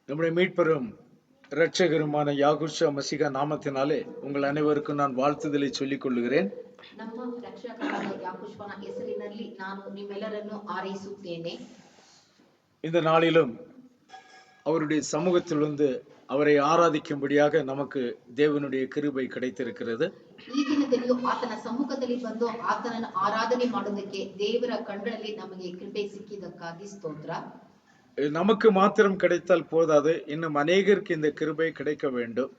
நம்முடைய மீட்பெரும் இரட்சகருமான யாகுஷா மசிகா நாமத்தினாலே உங்கள் அனைவருக்கும் நான் வாழ்த்துதலை சொல்லிக் கொள்ளுகிறேன். ನಮ್ಮ ರಕ್ಷಕನಾದ ಯಾಕುಶ್ವನ ಹೆಸರಿನಲ್ಲಿ ನಾನು ನಿಮ್ಮೆಲ್ಲರನ್ನು ಆರೈಸುತ್ತೇನೆ. இந்த நாளிலும் அவருடைய சமூகத்தில் வந்து அவரை ஆராதிக்கும்படியாக நமக்கு தேவனுடைய கிருபை கிடைத்திருக்கிறது. ಈ ದಿನದಲ್ಲಿಯೂ ಆತನ ಸಮ್ಮುಖದಲ್ಲಿ ಬಂದು ಆತನನ್ನು ಆರಾಧನೆ ಮಾಡುವುದಕ್ಕೆ ದೇವರ ಕಣ್ಣಲ್ಲಿ ನಮಗೆ ಕೃಪೆ ಸಿಕ್ಕಿದ್ದಕ್ಕಾಗಿ ಸ್ತೋತ್ರ. நமக்கு மாத்திரம் கிடைத்தால் போதாது, இன்னும் அநேகருக்கு இந்த கிருபை கிடைக்க வேண்டும்.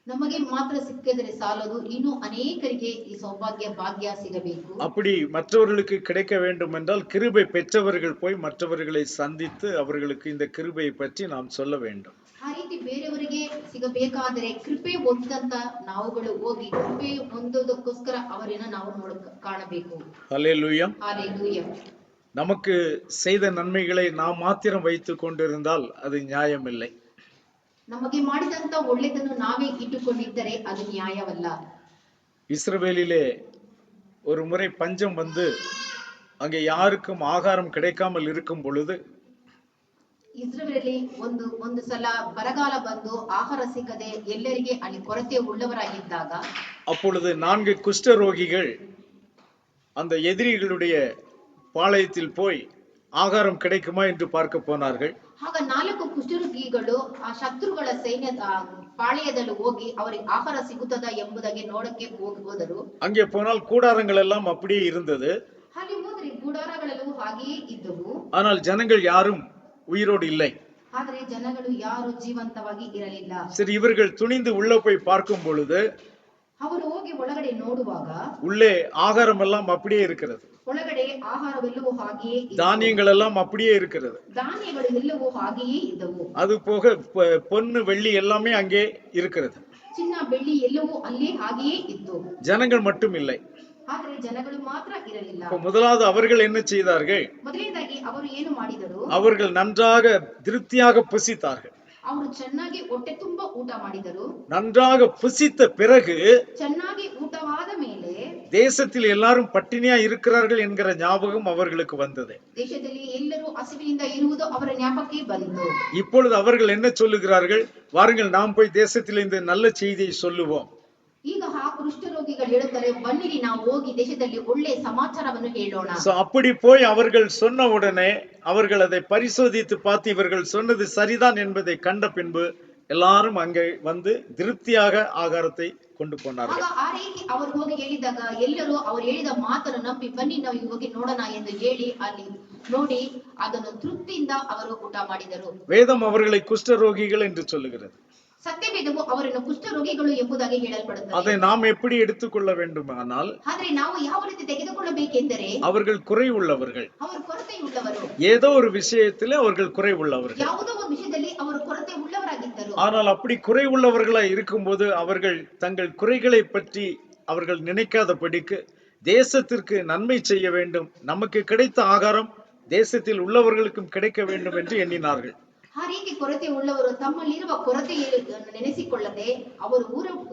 ನಮಗೆ ಮಾತ್ರ ಸಿಕ್ಕಿದರೆ ಸಾಲದು, ಇನ್ನೂ ಅನೇಕರಿಗೆ ಈ ಸೌಭಾಗ್ಯ ಭಾಗ್ಯ ಸಿಗಬೇಕು. அப்படி மற்றவர்களுக்கு கிடைக்க வேண்டும் என்றால் கிருபை பெற்றவர்கள் போய் மற்றவர்களை சந்தித்து அவர்களுக்கு இந்த கிருபையை பற்றி நாம் சொல்ல வேண்டும். ಆ ರೀತಿ ಬೇರೆಯವರಿಗೆ ಸಿಗಬೇಕಾದರೆ ಕೃಪೆ ಹೊಂದಂತ ನಾವುಗಳು ಹೋಗಿ ಕೃಪೆ ಹೊಂದೋದಕ್ಕೋಸ್ಕರ ಅವರನ್ನ ನಾವು ಕಾಣಬೇಕು. ஹல்லேலூயா. ஹalleluya. நமக்கு செய்த நன்மைகளை நாம் மாத்திரம் வைத்துக் கொண்டிருந்தால் அது நியாயம் இல்லை. ನಮಗೆ ಮಾಡಿದಂತ ಒಳ್ಳೆಯದನ್ನು ನಾವೇ ಇಟ್ಟುಕೊಂಡಿದ್ದರೆ ಅದು ನ್ಯಾಯವಲ್ಲ. இஸ்ரவேலிலே ஒரு முறை பஞ்சம் வந்து அங்கே யாருக்கும் ஆகாரம் கிடைக்காமல் இருக்கும் பொழுது ಇಸ್ರೇಲಲ್ಲಿ ಒಂದು ಸಲ ಬರಗಾಲ ಬಂದು ಆಹಾರ ಸಿಗದೆ ಎಲ್ಲರಿಗೆ ಅಲ್ಲಿ ಕೊರತೆ ಉಳ್ಳವರಾಗಿದ್ದಾಗ அப்பொழுது 4 குஷ்டரோகிகள் அந்த எதிரிகளுடைய பாளையத்தில் போய் ஆகாரம் கிடைக்குமா என்று பார்க்க போனார்கள். ಆಗ 4 ಕುಷ್ಠರೋಗಿಗಳು ಆ ಶತ್ರುಗಳ ಸೈನ್ಯದ ಪಾಳೆಯದಲ್ಲಿ ಹೋಗಿ ಅವರಿಗೆ ಆಹಾರ ಸಿಗುತ್ತದಾ ಎಂಬುದಾಗಿ ನೋಡಕ್ಕೆ ಹೋದರು. அங்கே போனால் கூடாரங்கள் எல்லாம் அப்படியே இருந்தது. ಅಲ್ಲಿ ಹೋದರೆ ಗುಡಾರಗಳೆಲ್ಲವೂ ಹಾಗೆಯೇ ಇದ್ದವು. ஆனால் ஜனங்கள் யாரும் உயிரோடு இல்லை. ಆದರೆ ಜನಗಳು ಯಾರು ಜೀವಂತವಾಗಿ ಇರಲಿಲ್ಲ. சரி, இவர்கள் துணிந்து உள்ள போய் பார்க்கும் பொழுது ಅವರು ಹೋಗಿ ಒಳಗಡೆ ನೋಡುವಾಗ உள்ளே ஆகாரம் எல்லாம் அப்படியே இருக்கிறது. ಒಳಗಡೆ ಆಹಾರವೆಲ್ಲವೂ ಹಾಗೆಯೇ ಇದ್ದವು. தானியங்கள் எல்லாம் அப்படியே இருக்கிறது. ಧಾನ್ಯಗಳು ಎಲ್ಲವೂ ಹಾಗೆಯೇ ಇದ್ದವು. அது போக பொன்னு வெள்ளி எல்லாமே அங்கே இருக்கிறது. ಚಿನ್ನ ಬೆಳ್ಳಿ ಎಲ್ಲವೂ ಅಲ್ಲೇ ಹಾಗೆಯೇ ಇತ್ತು. ஜனங்கள் மட்டும் இல்லை. ಆದರೆ ಜನಗಳು ಮಾತ್ರ ಇರಲಿಲ್ಲ. முதலாவது அவர்கள் என்ன செய்தார்கள்? ಮೊದಲನೇದಾಗಿ ಅವರು ಏನು ಮಾಡಿದರು? அவர்கள் நன்றாக திருப்தியாக புசித்தார்கள். ಅವರು ಚೆನ್ನಾಗಿ ಹೊಟ್ಟೆ ತುಂಬ ಊಟ ಮಾಡಿದರು. நன்றாக புசித்த பிறகு ಚೆನ್ನಾಗಿ ಊಟವಾದ ಮೇಲೆ தேசத்தில் எல்லாரும் பட்டினியா இருக்கிறார்கள் என்கிற ஞாபகம் அவர்களுக்கு வந்தது. ದೇಶದಲ್ಲಿ ಎಲ್ಲರೂ ಹಸಿವಿನಿಂದ ಇರುವುದು ಅವರ ಜ್ಞಾಪಕಕ್ಕೆ ಬಂತು. இப்பொழுது அவர்கள் என்ன சொல்லுகிறார்கள்? வாருங்கள், நாம் போய் தேசத்தில் இந்த நல்ல செய்தியை சொல்லுவோம். ಈಗ ಆ ಕುಷ್ಠರೋಗಿಗಳು ಹೇಳುತ್ತಾರೆ, ಬನ್ನಿರಿ ನಾವು ಹೋಗಿ ದೇಶದಲ್ಲಿ ಒಳ್ಳೆ ಸಮಾಚಾರವನ್ನು ಹೇಳೋಣ. அப்படி போய் அவர்கள் சொன்ன உடனே அவர்கள் அதை பரிசோதித்து பார்த்து இவர்கள் சொன்னது சரிதான் என்பதை கண்ட பின்பு எல்லாரும் அங்கே வந்து திருப்தியாக ஆகாரத்தை கொண்டு போனார்கள். ಆಗ ಆ ರೀತಿ ಅವರು ಹೋಗಿ ಹೇಳಿದಾಗ ಎಲ್ಲರೂ ಅವರು ಹೇಳಿದ ಮಾತನ್ನು ನಂಬಿ ಬನ್ನಿ ನಾವು ಹೋಗಿ ನೋಡೋಣ ಎಂದು ಹೇಳಿ ಅಲ್ಲಿ ನೋಡಿ ಅದನ್ನು ತೃಪ್ತಿಯಿಂದ ಅವರು ಊಟ ಮಾಡಿದರು. வேதம் அவர்களை குஷ்டரோகிகள் என்று சொல்லுகிறது. ಸತ್ಯವೇದವು ಅವರನ್ನು ಕುಷ್ಠರೋಗಿಗಳು ಎಂಬುದಾಗಿ ಹೇಳಲ್ಪಡುತ್ತದೆ. அதை நாம் எப்படி எடுத்துக்கொள்ள வேண்டுமானால் ಆದರೆ ನಾವು ಯಾವ ರೀತಿ ತೆಗೆದುಕೊಳ್ಳಬೇಕೆಂದರೆ அவர்கள் குறை உள்ளவர்கள். ಅವರು ಕೊರತೆ ಉಳ್ಳವರು. ஏதோ ஒரு விஷயத்தில் அவர்கள் குறை உள்ளவர்கள். ಯಾವುದೋ ಒಂದು ವಿಷಯದಲ್ಲಿ ಅವರು ಕೊರತೆ ಉಳ್ಳವರಾಗಿದ್ದರು. ஆனால் அப்படி குறை உள்ளவர்களாய் இருக்கும்போது அவர்கள் தங்கள் குறைகளை பற்றி அவர்கள் நினைக்காதபடிக்கு தேசத்திற்கு நன்மை செய்ய வேண்டும், நமக்கு கிடைத்த ஆகாரம் தேசத்தில் உள்ளவர்களுக்கும் கிடைக்க வேண்டும் என்று எண்ணினார்கள். ಆ ರೀತಿ ಕೊರತೆ ಉಳ್ಳವರು ತಮ್ಮಲ್ಲಿರುವ ಕೊರತೆಯನ್ನು ನೆನೆಸಿಕೊಳ್ಳದೆ ಅವರು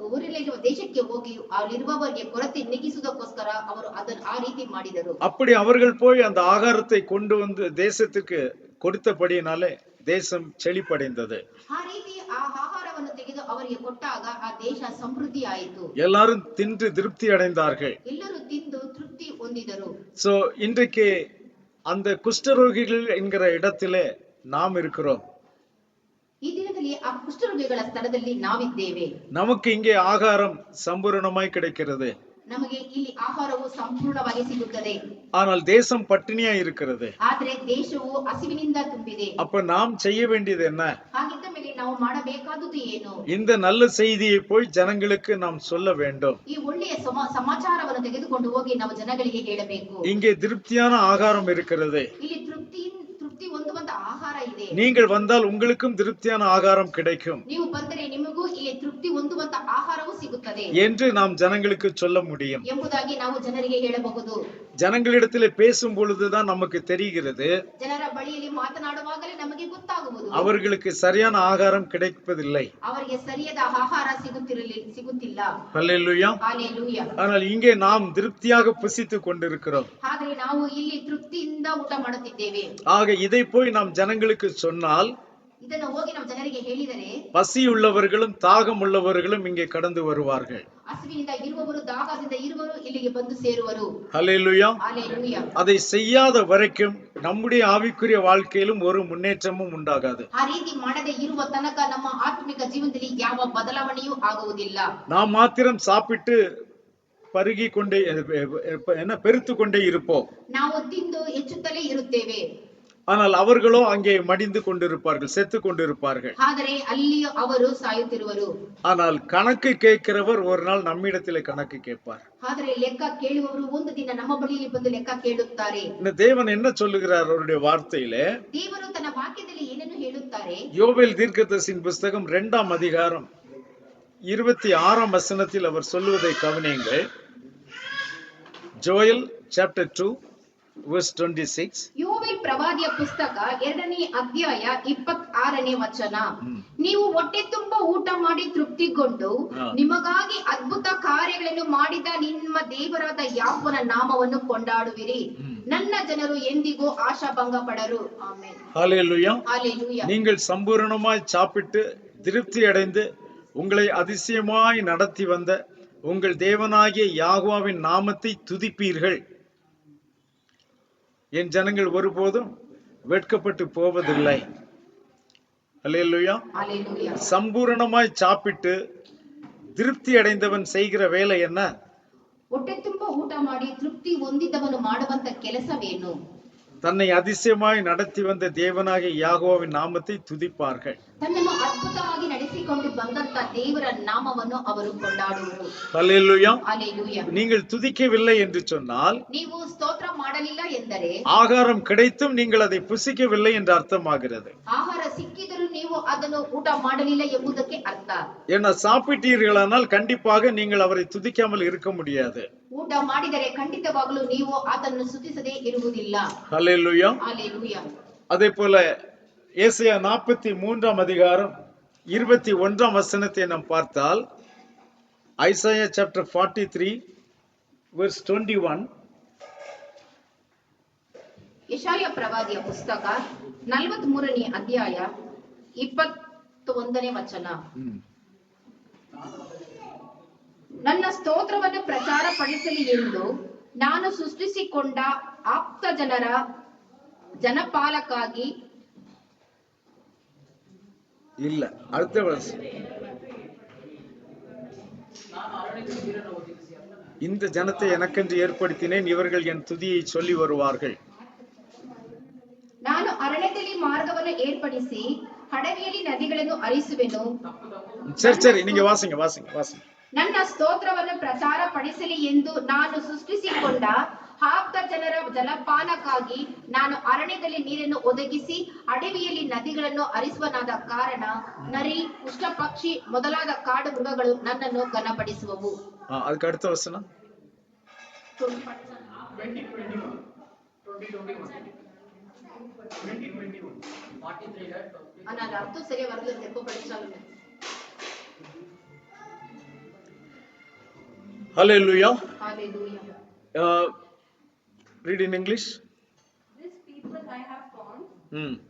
ಊರಲ್ಲಿರುವ ದೇಶಕ್ಕೆ ಹೋಗಿ ಅಲ್ಲಿರುವವರಿಗೆ ಕೊರತೆ ನೀಗಿಸುವುದಕ್ಕೋಸ್ಕರ ಅವರು ಅದನ್ನು ಆ ರೀತಿ ಮಾಡಿದರು. அப்படி அவர்கள் போய் அந்த ஆகாரத்தை கொண்டு வந்து தேசத்துக்கு கொடுத்தபடியினாலே தேசம் செழிப்படைந்தது. ಆ ರೀತಿ ಆ ಆಹಾರವನ್ನು ತೆಗೆದು ಅವರಿಗೆ ಕೊಟ್ಟಾಗ ಆ ದೇಶ ಸಮೃದ್ಧಿ ಆಯಿತು. எல்லாரும் தின்று திருப்தி அடைந்தார்கள். ಎಲ್ಲರೂ ತಿಂದು ತೃಪ್ತಿ ಹೊಂದಿದರು. சோ இன்றைக்கு அந்த குஷ்டரோகிகள் என்கிற இடத்திலே நாம் இருக்கிறோம். ಈ ದಿನದಲ್ಲಿ ಆ ಕುಷ್ಠರೋಗಿಗಳ ಸ್ಥಳದಲ್ಲಿ ನಾವಿದ್ದೇವೆ. நமக்கு இங்கே ஆகாரம் சம்பூரணமாய் கிடைக்கிறது. ನಮಗೆ ಇಲ್ಲಿ ಆಹಾರವು ಸಂಪೂರ್ಣವಾಗಿ ಸಿಗುತ್ತದೆ. ஆனால் தேசம் பட்டினியா இருக்கிறது. ಆದರೆ ದೇಶವು ಹಸಿವಿನಿಂದ ತುಂಬಿದೆ. அப்ப நாம் செய்ய வேண்டியது என்ன? ಹಾಗಿದ್ದ ಮೇಲೆ ನಾವು ಮಾಡಬೇಕಾದುದು ಏನು? இந்த நல்ல செய்தியை போய் ஜனங்களுக்கு நாம் சொல்ல வேண்டும். ಈ ಒಳ್ಳೆಯ ಸಮಾಚಾರವನ್ನು ತೆಗೆದುಕೊಂಡು ಹೋಗಿ ನಾವು ಜನಗಳಿಗೆ ಹೇಳಬೇಕು. இங்கே திருப்தியான ஆகாரம் இருக்கிறது. ಇಲ್ಲಿ ತೃಪ್ತಿ ಹೊಂದುವಂತ ಆಹಾರ ಇದೆ. நீங்கள் வந்தால் உங்களுக்கும் திருப்தியான ஆகாரம் கிடைக்கும். ನೀವು ಬಂದರೆ ನಿಮಗೂ ಇಲ್ಲಿ ತೃಪ್ತಿ ಹೊಂದುವಂತ ಆಹಾರವು ಸಿಗುತ್ತದೆ என்று நாம் ஜனங்களுக்கு சொல்ல முடியும் ಎಂಬುದಾಗಿ ನಾವು ಜನರಿಗೆ ಹೇಳಬಹುದು. ஜனங்களிடத்திலே பேசும் பொழுதுதான் நமக்கு தெரிகிறது ಜನರ ಬಳಿಯಲ್ಲಿ ಮಾತನಾಡುವಾಗಲೇ ನಮಗೆ ಗೊತ್ತಾಗುವುದು அவர்களுக்கு சரியான ஆகாரம் கிடைப்பதில்லை. ಅವರಿಗೆ ಸರಿಯಾದ ಆಹಾರ ಸಿಗುತ್ತಿಲ್ಲ. ஹல்லேலூயா. ஹalleluya. ஆனால் இங்கே நாம் திருப்தியாக புசித்துக் கொண்டிருக்கிறோம். ಆದರೆ ನಾವು ಇಲ್ಲಿ ತೃಪ್ತಿಯಿಂದ ಊಟ ಮಾಡುತ್ತಿದ್ದೇವೆ. ஆக இதை போய் நாம் ஜனங்களுக்கு சொன்னால் ಇದನ್ನು ಹೋಗಿ ನಾವು ಜನರಿಗೆ ಹೇಳಿದರೆ பசியுள்ளவர்களும் தாகம் உள்ளவர்களும் இங்கே கடந்து வருவார்கள். ಹಸಿವಿನಿಂದ ಇರುವವರು ದಾಹದಿಂದ ಇರುವವರು ಇಲ್ಲಿಗೆ ಬಂದು ಸೇರುವರು. ஹல்லேலூயா. ஹalleluya. அதை செய்யாத வரைக்கும் நம்முடைய ஆவிக்குரிய வாழ்க்கையிலும் ஒரு முன்னேற்றமும் உண்டாகாது. ಆ ರೀತಿ ಮಾಡದೆ ಇರುವ ತನಕ ನಮ್ಮ ಆತ್ಮಿಕ ಜೀವನದಲ್ಲಿ ಯಾವ ಬದಲಾವಣೆಯೂ ಆಗುವುದಿಲ್ಲ. நாம் மாத்திரம் சாப்பிட்டு பருகி கொண்டே பெருத்து கொண்டே இருப்போம். ನಾವು ತಿಂದು ಹೆಚ್ಚುತ್ತಲೇ ಇರುತ್ತೇವೆ. ஆனால் அவர்களோ அங்கே மடிந்து கொண்டிருப்பார்கள், செத்து கொண்டிருப்பார்கள். ಆದರೆ ಅಲ್ಲಿಯೂ ಅವರು ಸಾಯುತ್ತಿರುವರು. ஆனால் கணக்கு கேட்கிறவர் ஒரு நாள் நம்மிடத்திலே கணக்கு கேட்பார். ಆದರೆ ಲೆಕ್ಕ ಕೇಳುವವರು ಒಂದು ದಿನ ನಮ್ಮ ಬಳಿಯಲ್ಲಿ ಬಂದು ಲೆಕ್ಕ ಕೇಳುತ್ತಾರೆ. இந்த தேவன் என்ன சொல்லுகிறார் அவருடைய வார்த்தையிலே? ದೇವರು ತನ್ನ ವಾಕ್ಯದಲ್ಲಿ ಏನನ್ನು ಹೇಳುತ್ತಾರೆ? யோவேல் தீர்க்கதரிசியின் புத்தகம் 2ஆம் அதிகாரம் 26ஆம் வசனத்தில் அவர் சொல்லுவதை கவனியுங்கள். Joel chapter 2 verse 26. ಯೋವೇಲ್ ಪ್ರವಾದಿಯ ಪುಸ್ತಕ 2ನೇ ಅಧ್ಯಾಯ 26ನೇ ವಚನ. ನೀವು ಹೊಟ್ಟೆ ತುಂಬ ಊಟ ಮಾಡಿ ತೃಪ್ತಿಗೊಂಡು ನಿಮಗಾಗಿ ಅದ್ಭುತ ಕಾರ್ಯಗಳನ್ನು ಮಾಡಿದ ನಿಮ್ಮ ದೇವರಾದ ಯಾಕೋಬನ ನಾಮವನ್ನು ಕೊಂಡಾಡುವಿರಿ. ನನ್ನ ಜನರು ಎಂದಿಗೂ ಆಶಾಭಂಗ ಪಡರು. ಆಮೆನ್. ஹல்லேலூயா. ஹalleluya. நீங்கள் சம்பூரணமாய் சாப்பிட்டு திருப்தி அடைந்து உங்களை அதிசயமாய் நடத்தி வந்த உங்கள் தேவனாகிய யாகோவாவின் நாமத்தை துதிப்பீர்கள். என் ஜனங்கள் ஒருபோதும் வெட்கப்பட்டு போவதில்லை. ஹல்லேலூயா. ஹalleluya. சம்பூரணமாய் சாப்பிட்டு திருப்தி அடைந்தவன் செய்கிற வேலை என்ன? ಹೊಟ್ಟೆ ತುಂಬ ಊಟ ಮಾಡಿ ತೃಪ್ತಿ ಹೊಂದಿದವನು ಮಾಡುವಂತ ಕೆಲಸವೇನು? தன்னை அதிசயமாய் நடத்தி வந்த தேவனாகிய யாகோவாவின் நாமத்தை துதிப்பார்கள். ತನ್ನನ್ನು ಅದ್ಭುತವಾಗಿ ನಡೆಸಿಕೊಂಡು ಬಂದಂತ ದೇವರ ನಾಮವನ್ನು ಅವರು ಕೊಂಡಾಡುವರು. ஹல்லேலூயா. ஹalleluya. நீங்கள் துதிக்கவில்லை என்று சொன்னால், ನೀವು ಸ್ತೋತ್ರ ಮಾಡಲಿಲ್ಲ ಎಂದರೆ ஆகாரம் கிடைத்தும் நீங்கள் அதை புசிக்கவில்லை என்று அர்த்தமாகிறது. ಆಹಾರ ಸಿಕ್ಕಿದರೂ ನೀವು ಅದನ್ನು ಊಟ ಮಾಡಲಿಲ್ಲ ಎಂಬುದಕ್ಕೆ ಅರ್ಥ. ஏன்னா சாப்பிட்டீர்களானால் கண்டிப்பாக நீங்கள் அவரை துதிக்காமல் இருக்க முடியாது. ಊಟ ಮಾಡಿದರೆ ಖಂಡಿತವಾಗಲೂ ನೀವು ಆತನನ್ನು ಸ್ತುತಿಸದೇ ಇರುವುದಿಲ್ಲ. ஹல்லேலூயா. ஹalleluya. அதே போல ஏசாயா 43ஆம் அதிகாரம் 21ஆம் வசனத்தை நாம் பார்த்தால், ஐசாயா chapter 43 verse 21. ಯೆಶಾಯ ಪ್ರವಾದಿಯ ಪುಸ್ತಕ 43ನೇ ಅಧ್ಯಾಯ 21ನೇ ವಚನ. ನನ್ನ ಸ್ತೋತ್ರವನ್ನು ಪ್ರಚಾರ ಪಡಿಸಲಿ ಎಂದು ನಾನು ಸೃಷ್ಟಿಸಿಕೊಂಡ ಆಪ್ತ ಜನರ ಜನಪಾಲಕ್ಕಾಗಿ இல்ல, அடுத்த வருஷம். இந்த ஜனத்தை எனக்கென்று ஏற்படுத்தினேன், இவர்கள் என் துதியை சொல்லி வருவார்கள். ನಾನು ಅರಣ್ಯದಲ್ಲಿ ಮಾರ್ಗವನ್ನು ಏರ್ಪಡಿಸಿ ಹಡವಿಯಲ್ಲಿ ನದಿಗಳನ್ನು ಹರಿಸುವೆನು. சரி நீங்க வாசிங்க வாசிங்க வாசிங்க. ನನ್ನ ಸ್ತೋತ್ರವನ್ನು ಪ್ರಚಾರ ಪಡಿಸಲಿ ಎಂದು ನಾನು ಸೃಷ್ಟಿಸಿಕೊಂಡ ಆಪ್ತ ಜನರ ಜಲಪಾನಕ್ಕಾಗಿ ನಾನು ಅರಣ್ಯದಲ್ಲಿ ನೀರನ್ನು ಒದಗಿಸಿ ಅಡವಿಯಲ್ಲಿ ನದಿಗಳನ್ನು ಹರಿಸುವನಾದ ಕಾರಣ ನರಿ, ಉಷ್ಣ ಪಕ್ಷಿ ಮೊದಲಾದ ಕಾಡು ಮೃಗಗಳು ನನ್ನನ್ನು ಘನಪಡಿಸುವವು. அதுக்கு அடுத்த வசனம். நான் அர்த்தம் சரியா வரல, எப்போ படிச்சாலும். Hallelujah. Hallelujah. Read in English. These people I have formed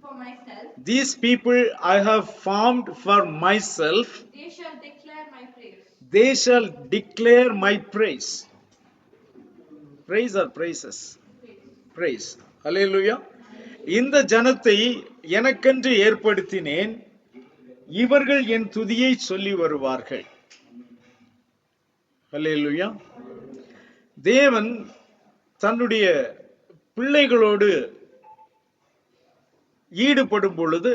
for myself. These people I have formed for myself. They shall declare my praise. They shall declare my praise. Praise or praises? Praise. Hallelujah. இந்த ஜனத்தை எனக்கென்று ஏற்படுத்தினேன், இவர்கள் என் துதியை சொல்லி வருவார்கள். ஹல்லேலூயா. தேவன் தன்னுடைய பிள்ளைகளோடு ஈடுபடும் பொழுது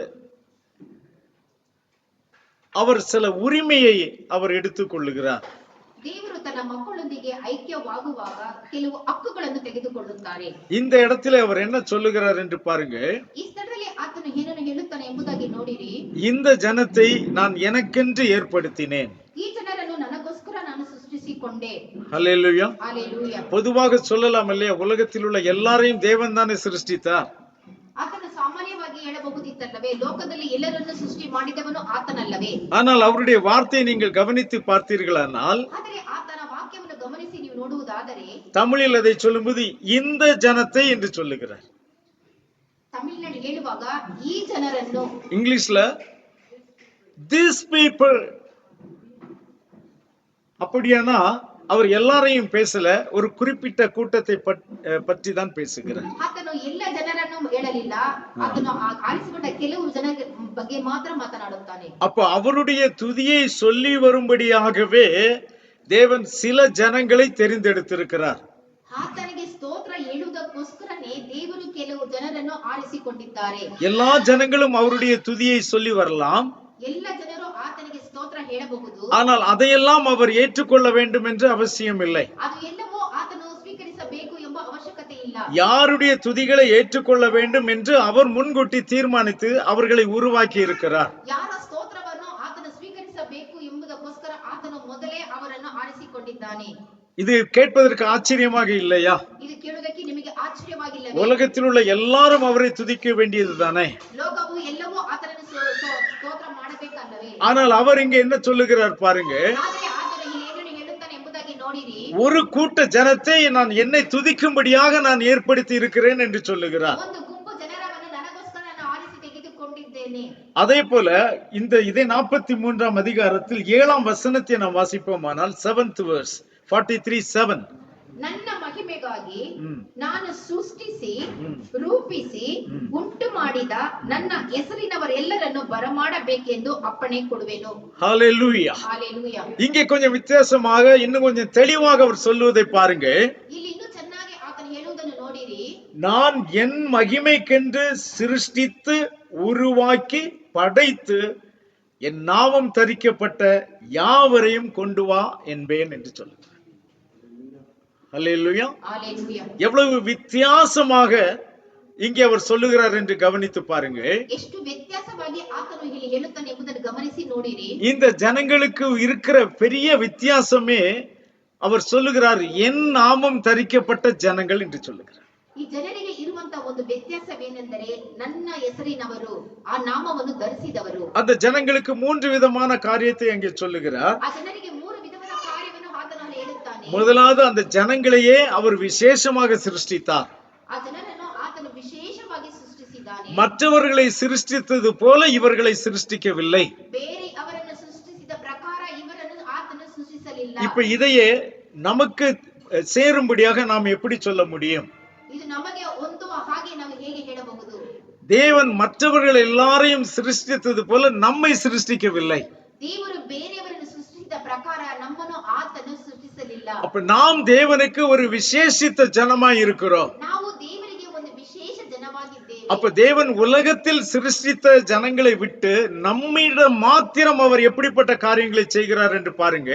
அவர் சில உரிமையை அவர் எடுத்துக் கொள்ளுகிறார். ದೇವರು ತನ್ನ ಮಕ್ಕಳೊಂದಿಗೆ ಐಕ್ಯವಾಗುವಾಗ ಕೆಲವು ಹಕ್ಕುಗಳನ್ನು ತೆಗೆದುಕೊಳ್ಳುತ್ತಾರೆ. இந்த இடத்துல அவர் என்ன சொல்லுகிறார் என்று பாருங்க. ಈ ಸ್ಥಳದಲ್ಲಿ ಆತನು ಏನನ್ನು ಹೇಳುತ್ತಾನೆ ಎಂಬುದಾಗಿ ನೋಡಿರಿ. இந்த ஜனத்தை நான் எனக்கென்று ஏற்படுத்தினேன். ಈ ಜನರನ್ನು ನನಗೋಸ್ಕರ ನಾನು ಸೃಷ್ಟಿಸಿಕೊಂಡೆ. ஹல்லேலூயா. ஹalleluya. பொதுவாக சொல்லலாம் இல்லையா, உலகத்தில் உள்ள எல்லாரையும் தேவன் தானே சிருஷ்டித்தார். ಆತನು ಸಾಮಾನ್ಯವಾಗಿ ಹೇಳಬಹುದಿತ್ತಲ್ಲವೇ, ಲೋಕದಲ್ಲಿ ಎಲ್ಲರನ್ನು ಸೃಷ್ಟಿ ಮಾಡಿದವನು ಆತನಲ್ಲವೇ? ஆனால் அவருடைய வார்த்தையை நீங்கள் கவனித்து பார்த்தீர்களானால், ಆದರೆ ಆತನ ವಾಕ್ಯವನ್ನು ಗಮನಿಸಿ ನೀವು ನೋಡುವುದಾದರೆ, தமிழில் அதை சொல்லும்போது இந்த ஜனத்தை என்று சொல்லுகிறார். ತಮಿಳಿನಲ್ಲಿ ಹೇಳುವಾಗ ಈ ಜನರನ್ನು, இங்கிலீஷ்ல these people. அப்படியானா அவர் எல்லாரையும் பேசல, ஒரு குறிப்பிட்ட கூட்டத்தை பற்றி தான் பேசுகிறார். ಆತನು ಎಲ್ಲ ಜನರನ್ನು ಹೇಳಲಿಲ್ಲ, ಆತನು ಆರಿಸಿಕೊಂಡ ಕೆಲವು ಜನರ ಬಗ್ಗೆ ಮಾತ್ರ ಮಾತನಾಡುತ್ತಾನೆ. அப்ப அவருடைய துதியை சொல்லி வரும்படியாகவே தேவன் சில ஜனங்களை தெரிந்தெடுத்திருக்கிறார். ಆತನಿಗೆ ಸ್ತೋತ್ರ ಹೇಳುವುದಕ್ಕೋಸ್ಕರನೇ ದೇವರು ಕೆಲವು ಜನರನ್ನು ಆರಿಸಿಕೊಂಡಿದ್ದಾರೆ. எல்லா ஜனங்களும் அவருடைய துதியை சொல்லி வரலாம், ಎಲ್ಲ ಜನರು ಆತನಿಗೆ ಸ್ತೋತ್ರ ಹೇಳಬಹುದು, ஆனால் அதையெல்லாம் அவர் ஏற்றுக்கொள்ள வேண்டும் என்று அவசியம் இல்லை. ಅದು ಎಲ್ಲವೂ ಆತನು ಸ್ವೀಕರಿಸಬೇಕು ಎಂಬ ಅವಶ್ಯಕತೆ ಇಲ್ಲ. யாருடைய துதிகளை ஏற்றுக்கொள்ள வேண்டும் என்று அவர் முன்கூட்டி தீர்மானித்து அவர்களை உருவாக்கி இருக்கிறார். ಯಾರ ಸ್ತೋತ್ರವನ್ನು ಆತನು ಸ್ವೀಕರಿಸಬೇಕು ಎಂಬುದಕ್ಕೋಸ್ಕರ ಆತನು ಮೊದಲೇ ಅವರನ್ನು ಆರಿಸಿಕೊಂಡಿದ್ದಾನೆ. இது கேட்பதற்கு ஆச்சரியமாக இல்லையா? ಇದು ಕೇಳುವುದಕ್ಕೆ ನಿಮಗೆ ಆಶ್ಚರ್ಯವಾಗಿಲ್ಲವೇ? உலகத்தில் உள்ள எல்லாரும் அவரை துதிக்க வேண்டியதுதானே. ಲೋಕವು ಎಲ್ಲವೂ ಆತನನ್ನು ಸ್ತೋತ್ರ ಮಾಡಬೇಕಲ್ಲವೇ? ஆனால் அவர் இங்க என்ன சொல்லுகிறார் பாருங்க, ಆದರೆ ಆತನು ಏನನ್ನು ಹೇಳುತ್ತಾನೆ ಎಂಬುದಾಗಿ ನೋಡಿರಿ. ஒரு கூட்ட ஜனத்தை நான் என்னை துதிக்கும்படியாக நான் ஏற்படுத்தி இருக்கிறேன் என்று சொல்லுகிறார். ಒಂದು ಗುಂಪು ಜನರನ್ನು ನನಗೋಸ್ಕರ ನಾನು ಆರಿಸಿ ತೆಗೆದುಕೊಂಡಿದ್ದೇನೆ. அதே போல இதே 43ஆம் அதிகாரத்தில் 7ஆம் வசனத்தை நாம் வாசிப்போமானால் 7th verse 43:7. ನನ್ನ ಮಹಿಮೆಗಾಗಿ ನಾನು ಸೃಷ್ಟಿಸಿ ರೂಪಿಸಿ ಉಂಟು ಮಾಡಿದ ನನ್ನ ಹೆಸರಿನವರೆಲ್ಲರನ್ನು ಬರಮಾಡಬೇಕೆಂದು ಅಪ್ಪಣೆ ಕೊಡುವೆನು. ஹalleluya. ஹalleluya. இங்கே கொஞ்சம் வித்தியாசமாக இன்னும் கொஞ்சம் தெளிவாக அவர் சொல்லுவதை பாருங்க. ಇಲ್ಲಿ ಇನ್ನೂ ಚೆನ್ನಾಗಿ ಆತನು ಹೇಳುವುದನ್ನು ನೋಡಿರಿ. நான் என் மகிமைக்கென்று சிருஷ்டித்து உருவாக்கி படைத்து என் நாமம் தரிக்கப்பட்ட யாவரையும் கொண்டு வா என்பேன் என்று சொல்லுகிறார். அல்லேலூயா. ஹalleluya. எவ்வளவு வித்தியாசமாக இங்கே அவர் சொல்லுகிறார் என்று கவனித்து பாருங்க. ಎಷ್ಟು ವ್ಯತ್ಯಾಸವಾಗಿ ಆತನು ಇಲ್ಲಿ ಹೇಳುತ್ತಾನೆ ಎಂಬುದನ್ನು ಗಮನಿಸಿ ನೋಡಿರಿ. இந்த ஜனங்களுக்கு இருக்கிற பெரிய வித்தியாசமே அவர் சொல்லுகிறார், என் நாமம் தரிக்கப்பட்ட ஜனங்கள் என்று சொல்லுகிறார். ಈ ಜನರಿಗೆ ಇರುವಂತಹ ಒಂದು ವ್ಯತ್ಯಾಸವೇನೆಂದರೆ ನನ್ನ ಹೆಸರಿನವರು, ಆ ನಾಮವನ್ನು ಧರಿಸಿದವರು. அந்த ஜனங்களுக்கு 3 விதமான காரியத்தை அங்கே சொல்லுகிறார். ಆ ಜನರಿಗೆ 3 ವಿಧವಾದ ಕಾರ್ಯವನ್ನು ಆತನು ಅಲ್ಲಿ ಹೇಳುತ್ತಾನೆ. முதலாவது, அந்த ஜனங்களையே அவர் விசேஷமாக சிருஷ்டித்தார். ಆ ಜನರನ್ನು ಆತನು ವಿಶೇಷವಾಗಿ ಸೃಷ್ಟಿಸಿದ್ದಾನೆ. மற்றவர்களை சிருஷ்டித்தது போல இவர்களை சிருஷ்டிக்கவில்லை. ಬೇರೆ ಅವರನ್ನು ಸೃಷ್ಟಿಸಿದ ಪ್ರಕಾರ ಇವರನ್ನು ಆತನು ಸೃಷ್ಟಿಸಲಿಲ್ಲ. இப்ப இதையே நமக்கு சேரும்படியாக நாம் எப்படி சொல்ல முடியும்? ಇದು ನಮಗೆ ಹೊಂದುವ ಹಾಗೆ ನಾವು ಹೇಗೆ ಹೇಳಬಹುದು? தேவன் மற்றவர்கள் எல்லாரையும் சிருஷ்டித்தது போல நம்மை சிருஷ்டிக்கவில்லை. ದೇವರು ಬೇರೆಯವರನ್ನು ಸೃಷ್ಟಿಸಿದ ಪ್ರಕಾರ ನಮ್ಮನ್ನು ಆತನು ಸೃಷ್ಟಿಸಲಿಲ್ಲ. அப்ப நாம் தேவனுக்கு ஒரு விசேஷித்த ஜனமாய் இருக்கிறோம். ನಾವು ದೇವರಿಗೆ ಒಂದು ವಿಶೇಷ ಜನವಾಗಿದ್ದೇವೆ. அப்ப தேவன் உலகத்தில் சிருஷ்டித்த ஜனங்களை விட்டு நம்மிடம் மாத்திரம் அவர் எப்படிப்பட்ட காரியங்களை செய்கிறார் என்று பாருங்க.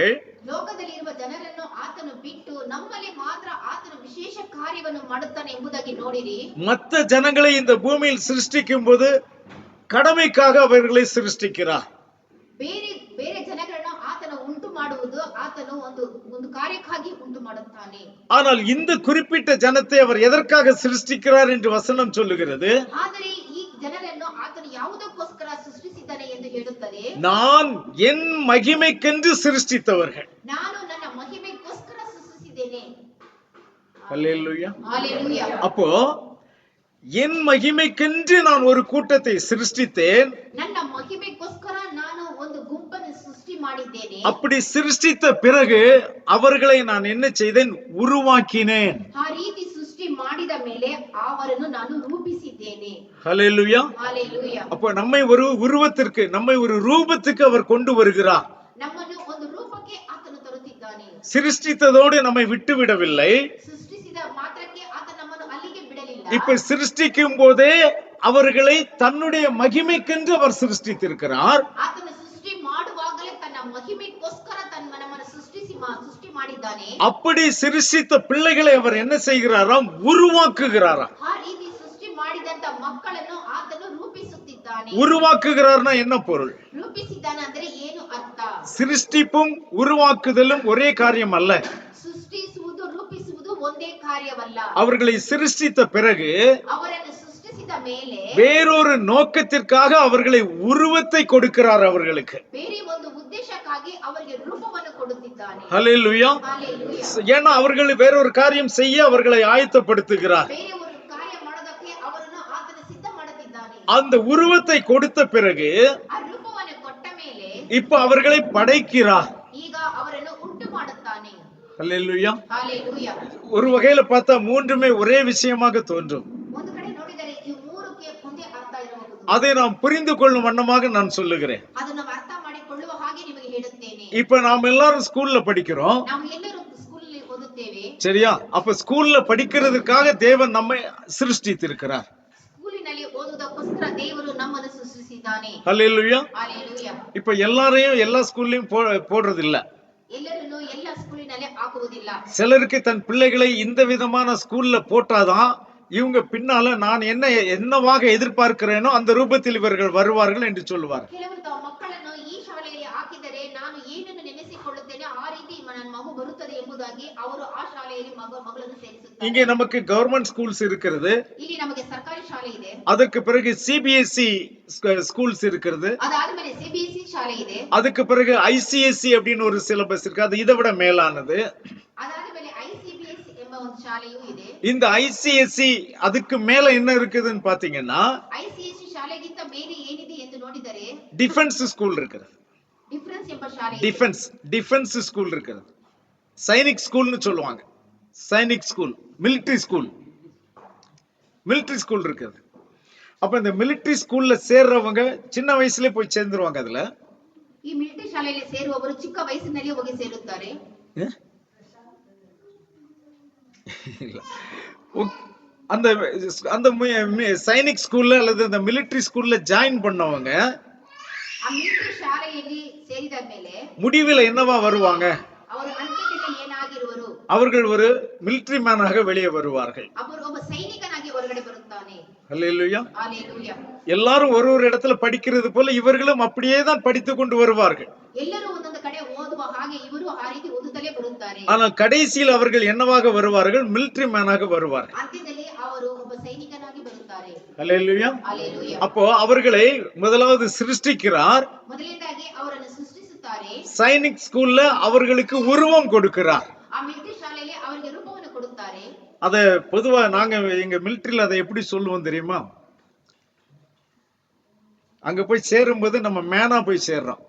ಲೋಕದಲ್ಲಿರುವ ಜನರನ್ನು ಆತನು ಬಿಟ್ಟು ನಮ್ಮಲ್ಲಿ ಮಾತ್ರ ಆತನು ವಿಶೇಷ ಕಾರ್ಯವನ್ನು ಮಾಡುತ್ತಾನೆ ಎಂಬುದಾಗಿ ನೋಡಿರಿ. மற்ற ஜனங்களை இந்த பூமியில் சிருஷ்டிக்கும் போது கடமைக்காக அவர்களை சிருஷ்டிக்கிறார். ಬೇರೆ ಬೇರೆ ಜನಗಳನ್ನು ಆತನು ಉಂಟು ಮಾಡುವುದು ಆತನು ಒಂದು ಕಾರ್ಯಕ್ಕಾಗಿ ಉಂಟು ಮಾಡುತ್ತಾನೆ. ஆனால் இந்த குறிப்பிட்ட ஜனத்தை அவர் எதற்காக சிருஷ்டிக்கிறார் என்று வசனம் சொல்லுகிறது. ಆದರೆ ಈ ಜನರನ್ನು ಆತನು ಯಾವುದಕ್ಕೋಸ್ಕರ ಸೃಷ್ಟಿಸಿದ್ದಾನೆ ಎಂದು ಹೇಳುತ್ತದೆ. நான் என் மகிமைக்கென்று சிருஷ்டித்தவர்கள். ನಾನು ನನ್ನ ಮಹಿಮೆಗೋಸ್ಕರ ಸೃಷ್ಟಿಸಿದ್ದೇನೆ. அல்லேலூயா. ஹalleluya. அப்போ என் மகிமைக்கென்று நான் ஒரு கூட்டத்தை சிருஷ்டித்தேன். ನನ್ನ ಮಹಿಮೆಗೋಸ್ಕರ ನಾನು ಒಂದು ಗುಂಪನ್ನು ಸೃಷ್ಟಿ ಮಾಡಿದ್ದೇನೆ. அப்படி சிருஷ்டித்த பிறகு அவர்களை நான் என்ன செய்தேன்? உருவாக்கினேன். ಆ ರೀತಿ ಸೃಷ್ಟಿ ಮಾಡಿದ ಮೇಲೆ ಅವರನ್ನು ನಾನು ರೂಪಿಸಿದ್ದೇನೆ. ஹalleluya. ஹalleluya. அப்போ நம்மை ஒரு உருவத்திற்கு, நம்மை ஒரு ரூபத்துக்கு அவர் கொண்டு வருகிறார். ನಮ್ಮನ್ನು ಒಂದು ರೂಪಕ್ಕೆ ಆತನು ತರುತ್ತಿದ್ದಾನೆ. சிருஷ்டித்ததோடு நம்மை விட்டு விடவில்லை. ಸೃಷ್ಟಿಸಿದ ಮಾತ್ರಕ್ಕೆ ಆತ ನಮ್ಮನ್ನು ಅಲ್ಲಿಗೆ ಬಿಡಲಿಲ್ಲ. இப்ப சிருஷ்டிக்கும் போதே அவர்களை தன்னுடைய மகிமைக்கென்று அவர் சிருஷ்டித்திருக்கிறார். ಆತನು ಸೃಷ್ಟಿ ಮಾಡುವಾಗಲೇ ತನ್ನ ಮಹಿಮೆಗೋಸ್ಕರ ನಮ್ಮನ್ನು ಸೃಷ್ಟಿ ಮಾಡಿದ್ದಾನೆ. அப்படி சிருஷ்டித்த பிள்ளைகளை அவர் என்ன செய்கிறாராம்? உருவாக்குகிறாராம். ಆ ರೀತಿ ಸೃಷ್ಟಿ ಮಾಡಿದಂತ ಮಕ್ಕಳನ್ನು ಆತನು ರೂಪಿಸುತ್ತಿದ್ದಾನೆ. உருவாக்குகிறார்னா என்ன பொருள்? ರೂಪಿಸಿದ್ದಾನೆ ಅಂದ್ರೆ ಏನು ಅರ್ಥ? சிருஷ்டிப்பும் உருவாக்குதலும் ஒரே காரியம் அல்ல. ಸೃಷ್ಟಿಸುವುದು ರೂಪಿಸುವುದು ಒಂದೇ ಕಾರ್ಯವಲ್ಲ. அவர்களை சிருஷ்டித்த பிறகு ಅವರನ್ನು ಸೃಷ್ಟಿಸಿದ ಮೇಲೆ வேறொரு நோக்கத்திற்காக அவர்களை உருவத்தை கொடுக்கிறார் அவர்களுக்கு. ಬೇರೆ ಒಂದು ಉದ್ದೇಶಕ್ಕಾಗಿ ಅವರಿಗೆ ರೂಪವನ್ನು ಕೊಡುತ್ತಿದ್ದಾನೆ. ஹல்லேலூயா. ஹalleluya. ஏன்னா அவர்கள் வேறொரு காரியம் செய்ய அவர்களை ஆயத்தப்படுத்துகிறார். ಬೇರೆ ಒಂದು ಕಾರ್ಯ ಮಾಡೋದಕ್ಕೆ ಅವರನ್ನು ಆತನ ಸಿದ್ಧ அந்த உருவத்தை கொடுத்த பிறகு ಆ ರೂಪವನ್ನು ಕೊಟ್ಟ ಮೇಲೆ இப்ப அவர்களை படைக்கிறார். ಈಗ ಅವರನ್ನು ಉಂಟು ಮಾಡುತ್ತಾನೆ. அல்லேலூயா. ಹಾಲೆಲೂಯಾ. ஒரு வகையில பார்த்தா மூன்றுமே ஒரே விஷயமாக தோன்றும். ಒಂದು ಕಡೆ ನೋಡಿದರೆ ಈ ಮೂರಕ್ಕೆ ಒಂದೇ ಅರ್ಥ ಇರಬಹುದು. அதை நாம் புரிந்து கொள்ளும் வண்ணமாக நான் சொல்லுகிறேன். ಅದನ್ನು ನಾವು ಅರ್ಥ ಮಾಡಿಕೊಳ್ಳುವ ಹಾಗೆ ನಿಮಗೆ ಹೇಳುತ್ತೇನೆ. இப்ப நாம் எல்லாரும் ஸ்கூல்ல படிக்கிறோம், ನಾವು ಎಲ್ಲರೂ ಸ್ಕೂಲಲ್ಲಿ ಓದುತ್ತೇವೆ. சரியா? அப்ப ஸ்கூல்ல படிக்கிறதுக்காக தேவன் நம்மை சிருஷ்டித்திருக்கிறார். ಸ್ಕೂಲಿನಲ್ಲಿ ಓದುವುದಕ್ಕೋಸ್ಕರ ದೇವರು ನಮ್ಮನ್ನು ಸೃಷ್ಟಿಸಿದ್ದಾನೆ. அல்லேலூயா. ಹಾಲೆಲೂಯಾ. இப்ப எல்லாரையும் எல்லா ஸ்கூல்லயும் போடுறது இல்ல. ಎಲ್ಲರನ್ನು ಎಲ್ಲ ಸ್ಕೂಲಿನಲ್ಲಿ ಹಾಕುವುದಿಲ್ಲ. சிலருக்கு தன் பிள்ளைகளை இந்த விதமான ஸ்கூல்ல போட்டாதான் இவங்க பின்னால நான் என்னவாக எதிர்பார்க்கிறேனோ அந்த ரூபத்தில் இவர்கள் வருவார்கள் என்று சொல்லுவார். ಕೆಲವರು ತಮ್ಮ ಮಕ್ಕಳನ್ನು ಈ ಶಾಲೆಯಲ್ಲಿ ಹಾಕಿದರೆ ನಾನು ಏನನ್ನು ನೆನೆಸಿಕೊಳ್ಳುತ್ತೇನೆ ಆ ರೀತಿ ನನ್ನ ಮಗು ಬರುತ್ತದೆ ಎಂಬುದಾಗಿ ಅವರು ಆ ಶಾಲೆಯಲ್ಲಿ ಮಗಳನ್ನು ಸೇರಿಸುತ್ತಾರೆ. இங்கே நமக்கு கவர்மெண்ட் ஸ்கூல்ஸ் இருக்கிறது, ಇಲ್ಲಿ ನಮಗೆ ಸರ್ಕಾರಿ ಶಾಲೆ ಇದೆ. ಅದಕ್ಕೆ பிறகு சிபிஎஸ்இ ஸ்கூல்ஸ் இருக்கிறது, ಅದಾದ್ಮೇಲೆ ಸಿಬಿಎಸ್ಇ ಶಾಲೆ ಇದೆ. அதுக்கு பிறகு ஐசிஎஸ்சி அப்படின்னு ஒரு சிலபஸ் இருக்கு, அது இதை விட மேலானது. ಅದಾದ್ಮೇಲೆ ಐಸಿಬಿಎಸ್ ಎಂಬ ಒಂದು ಶಾಲೆಯೂ ಇದೆ. இந்த ஐசிஎஸ்சி அதுக்கு மேல என்ன இருக்குதுன்னு பாத்தீங்கன்னா ಐಸಿಎಸ್ಸಿ ಶಾಲೆಗಿಂತ ಮೇಲೆ ಏನಿದೆ ಎಂದು ನೋಡಿದರೆ டிஃபென்ஸ் ஸ்கூல் இருக்கிறது. ಡಿಫರೆನ್ಸ್ ಎಂಬ ಶಾಲೆ ಇದೆ. டிஃபென்ஸ் ஸ்கூல் இருக்கிறது. சைனிக் ஸ்கூல்னு சொல்லுவாங்க. சைனிக் ஸ்கூல், மிலிட்டரி ஸ்கூல் இருக்குது. அப்ப இந்த மிலிட்டரி ஸ்கூல்ல சேர்றவங்க சின்ன வயசுலயே போய் சேர்ந்துருவாங்க. அதுல ಈ ಮಿಲಿಟರಿ ಶಾಲೆಯಲ್ಲಿ ಸೇರುವವರು ಚಿಕ್ಕ ವಯಸ್ಸಿನಲ್ಲಿ ಹೋಗಿ ಸೇರುತ್ತಾರೆ. அந்த அந்த சைனிக் ஸ்கூல்ல அல்லது அந்த மிலிட்டரி ஸ்கூல்ல ஜாயின் பண்ணவங்க ಆ ಮಿಲಿಟರಿ ಶಾಲೆಯಲ್ಲಿ ಸೇರಿದ ಮೇಲೆ முடிவில் என்னவா வருவாங்க? ಅವರು ಅಂತ್ಯದಲ್ಲಿ ಏನಾಗಿರುವರು? அவர்கள் ஒரு மிலிட்டரி மேனாக வெளியே வருவார்கள். ಅವರು ಒಬ್ಬ ಸೈನಿಕನಾಗಿ ಹೊರಗಡೆ ಬರುತ್ತಾನೆ. அல்லேலூயா. ஹalleluya. எல்லாரும் ஒரு இடத்துல படிக்கிறது போல இவர்களும் அப்படியே தான் படித்துக் கொண்டு வருவார்கள். ಎಲ್ಲರೂ ಒಂದೊಂದು ಕಡೆ ಓದುವ ಹಾಗೆ ಇವರು ಆ ರೀತಿ ಓದುತ್ತಲೇ ಬರುತ್ತಾರೆ. ஆனால் கடைசியில் அவர்கள் என்னவாக வருவார்கள்? மிலிட்டரி மேனாக வருவார்கள். ಅಂತ್ಯದಲ್ಲಿ ಅವರು ಒಬ್ಬ ಸೈನಿಕನಾಗಿ ಬರುತ್ತಾರೆ. அல்லேலூயா. ஹalleluya. அப்போ அவர்களை முதலாவது சிருஷ்டிக்கிறார். ಮೊದಲನೇದಾಗಿ ಅವರನ್ನು ಸೃಷ್ಟಿಸುತ್ತಾರೆ. சைனிக் ஸ்கூல்ல அவர்களுக்கு உருவம் கொடுக்கிறார். ಆ ಮಿಲಿಟರಿ ಶಾಲೆಯಲ್ಲಿ ಅವರಿಗೆ ರೂಪವನ್ನು ಕೊಡುತ್ತಾರೆ. அத பொதுவா நாங்க எங்க மிலிட்டரியில அதை எப்படி சொல்லுவோம் தெரியுமா? அங்க போய் சேரும்போது நம்ம மேனா போய் சேர்றோம்,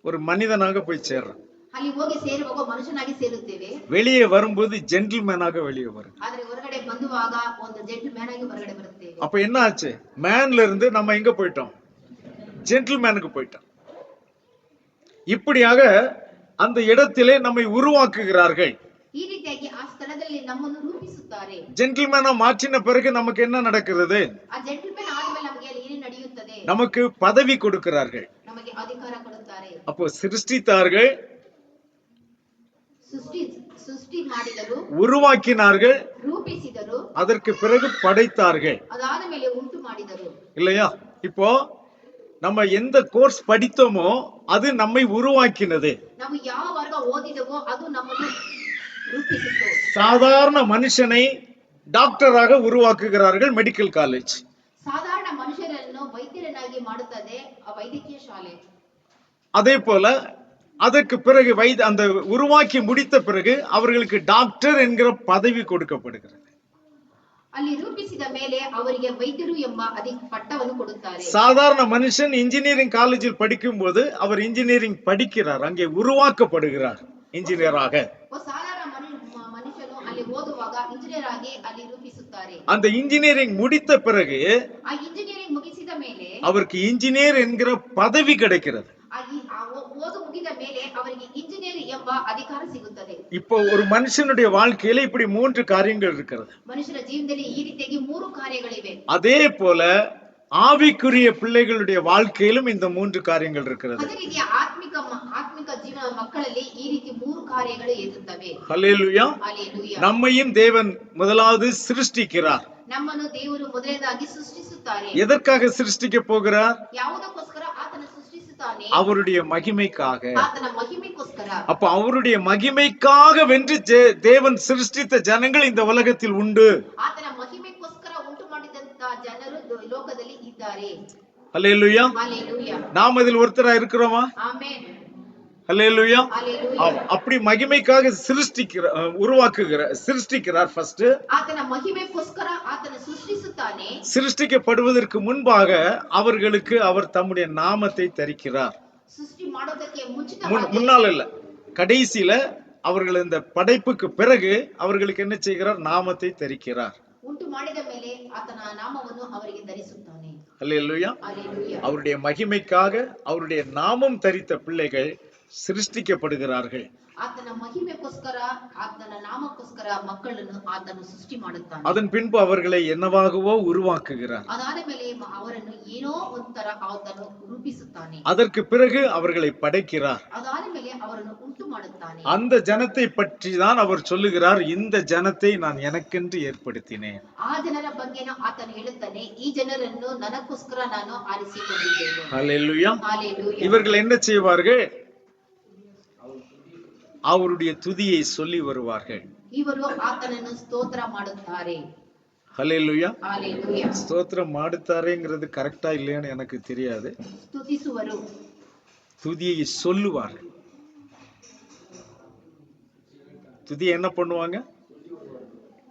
ஒரு மனிதனாக போய் சேர்றோம். ಅಲ್ಲಿ ಹೋಗಿ ಸೇರುವಾಗ ಮನುಷ್ಯನಾಗಿ ಸೇರುತ್ತೇವೆ. வெளியே வரும்போது ஜென்டில்மேனாக வெளியே வரும். ಆದರೆ ಹೊರಗಡೆ ಬಂದುವಾಗ ಒಂದು ಜೆಂಟಲ್ಮನ್ ಆಗಿ ಹೊರಗಡೆ ಬರುತ್ತೇವೆ. அப்ப என்ன ஆச்சு? மேன்ல இருந்து நம்ம எங்க போயிட்டோம்? ஜென்டில்மேனுக்கு போயிட்டோம். இப்படியாக அந்த இடத்திலே நம்மை உருவாக்குகிறார்கள். ಈ ರೀತಿಯಾಗಿ ಆ ಸ್ಥಳದಲ್ಲಿ ನಮ್ಮನ್ನು ರೂಪಿಸುತ್ತಾರೆ. ஜென்டில்மேனா மாற்றின பிறகு நமக்கு என்ன நடக்கிறது? ಆ ಜೆಂಟಲ್ಮನ್ ಆದಮೇಲೆ ನಮಗೆ ಏನು ನಡೆಯುತ್ತದೆ? நமக்கு பதவி கொடுக்கிறார்கள். ನಮಗೆ ಅಧಿಕಾರ ಕೊಡುತ್ತಾರೆ. அப்போ சிருஷ்டித்தார்கள், ಸೃಷ್ಟಿ ಮಾಡಿದರು, உருவாக்கினார்கள், ರೂಪಿಸಿದರು, அதற்கு பிறகு படைத்தார்கள். ಅದಾದ ಮೇಲೆ ಉಂಟು ಮಾಡಿದರು. இல்லையா? இப்போ நம்ம எந்த கோர்ஸ் படித்தோமோ அது நம்மை உருவாக்கினது. ನಾವು ಯಾವ ವರ್ಗ ಓದಿದವೋ ಅದು ನಮ್ಮನ್ನು ರೂಪಿಸಿತು. சாதாரண மனுஷனை டாக்டராக உருவாக்குகிறார்கள் மெடிக்கல் காலேஜ். ಸಾಧಾರಣ ಮನುಷ್ಯರನ್ನು ವೈದ್ಯರನ್ನಾಗಿ ಮಾಡುತ್ತದೆ ಆ ವೈದ್ಯಕೀಯ ಶಾಲೆ. அதே போல அதற்கு பிறகு அந்த உருவாக்கி முடித்த பிறகு அவர்களுக்கு டாக்டர் என்கிற பதவி கொடுக்கப்படுகிறது. ಅಲ್ಲಿ ರೂಪಿಸಿದ ಮೇಲೆ ಅವರಿಗೆ ವೈದ್ಯರು ಎಂಬ ಪಟ್ಟವನ್ನು ಕೊಡುತ್ತಾರೆ. சாதாரண மனுஷன் இன்ஜினியரிங் காலேஜில் படிக்கும் போது அவர் இன்ஜினியரிங் படிக்கிறார், அங்கே உருவாக்கப்படுகிறார் இன்ஜினியராக. ಸಾಧಾರಣ ಮನುಷ್ಯನು ಅಲ್ಲಿ ಓದುವಾಗ ಇಂಜಿನಿಯರ್ ಆಗಿ ಅಲ್ಲಿ ರೂಪಿಸುತ್ತಾರೆ. அந்த இன்ஜினியரிங் முடித்த பிறகு ಆ ಇಂಜಿನಿಯರಿಂಗ್ ಮುಗಿಸಿದ ಮೇಲೆ அவருக்கு இன்ஜினியர் என்கிற பதவி கிடைக்கிறது. ಓದು ಮುಗಿದ ಮೇಲೆ ಅವರಿಗೆ ಇಂಜಿನಿಯರ್ ಎಂಬ ಅಧಿಕಾರ ಸಿಗುತ್ತದೆ. இப்போ ஒரு மனுஷனுடைய வாழ்க்கையில இப்படி 3 காரியங்கள் இருக்கிறது. ಮನುಷ್ಯನ ಜೀವನದಲ್ಲಿ ಈ ರೀತಿಯಾಗಿ 3 ಕಾರ್ಯಗಳಿವೆ. அதே போல ஆவிக்குரிய பிள்ளைகளுடைய வாழ்க்கையிலும் இந்த 3 காரியங்கள் இருக்கிறது. ಅದೇ ರೀತಿ ಆತ್ಮಿಕ ಜೀವನ ಮಕ್ಕಳಲ್ಲಿ ಈ ರೀತಿ 3 ಕಾರ್ಯಗಳು ಇರುತ್ತವೆ. ஹல்லேலூயா. ஹalleluya. நம்மையும் தேவன் முதலாவது சிருஷ்டிக்கிறார். ನಮ್ಮನ್ನು ದೇವರು ಮೊದಲನೇದಾಗಿ ಸೃಷ್ಟಿಸುತ್ತಾರೆ. எதற்காக சிருஷ்டிக்க போகிறார்? ಯಾವುದಕ್ಕೋಸ್ಕರ ಆತನ ಸೃಷ್ಟಿಸುತ್ತಾನೆ? அவருடைய மகிமைக்காக. ಆತನ ಮಹಿಮೆಗೋಸ್ಕರ. அப்ப அவருடைய மகிமைக்காக வென்று தேவன் சிருஷ்டித்த ஜனங்கள் இந்த உலகத்தில் உண்டு. ಆತನ ಮಹಿಮೆಗೋಸ್ಕರ ಉಂಟು ಮಾಡಿದಂತ ಜನರು ಲೋಕದಲ್ಲಿ ಇದ್ದಾರೆ. ஹல்லேலூயா. ஹalleluya. நாம் அதில் ஒருத்தரா இருக்கிறோமா? ಆಮೆನ್. அல்லேலூயா. Hallelujah. அப்படி மகிமைக்காக சிருஷ்டிக்கிறார் ஃபர்ஸ்ட். ಆತನ ಮಹಿಮೆಗೋಸ್ಕರ ಆತನ ಸೃಷ್ಟಿಸುತ್ತಾನೆ. சிருஷ்டிக்கப்படுவதற்கு முன்பாக அவர்களுக்கு அவர் தம்முடைய நாமத்தை தரிக்கிறார். ಸೃಷ್ಟಿ ಮಾಡೋದಕ್ಕೆ ಮುಂಚಿತವಾಗಿ முன்னால் இல்ல, கடைசியில அவர்கள் இந்த படைப்புக்கு பிறகு அவர்களுக்கு என்ன செய்கிறார்? நாமத்தை தரிக்கிறார். ಉಂಟು ಮಾಡಿದ ಮೇಲೆ ಆತನ ನಾಮವನ್ನು ಅವರಿಗೆ ಧರಿಸುತ್ತಾನೆ. அல்லேலூயா. Hallelujah. அவருடைய மகிமைக்காக அவருடைய நாமம் தரித்த பிள்ளைகள் சிருஷ்டிக்கப்படுகிறார்கள். ಆತನ ಮಹಿಮೆಗೋಸ್ಕರ ಆತನ ನಾಮಕ್ಕೋಸ್ಕರ ಮಕ್ಕಳನ್ನು ಆತನು ಸೃಷ್ಟಿ ಮಾಡುತ್ತಾನೆ. அதன் பின்பு அவர்களை என்னவாகவோ உருவாக்குகிறார். ಅದಾದ ಮೇಲೆ ಅವರನ್ನು ಏನೋ ಒಂಥರ ಆತನು ರೂಪಿಸುತ್ತಾನೆ. அதற்கு பிறகு அவர்களை படைக்கிறார். ಅದಾದ ಮೇಲೆ ಅವರನ್ನು ಉಂಟು ಮಾಡುತ್ತಾನೆ. அந்த ஜனத்தை பற்றி தான் அவர் சொல்லுகிறார், இந்த ஜனத்தை நான் எனக்கென்று ஏற்படுத்தினேன். ಆ ಜನರ ಬಗ್ಗೆನೂ ಆತನು ಹೇಳುತ್ತಾನೆ, ಈ ಜನರನ್ನು ನನಗೋಸ್ಕರ ನಾನು ಆರಿಸಿಕೊಂಡಿದ್ದೇನೆ. அல்லேலூயா. Hallelujah. இவர்கள் என்ன செய்வார்கள்? அவருடைய துதியை சொல்லி வருவார்கள். ಇವರು ಆತನನ್ನು ಸ್ತೋತ್ರ ಮಾಡುತ್ತಾರೆ. ஹல்லேலூயா. Hallelujah. ஸ்தோத்திரம் மாடுத்தாரேங்கிறது கரெக்டா இல்லையான்னு எனக்கு தெரியாது. ಸ್ತುತಿಸುವರು. துதியை சொல்லுவார்கள். துதியை என்ன பண்ணுவாங்க?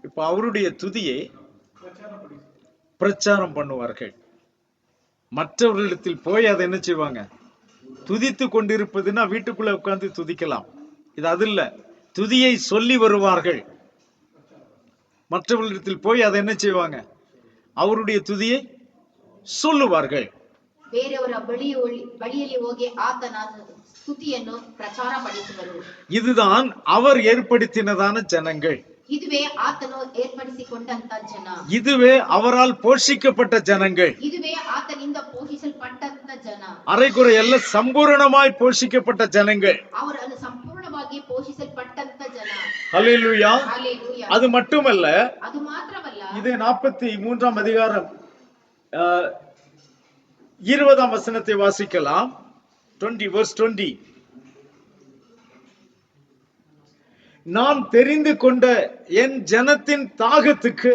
இப்ப அவருடைய துதியை பிரச்சாரம் பண்ணுவார்கள். மற்றவர்களிடத்தில் போய் அதை என்ன செய்வாங்க? துதித்து கொண்டிருப்பதுன்னா வீட்டுக்குள்ள உட்கார்ந்து துதிக்கலாம். இது அது இல்ல. துதியை சொல்லி வருவார்கள். மற்றவர்களிடத்தில் போய் அதை என்ன செய்வாங்க? அவருடைய துதியை சொல்லுவார்கள். ಬೇರೆಯವರ ಬಳಿಯಲ್ಲಿ ಹೋಗಿ ಆತನ ಸ್ತುತಿಯನ್ನು ಪ್ರಚಾರ ಪಡಿಸುವರು. இதுதான் அவர் ஏற்படுத்தினதான ஜனங்கள். ಇದುವೇ ಆತನು ಏರ್ಪಡಿಸಿಕೊಂಡಂತ ಜನ. இதுவே அவரால் போஷிக்கப்பட்ட ஜனங்கள். ಇದುವೇ ಆತನಿಂದ ಪೋಷಿಸಲ್ಪಟ್ಟಂತ ಜನ. அரைக்குறை அல்ல, சம்பூரணமாய் போஷிக்கப்பட்ட ஜனங்கள். ಅವರನ್ನು ಸಂಪೂರ್ಣವಾಗಿ ಪೋಷಿಸಲ್ಪಟ್ಟಂತ ಜನ. ஹல்லேலூயா. Hallelujah. அது மட்டுமல்ல, ಅದು ಮಾತ್ರವಲ್ಲ, இது 43ஆம் அதிகாரம் 20ஆம் வசனத்தை வாசிக்கலாம். 20 verse 20. நான் தெரிந்து கொண்ட என் ஜனத்தின் தாகத்துக்கு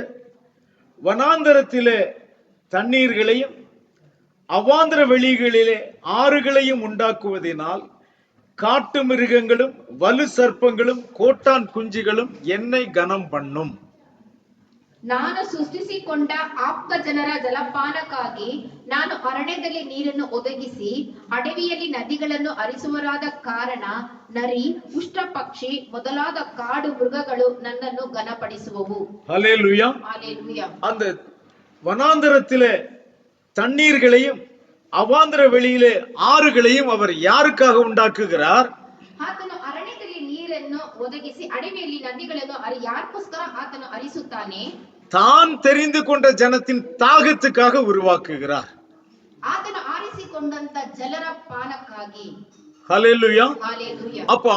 வனாந்தரத்திலே தண்ணீர்களையும் அவாந்தர வெளிகளிலே ஆறுகளையும் உண்டாக்குவதினால் காட்டு மிருகங்களும் வலு சர்ப்பங்களும் கோட்டான் குஞ்சுகளும் என்னை கனம் பண்ணும். ನಾನು ಸೃಷ್ಟಿಸಿಕೊಂಡ ಆಪ್ತ ಜನರ ಜಲಪಾನಕ್ಕಾಗಿ ನಾನು ಅರಣ್ಯದಲ್ಲಿ ನೀರನ್ನು ಒದಗಿಸಿ ಅಡವಿಯಲ್ಲಿ ನದಿಗಳನ್ನು ಹರಿಸುವರಾದ ಕಾರಣ ನರಿ, ಉಷ್ಟ್ರ ಪಕ್ಷಿ ಮೊದಲಾದ ಕಾಡು ಮೃಗಗಳು ನನ್ನನ್ನು ಘನಪಡಿಸುವವು. ஹல்லேலூயா. Hallelujah. அந்த வனாந்தரத்திலே தண்ணீர்களையும் அவாந்தர வெளியிலே ஆறுகளையும் அவர் யாருக்காக உண்டாக்குகிறார்? ಆತನು ಅರಣ್ಯದಲ್ಲಿ ನೀರನ್ನು ಒದಗಿಸಿ ಅಡವಿಯಲ್ಲಿ ನದಿಗಳನ್ನು ಯಾರಿಗೋಸ್ಕರ ಆತನು ಹರಿಸುತ್ತಾನೆ? தான் தெரிந்து கொண்ட ஜனத்தின் தாகத்துக்காக உருவாக்குகிறார். ಆತನು ಆರಿಸಿಕೊಂಡಂತ ಜನರ ಪಾನಕ್ಕಾಗಿ. ஹல்லேலூயா. Hallelujah. அப்போ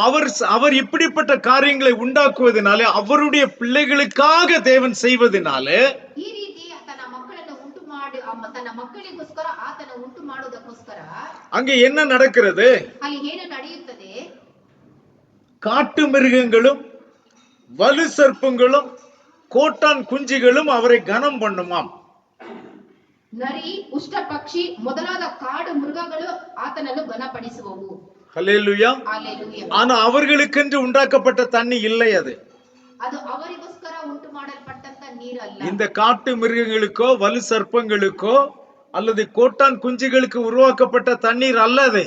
அவர் இப்படிப்பட்ட காரியங்களை உண்டாக்குவதனாலே, அவருடைய பிள்ளைகளுக்காக தேவன் செய்வதனாலே, ಈ ರೀತಿ ತನ್ನ ಮಕ್ಕಳನ್ನು ಉಂಟು ಮಾಡಿ ತನ್ನ ಮಕ್ಕಳಿಗೋಸ್ಕರ ಆತನ ಉಂಟು ಮಾಡುವುದಕ್ಕೋಸ್ಕರ அங்கே என்ன நடக்கிறது? ಅಲ್ಲಿ ಏನು ನಡೆಯುತ್ತದೆ? காட்டு மிருகங்களும் வலு சர்ப்பங்களும் கோட்டான் குஞ்சுகளும் அவரை கனம் பண்ணுமாம். ನರಿ, ಉಷ್ಟ್ರ ಪಕ್ಷಿ ಮೊದಲಾದ ಕಾಡು ಮೃಗಗಳು ಆತನನ್ನು ಘನಪಡಿಸುವವು. ஹல்லேலூயா. Hallelujah. ஆனா அவர்களுக்கென்று உண்டாக்கப்பட்ட தண்ணி இல்லை. அது ಅವರಿಗೋಸ್ಕರ ಉಂಟು ಮಾಡಲ್ಪಟ್ಟಂತ ನೀರಲ್ಲ. இந்த காட்டு மிருகங்களுக்கோ வலு சர்ப்பங்களுக்கோ அல்லது கோட்டான் குஞ்சுகளுக்கு உருவாக்கப்பட்ட தண்ணீர் அல்லது.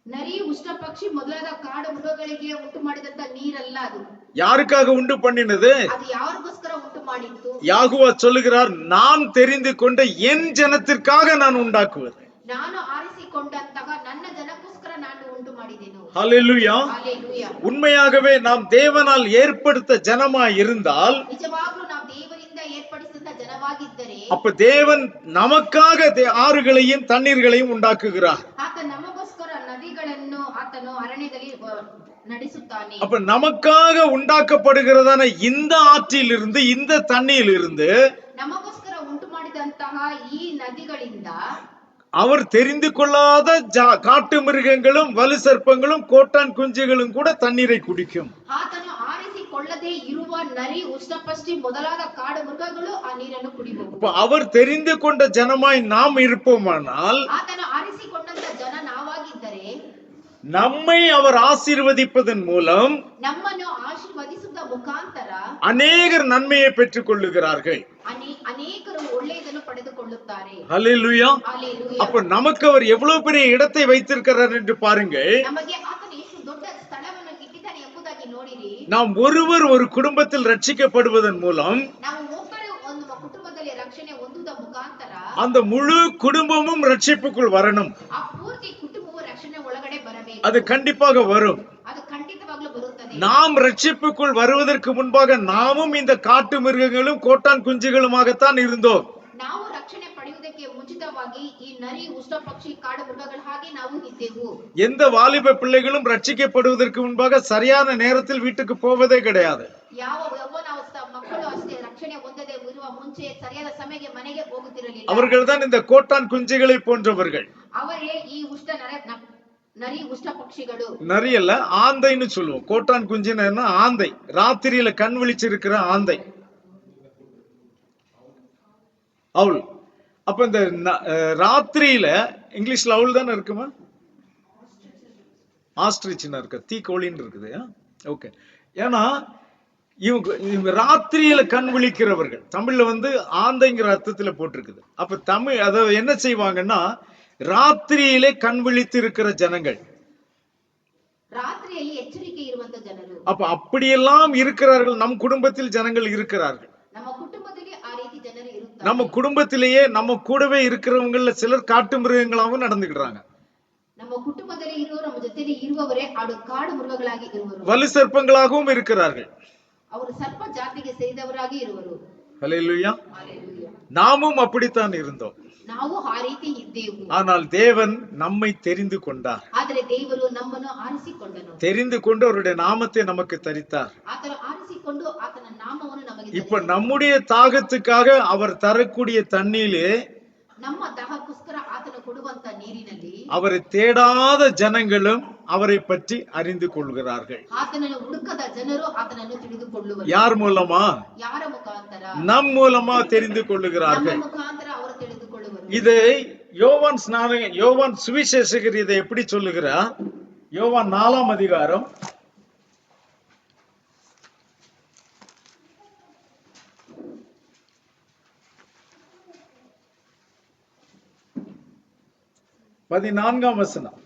ನರಿ, ಉಷ್ಟ್ರ ಪಕ್ಷಿ ಮೊದಲಾದ ಕಾಡು ಮೃಗಗಳಿಗೆ ಉಂಟು ಮಾಡಿದಂತ ನೀರಲ್ಲ ಅದು. யாருக்காக உண்டு பண்ணினது? ಅದು ಯಾರಿಗೋಸ್ಕರ ಉಂಟು ಮಾಡಿತ್ತು? யாகுவா சொல்லுகிறார், நான் தெரிந்து கொண்ட என் ஜனத்திற்காக நான் உண்டாக்குவது. ನಾನು ಆರಿಸಿಕೊಂಡಂತಹ ನನ್ನ ಜನಕ್ಕೋಸ್ಕರ ನಾನು ಉಂಟು ಮಾಡಿದೆನು. ஹல்லேலூயா. Hallelujah. உண்மையாகவே நாம் தேவனால் ஏற்படுத்த ஜனமாய் இருந்தால், ನಿಜವಾಗ್ಲೂ ನಾವು ದೇವರಿಂದ ಏರ್ಪಡಿಸಿದ ಜನವಾಗಿದ್ದರೆ, அப்ப தேவன் நமக்காக ஆறுகளையும் தண்ணீர்களையும் உண்டாக்குகிறார். ಆತ ನಮಗೋಸ್ಕರ ನದಿಗಳನ್ನು ಆತನು ಅರಣ್ಯದಲ್ಲಿ ನಡೆಸುತ್ತಾನೆ. அப்ப நமக்காக உண்டாக்கப்படுகிறதான இந்த ஆற்றிலிருந்து, இந்த தண்ணியிலிருந்து ನಮಗೋಸ್ಕರ ಉಂಟು ಮಾಡಿದಂತಹ ಈ ನದಿಗಳಿಂದ அவர் தெரிந்து கொள்ளாத காட்டு மிருகங்களும் வலு சர்ப்பங்களும் கோட்டான் குஞ்சுகளும் கூட தண்ணீரை குடிக்கும். ಆತನು ಆರಿಸಿಕೊಳ್ಳದೆ ಇರುವ ನರಿ, ಉಷ್ಟ್ರಪಕ್ಷಿ ಮೊದಲಾದ ಕಾಡು ಮೃಗಗಳು ಆ ನೀರನ್ನು ಕುಡಿಬಹುದು. அவர் தெரிந்து கொண்ட ஜனமாய் நாம் இருப்போமானால், ಆತನು ಆರಿಸಿಕೊಂಡಂತ ಜನ ನಾವಾಗಿದ್ದರೆ, நம்மை அவர் ஆசீர்வதிப்பதன் மூலம் ನಮ್ಮನ್ನು ಆಶೀರ್ವದಿಸುವ ಮುಖಾಂತರ அநேகர் நன்மையை பெற்றுக் கொள்ளுகிறார்கள். ಅನೇಕರು ಒಳ್ಳೆಯದನ್ನು ಪಡೆದುಕೊಳ್ಳುತ್ತಾರೆ. ஹல்லேலூயா. ஹல்லேலூயா. அப்ப நமக்கு அவர் எவ்வளவு பெரிய இடத்தை வைத்திருக்கிறார் என்று பாருங்கள். ನಮಗೆ ಆತನು ಎಷ್ಟು ದೊಡ್ಡ ಸ್ಥಳವನ್ನು ಇಟ್ಟಿದ್ದಾನೆ ಎಂಬುದಾಗಿ ನೋಡಿರಿ. நாம் ஒருவர் ஒரு குடும்பத்தில் ரட்சிக்கப்படுவதன் மூலம் ನಾವು ಒಬ್ಬರು ಒಂದು ಕುಟುಂಬದಲ್ಲಿ ರಕ್ಷಣೆ ಹೊಂದುವುದ ಮುಖಾಂತರ அந்த முழு குடும்பமும் ரட்சிப்புக்குள் வரணும். ಆ ಪೂರ್ತಿ ಕುಟುಂಬವು ರಕ್ಷಣೆ ಒಳಗಡೆ ಬರಬೇಕು. அது கண்டிப்பாக வரும். ಅದು ಖಂಡಿತವಾಗ್ಲೂ ಬರುತ್ತದೆ. நாம் ரட்சிப்புக்குள் வருவதற்கு முன்பாக நாமும் இந்த காட்டு மிருகங்களும் கோட்டான் குஞ்சுகளுமாகத்தான் இருந்தோம். ನಾವು ರಕ್ಷಣೆ ಪಡೆಯುವುದಕ್ಕೆ ಮುಂಚಿತವಾಗಿ ಈ ನರಿ ಉಷ್ಣ ಪಕ್ಷಿ ಕಾಡು ಮೃಗಗಳ ಹಾಗೆ ನಾವು ಇದ್ದೆವು. எந்த வாலிப பிள்ளைகளும் ரட்சிக்கப்படுவதற்கு முன்பாக சரியான நேரத்தில் வீட்டுக்கு போவதே கிடையாது. ಯಾವ ಯೌವನ ಮಕ್ಕಳು ಅಷ್ಟೇ ರಕ್ಷಣೆ ಹೊಂದದೆ ಇರುವ ಮುಂಚೆ ಸರಿಯಾದ ಸಮಯಕ್ಕೆ ಮನೆಗೆ ಹೋಗುತ್ತಿರಲಿಲ್ಲ. அவர்கள்தான் இந்த கோட்டான் குஞ்சுகளை போன்றவர்கள். ಅವರೇ ಈ ಉಷ್ಣ ನರಿ ಉಷ್ಣ ಪಕ್ಷಿಗಳು. நரி அல்ல, ஆந்தைன்னு சொல்லுவோம். கோட்டான் குஞ்சுன்னா ஆந்தை, ராத்திரியில கண் விழிச்சிருக்கிற ஆந்தை, அவுல். அப்ப இந்த ராத்திரியில இங்கிலீஷ்ல அவுல் தானே இருக்குமா? ஆஸ்ட்ரிச்னு இருக்கு, தீக்கோழின்னு இருக்குது. ஓகே. ஏன்னா இவங்க ராத்திரியில கண் விழிக்கிறவர்கள். தமிழ்ல ஆந்தைங்கிற அர்த்தத்துல போட்டிருக்குது. அப்ப தமிழ் அத என்ன செய்வாங்கன்னா, ராத்திரியிலே கண் விழித்து இருக்கிற ஜனங்கள், ராத்திரிಯಲ್ಲಿ ಎಚ್ಚರಿಕೆ ಇರುವಂತ ಜನರು. அப்ப அப்படியெல்லாம் இருக்கிறார்கள். நம் குடும்பத்தில் ஜனங்கள் இருக்கிறார்கள். ನಮ್ಮ ಕುಟುಂಬದಲ್ಲಿ ಆ ರೀತಿ ಜನರು ಇರುತ್ತಾರೆ. நம்ம குடும்பத்திலேயே நம்ம கூடவே இருக்கிறவங்கள சிலர் காட்டு மிருகங்களாகவும் நடந்துக்கிறாங்க. ನಮ್ಮ ಕುಟುಂಬದಲ್ಲಿ ಇರುವವರು, ನಮ್ಮ ಜೊತೆಯಲ್ಲಿ ಇರುವವರೇ ಕಾಡು ಮೃಗಗಳಾಗಿ ಇರುವರು. வலு சர்ப்பங்களாகவும் இருக்கிறார்கள். ಅವರು ಸರ್ಪ ಜಾತಿಗೆ ಸೇರಿದವರಾಗಿ ಇರುವರು. ஹல்லேலூயா. ஹல்லேலூயா. நாமும் அப்படித்தான் இருந்தோம். ನಾವು ಆ ರೀತಿ ಇದ್ದೆವು. ஆனால் தேவன் நம்மை தெரிந்து கொண்டார். ಆದರೆ ದೇವರು ನಮ್ಮನ್ನು ಆರಿಸಿಕೊಂಡನು. தெரிந்து கொண்டு அவருடைய நாமத்தை நமக்கு தரித்தார். ಆತನು ಆರಿಸಿಕೊಂಡು ಆತನ ನಾಮವನ್ನು ನಮಗೆ இப்ப நம்முடைய தாகத்துக்காக அவர் தரக்கூடிய தண்ணீரிலே, ನಮ್ಮ ದಾಹಕ್ಕೋಸ್ಕರ ಆತನು ಕೊಡುವಂತ ನೀರಿನಲ್ಲಿ அவரை தேடாத ஜனங்களும் அவரை பற்றி அறிந்து கொள்கிறார்கள். ಆತನನ್ನು ಹುಡುಕದ ಜನರು ಆತನನ್ನು ತಿಳಿದುಕೊಳ್ಳುವರು. யார் மூலமா? ಯಾರ ಮುಖಾಂತರ? நம் மூலமா தெரிந்து கொள்ளுகிறார்கள். ನಮ್ಮ ಮುಖಾಂತರ ಅವರು ತಿಳಿದುಕೊಳ್ಳುವರು. இதை யோவான் சுவிசேஷகர் இதை எப்படி சொல்லுகிறார்? யோவான் 4ஆம் அதிகாரம் 14ஆம் வசனம்.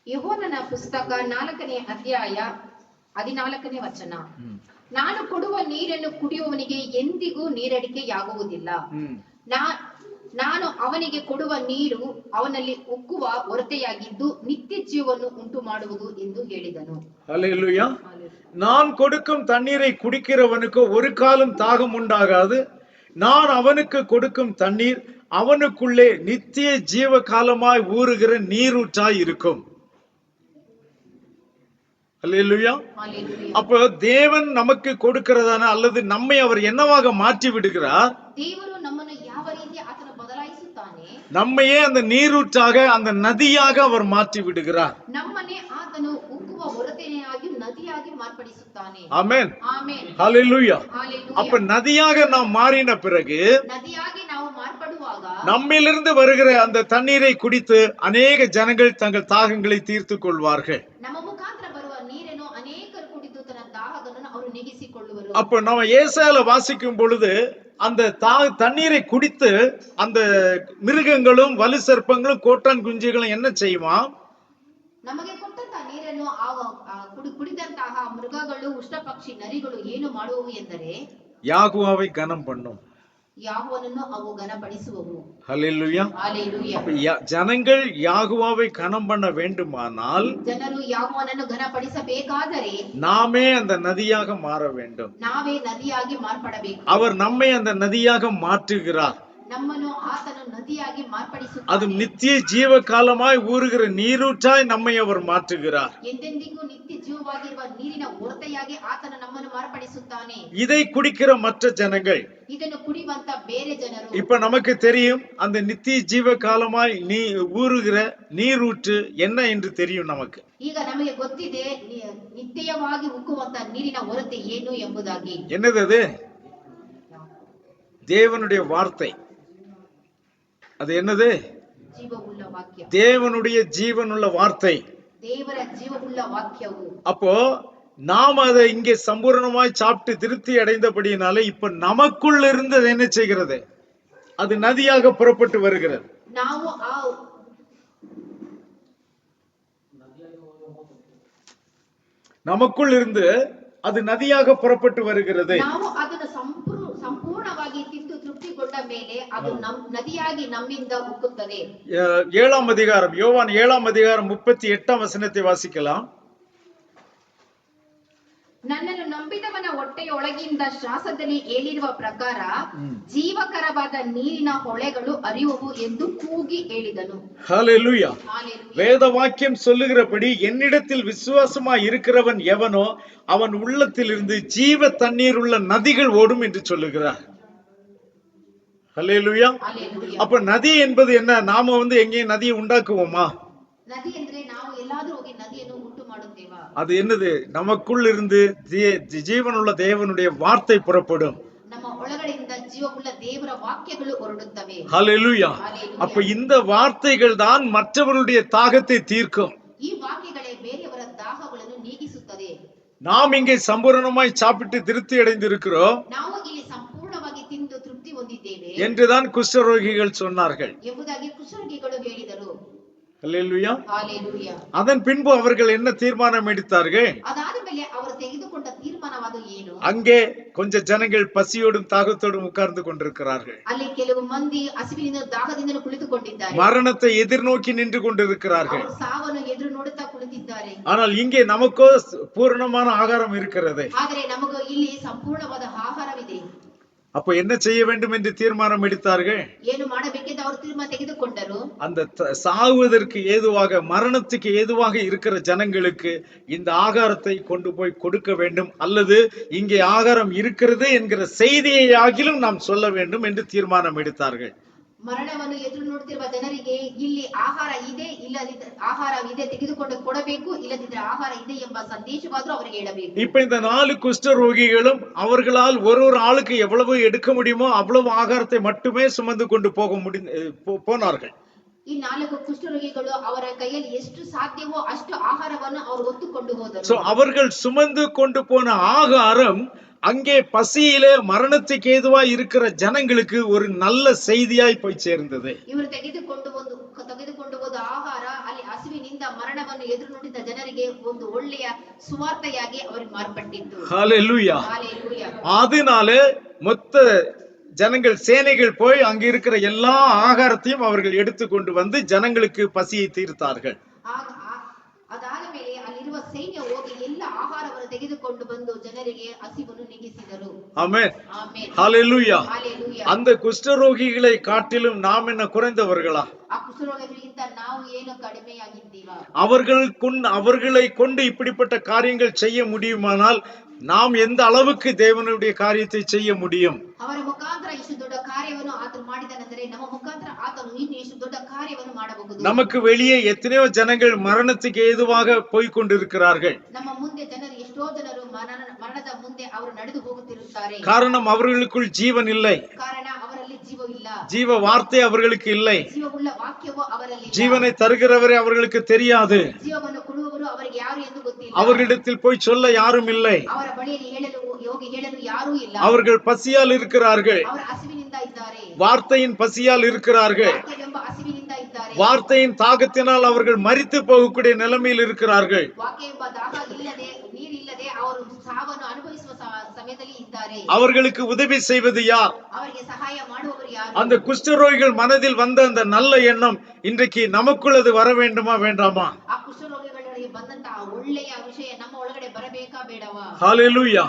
ಯೆಹೋವನ ಪುಸ್ತಕ 4ನೇ ಅಧ್ಯಾಯ 14ನೇ ವಚನ. ನಾನು ಕೊಡುವ ನೀರನ್ನು ಕುಡಿಯುವವನಿಗೆ ಎಂದಿಗೂ ನೀರಡಿಕೆಯಾಗುವುದಿಲ್ಲ. ನಾನು ಅವನಿಗೆ ಕೊಡುವ ನೀರು ಅವನಲ್ಲಿ ಉಕ್ಕುವ ಹೊರತೆಯಾಗಿದ್ದು ನಿತ್ಯ ಜೀವವನ್ನು ಉಂಟು ಮಾಡುವುದು ಎಂದು ಹೇಳಿದನು. ஹல்லேலூயா. நான் கொடுக்கும் தண்ணீரை குடிக்கிறவனுக்கு ஒரு காலம் தாகம் உண்டாகாது. நான் அவனுக்கு கொடுக்கும் தண்ணீர் அவனுக்குள்ளே நித்திய ஜீவ காலமாய் ஊறுகிற நீரூற்றாய் இருக்கும். ஹல்லேலூயா. அப்ப தேவன் நமக்கு கொடுக்கிறதான அல்லது நம்மை அவர் என்னவாக மாற்றி விடுகிறார்? ದೇವರು ನಮ್ಮನ್ನು ಯಾವ ರೀತಿ ಆತನು ಬದಲಾಯಿಸುತ್ತಾನೆ, நம்மையே அந்த நீரூற்றாக, அந்த நதியாக அவர் மாற்றி விடுகிறார். ನಮ್ಮನ್ನೇ ಆತನು ಉಕ್ಕುವ ಹೊರತೆಯಾಗಿ ನದಿಯಾಗಿ ಮಾರ್ಪಡಿಸುತ್ತಾನೆ. ஆமென். ಆಮೆನ್. ஹல்லேலூயா. ஹalleluya. அப்ப நதியாக நாம் மாறின பிறகு ನದಿಯಾಗಿ ನಾವು ಮಾರ್ಪಡುವಾಗ நம்மிலிருந்து வருகிற அந்த தண்ணீரை குடித்து அநேக ஜனங்கள் தங்கள் தாகங்களை தீர்த்து கொள்வார்கள். ನಮ್ಮ ಮುಖಾಂತರ ಬರುವ ನೀರನ್ನು ಅನೇಕರು ಕುಡಿದು ತನ್ನ ದಾಹವನ್ನು ಅವರು ನೀಗಿಸಿಕೊಳ್ಳುವರು. அப்ப நம்ம ஏசாயால வாசிக்கும் பொழுது அந்த தண்ணீரை குடித்து அந்த மிருகங்களும் வலு சர்ப்பங்களும் கோட்டான் குஞ்சுகளும் என்ன செய்வான்? ನಮಗೆ ಕೊಟ್ಟಂತ ನೀರನ್ನು ಕುಡಿದಂತಹ ಮೃಗಗಳು, ಉಷ್ಣ ಪಕ್ಷಿ, ನರಿಗಳು ಏನು ಮಾಡುವವು ಎಂದರೆ யாகுவாவை கனம் பண்ணும். ಯಾಹೋವನನ್ನು ಅವು ಘನಪಡಿಸುವವು. ஹல்லேலூயா. ஹalleluya. ஜனங்கள் யாகுவாவை கனம் பண்ண வேண்டுமானால் ಜನರು ಯಾಹೋವನನ್ನು ಘನಪಡಿಸಬೇಕಾದರೆ நாமே அந்த நதியாக மாற வேண்டும். ನಾವೇ ನದಿಯಾಗಿ ಮಾರ್ಪಡಬೇಕು. அவர் நம்மை அந்த நதியாக மாற்றுகிறார். ನಮ್ಮನ್ನು ಆತನು ನದಿಯಾಗಿ ಮಾರ್ಪಡಿಸುತ್ತಾನೆ. அது நித்திய ஜீவ காலமாய் ஊறுகிற நீரூற்றாய் நம்மை அவர் மாற்றுகிறார். ಎಂದೆಂದಿಗೂ ನಿತ್ಯ ಜೀವವಾಗಿರುವ ನೀರಿನ ಹೊರತೆಯಾಗಿ ಆತನು ನಮ್ಮನ್ನು ಮಾರ್ಪಡಿಸುತ್ತಾನೆ. இதை குடிக்கிற மற்ற ஜனங்கள், ಇದನ್ನು ಕುಡಿಯುವಂತ ಬೇರೆ ಜನರು, இப்ப நமக்கு தெரியும் அந்த நித்திய ஜீவ காலமாய் ஊறுகிற நீரூற்று என்ன என்று தெரியும் நமக்கு. ಈಗ ನಮಗೆ ಗೊತ್ತಿದೆ ನಿತ್ಯವಾಗಿ ಉಕ್ಕುವಂತ ನೀರಿನ ಹೊರತೆ ಏನು ಎಂಬುದಾಗಿ. என்னது அது? தேவனுடைய வார்த்தை. அது என்னது? ಜೀವವುಳ್ಳ ವಾಕ್ಯ. தேவனுடைய ஜீவனுள்ள வார்த்தை. ದೇವರ ಜೀವವುಳ್ಳ ವಾಕ್ಯವು. அப்போ நாம் அதை இங்கே சம்பூர்ணமாய் சாப்பிட்டு திருப்தி அடைந்தபடியினால இப்ப நமக்குள்ள இருந்து என்ன செய்கிறது? அது நதியாக புறப்பட்டு வருகிறது. ನಾವು ಆ நமக்குள் இருந்து அது நதியாக புறப்பட்டு வருகிறது. ನಾವು ಅದನ್ನು ಸಂಪೂರ್ಣವಾಗಿ ತಿಂದು ತೃಪ್ತಿಗೊಂಡ ಮೇಲೆ ಅದು ನದಿಯಾಗಿ ನಮ್ಮಿಂದ ಉಕ್ಕುತ್ತದೆ. 7ஆம் அதிகாரம், யோவான் 7ஆம் அதிகாரம் 38ஆம் வசனத்தை வாசிக்கலாம். ನನ್ನನ್ನು ನಂಬಿದವನ ಹೊಟ್ಟೆಯೊಳಗಿಂದ ಶಾಸದಲ್ಲಿ ಹೇಳಿರುವ ಪ್ರಕಾರ ಜೀವಕರವಾದ ನೀರಿನ ಹೊಳೆಗಳು ಹರಿಯುವು ಎಂದು ಕೂಗಿ ಹೇಳಿದನು. ஹல்லேலூயா. வேத வாக்கியம் சொல்லுகிறபடி என்னிடத்தில் விசுவாசமாய் இருக்கிறவன் எவனோ அவன் உள்ளத்திலிருந்து ஜீவ தண்ணீர் உள்ள நதிகள் ஓடும் என்று சொல்லுகிறார். ஹல்லேலூயா. அப்ப நதி என்பது என்ன? நாம எங்கேயும் நதியை உண்டாக்குவோமா? ನದಿ ಅಂದ್ರೆ ನಾವು ಎಲ್ಲಾದ್ರೂ ಹೋಗಿ ನದಿಯನ್ನು ಉಂಟು ಮಾಡುತ್ತೇವಾ? அது என்னது? நமக்குள் இருந்து ஜீவனுள்ள தேவனுடைய வார்த்தை புறப்படும். ನಮ್ಮ ಒಳಗಡೆಯಿಂದ ಜೀವವುಳ್ಳ ದೇವರ ವಾಕ್ಯಗಳು ಹೊರಡುತ್ತವೆ. ஹல்லேலூயா. அப்ப இந்த வார்த்தைகள் தான் மற்றவர்களுடைய தாகத்தை தீர்க்கும். ಈ ವಾಕ್ಯಗಳೇ ಬೇರೆಯವರ ದಾಹಗಳನ್ನು ನೀಗಿಸುತ್ತದೆ. நாம் இங்கே சம்பூர்ணமாய் சாப்பிட்டு திருப்தி அடைந்திருக்கிறோம். ನಾವು ಇಲ್ಲಿ ಸಂಪೂರ್ಣವಾಗಿ ತಿಂದು ತೃಪ್ತಿ ಹೊಂದಿದ್ದೇವೆ என்றுதான் குஷ்டரோகிகள் சொன்னார்கள். ಎಂಬುದಾಗಿ ಕುಷ್ಠರೋಗಿಗಳು ಹೇಳಿದರು. ஹல்லேலூயா. ஹalleluya. அதன் பின்பு அவர்கள் என்ன தீர்மானம் எடுத்தார்கள்? ಅದಾದ ಮೇಲೆ ಅವರು ತೆಗೆದುಕೊಂಡ ತೀರ್ಮಾನವಾದ ಏನು? அங்கே கொஞ்ச ஜனங்கள் பசியோடும் தாகத்தோடும் உட்கார்ந்து கொண்டிருக்கிறார்கள். ಅಲ್ಲಿ ಕೆಲವು ಮಂದಿ ಹಸಿವಿನಿಂದ ದಾಹದಿಂದ ಕುಳಿತುಕೊಂಡಿದ್ದಾರೆ. மரணத்தை எதிர்நோக்கி நின்று கொண்டிருக்கிறார்கள். ಅವರು ಸಾವನ್ನು ಎದುರು ನೋಡುತ್ತಾ ಕುಳಿತಿದ್ದಾರೆ. ஆனால் இங்கே நமக்கோ பூரணமான ஆகாரம் இருக்கிறது. ಆದರೆ ನಮಗೂ ಇಲ್ಲಿ ಸಂಪೂರ್ಣವಾದ ಆಹಾರವಿದೆ. அப்ப என்ன செய்ய வேண்டும் என்று தீர்மானம் எடுத்தார்கள்? ಏನು ಮಾಡಬೇಕೆಂದು ಅವರು ತೀರ್ಮಾನ ತೆಗೆದುಕೊಂಡರು. அந்த சாகுவதற்கு ஏதுவாக, மரணத்துக்கு ஏதுவாக இருக்கிற ஜனங்களுக்கு இந்த ஆகாரத்தை கொண்டு போய் கொடுக்க வேண்டும், அல்லது இங்கே ஆகாரம் இருக்கிறது என்கிற செய்தியை ஆகிலும் நாம் சொல்ல வேண்டும் என்று தீர்மானம் எடுத்தார்கள். ಮರಣವನ್ನು ಎದುರು ನೋಡುತ್ತಿರುವ ಜನರಿಗೆ ಇಲ್ಲಿ ಆಹಾರ ಇದೆ, ಇಲ್ಲದಿದ್ದರೆ ಆಹಾರವಿದೆ, ತೆಗೆದುಕೊಂಡು ಕೊಡಬೇಕು, ಇಲ್ಲದಿದ್ದರೆ ಆಹಾರ ಇದೆ ಎಂಬ ಸಂದೇಶವಾದರೂ ಅವರಿಗೆ ಹೇಳಬೇಕು. இப்ப இந்த 4 குஷ்டரோகிகளும் அவர்களால் ஒரு ஆளுக்கு எவ்வளவு எடுக்க முடியுமோ அவ்வளவு ஆகாரத்தை மட்டுமே சுமந்து கொண்டு போனார்கள். ಈ 4 ಕುಷ್ಠರೋಗಿಗಳು ಅವರ ಕೈಯಲ್ಲಿ ಎಷ್ಟು ಸಾಧ್ಯವೋ ಅಷ್ಟು ಆಹಾರವನ್ನು ಅವರು ಹೊತ್ತುಕೊಂಡು ಹೋದರು. சோ அவர்கள் சுமந்து கொண்டு போன ஆகாரம் அங்கே பசியிலே மரணத்துக்கு ஏதுவா இருக்கிற ஜனங்களுக்கு ஒரு நல்ல செய்தியாய் போய் சேர்ந்தது. ಇವರು ತೆಗೆದುಕೊಂಡು ಹೋದ ಆಹಾರ ಅಲ್ಲಿ ಹಸಿವಿನಿಂದ ಮರಣವನ್ನು ಎದುರು ನೋಡಿದ ಜನರಿಗೆ ಒಂದು ಒಳ್ಳೆಯ ಸುವಾರ್ತೆಯಾಗಿ ಅವರಿಗೆ ಮಾರ್ಪಟ್ಟಿತು. ஹல்லேலூயா. ஹalleluya. அதனால மொத்த ஜனங்கள் சேனைகள் போய் அங்க இருக்கிற எல்லா ஆகாரத்தையும் அவர்கள் எடுத்துக்கொண்டு வந்து ஜனங்களுக்கு பசியை தீர்த்தார்கள். ಅದಾದ ಮೇಲೆ ಅಲ್ಲಿರುವ ಸೈನ್ಯ ಹೋಗಿ ಎಲ್ಲ ಆಹಾರವನ್ನು ತೆಗೆದುಕೊಂಡು ಬಂದು ಜನರಿಗೆ ಹಸಿವನ್ನು ನೀಗಿಸಿದರು. ஆமென். ஆமென். ஹல்லேலூயா. ஹalleluya. அந்த குஷ்டரோகிகளை காட்டிலும் நாம் என்ன குறைந்தவர்களா? ಆ ಕುಷ್ಠರೋಗಿಗಳಿಗಿಂತ ನಾವು ಏನು ಕಡಿಮೆಯಾಗಿದ್ದೀವಾ? அவர்களை கொண்டு இப்படிப்பட்ட காரியங்கள் செய்ய முடியுமானால் நாம் எந்த அளவுக்கு தேவனுடைய காரியத்தை செய்ய முடியும்? ಅವರ ಮುಖಾಂತರ ಇಷ್ಟು ದೊಡ್ಡ ಕಾರ್ಯವನ್ನು ಆತನು ಮಾಡಿದನೆಂದರೆ ನಮ್ಮ ಮುಖಾಂತರ ಆತನು ಇನ್ನು ಎಷ್ಟು ದೊಡ್ಡ ಕಾರ್ಯವನ್ನು ಮಾಡಬಹುದು. நமக்கு வெளியே எத்தனையோ ஜனங்கள் மரணத்துக்கு ஏதுவாக போய் கொண்டிருக்கிறார்கள். ನಮ್ಮ ಮುಂದೆ ಜನರು ಎಷ್ಟೋ ಜನರು ಮರಣದ ಮುಂದೆ ಅವರು ನಡೆದು ಹೋಗುತ್ತಿರುತ್ತಾರೆ. காரணம் அவர்களுக்குள் ஜீவன் இல்லை. ಕಾರಣ ಅವರಲ್ಲಿ ಜೀವವಿಲ್ಲ. ஜீவ வார்த்தை அவர்களுக்கு இல்லை. ಜೀವವುಳ್ಳ ವಾಕ್ಯವು ಅವರಲ್ಲಿ ಇಲ್ಲ. ஜீவனை தருகிறவரே அவர்களுக்கு தெரியாது. ಜೀವವನ್ನು ಕೊಡುವವರು ಅವರಿಗೆ ಯಾರು ಎಂದು ಗೊತ್ತಿಲ್ಲ. அவர்களிடத்தில் போய் சொல்ல யாரும் இல்லை. ಅವರ ಬಳಿಯಲ್ಲಿ ಹೇಳಲು ಯಾರೂ ಇಲ್ಲ. அவர்கள் பசியால் இருக்கிறார்கள். ಅವರು ಹಸಿವಿನಿಂದ ಇದ್ದಾರೆ. வார்த்தையின் பசியால் இருக்கிறார்கள். ವಾಕ್ಯವೆಂಬ ಹಸಿವಿನಿಂದ ಇದ್ದಾರೆ. வார்த்தையின் தாகத்தினால் அவர்கள் மரித்து போகக்கூடிய நிலைமையில் இருக்கிறார்கள். ವಾಕ್ಯ ಎಂಬ ದಾಹ ಇಲ್ಲದೆ, ನೀರಿಲ್ಲದೆ ಅವರು ಸಾವನ್ನು ಅನುಭವಿಸುವ ಸಮಯದಲ್ಲಿ ಇದ್ದಾರೆ. அவர்களுக்கு உதவி செய்வது யார்? ಅವರಿಗೆ ಸಹಾಯ ಮಾಡುವವರು ಯಾರು? அந்த குஷ்டரோகிகள் மனதில் வந்த அந்த நல்ல எண்ணம் இன்றைக்கு நமக்குள் அது வர வேண்டுமா வேண்டாமா? ಆ ಕುಷ್ಠರೋಗಿಗಳಿಗೆ ಬಂದಂತಹ ಒಳ್ಳೆಯ ವಿಷಯ ನಮ್ಮ ಒಳಗಡೆ ಬರಬೇಕಾ ಬೇಡವಾ? ஹல்லேலூயா.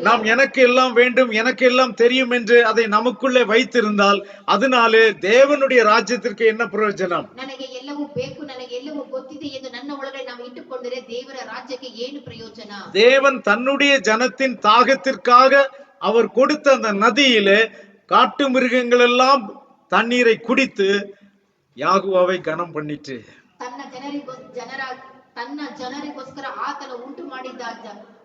நாம் எனக்கு எல்லாம் வேண்டும், எனக்கு எல்லாம் தெரியும் என்று அதை நமக்குள்ளே வைத்திருந்தால் அதனாலே தேவனுடைய ராஜ்யத்திற்கு என்ன பிரயோஜனம்? ನನಗೆ ಎಲ್ಲವೂ ಬೇಕು, ನನಗೆ ಎಲ್ಲವೂ ಗೊತ್ತಿದೆ ಎಂದು ನನ್ನ ಒಳಗಡೆ ನಾವು ಇಟ್ಟುಕೊಂಡರೆ ದೇವರ ರಾಜ್ಯಕ್ಕೆ ಏನು ಪ್ರಯೋಜನ? தேவன் தன்னுடைய ஜனத்தின் தாகத்திற்காக அவர் கொடுத்த அந்த நதியிலே காட்டு மிருகங்கள் எல்லாம் தண்ணீரை குடித்து யாகுவாவை கனம் பண்ணிட்டு ತನ್ನ ಜನರಿಗೋಸ್ಕರ ಆತನು ಉಂಟು ಮಾಡಿದ್ದ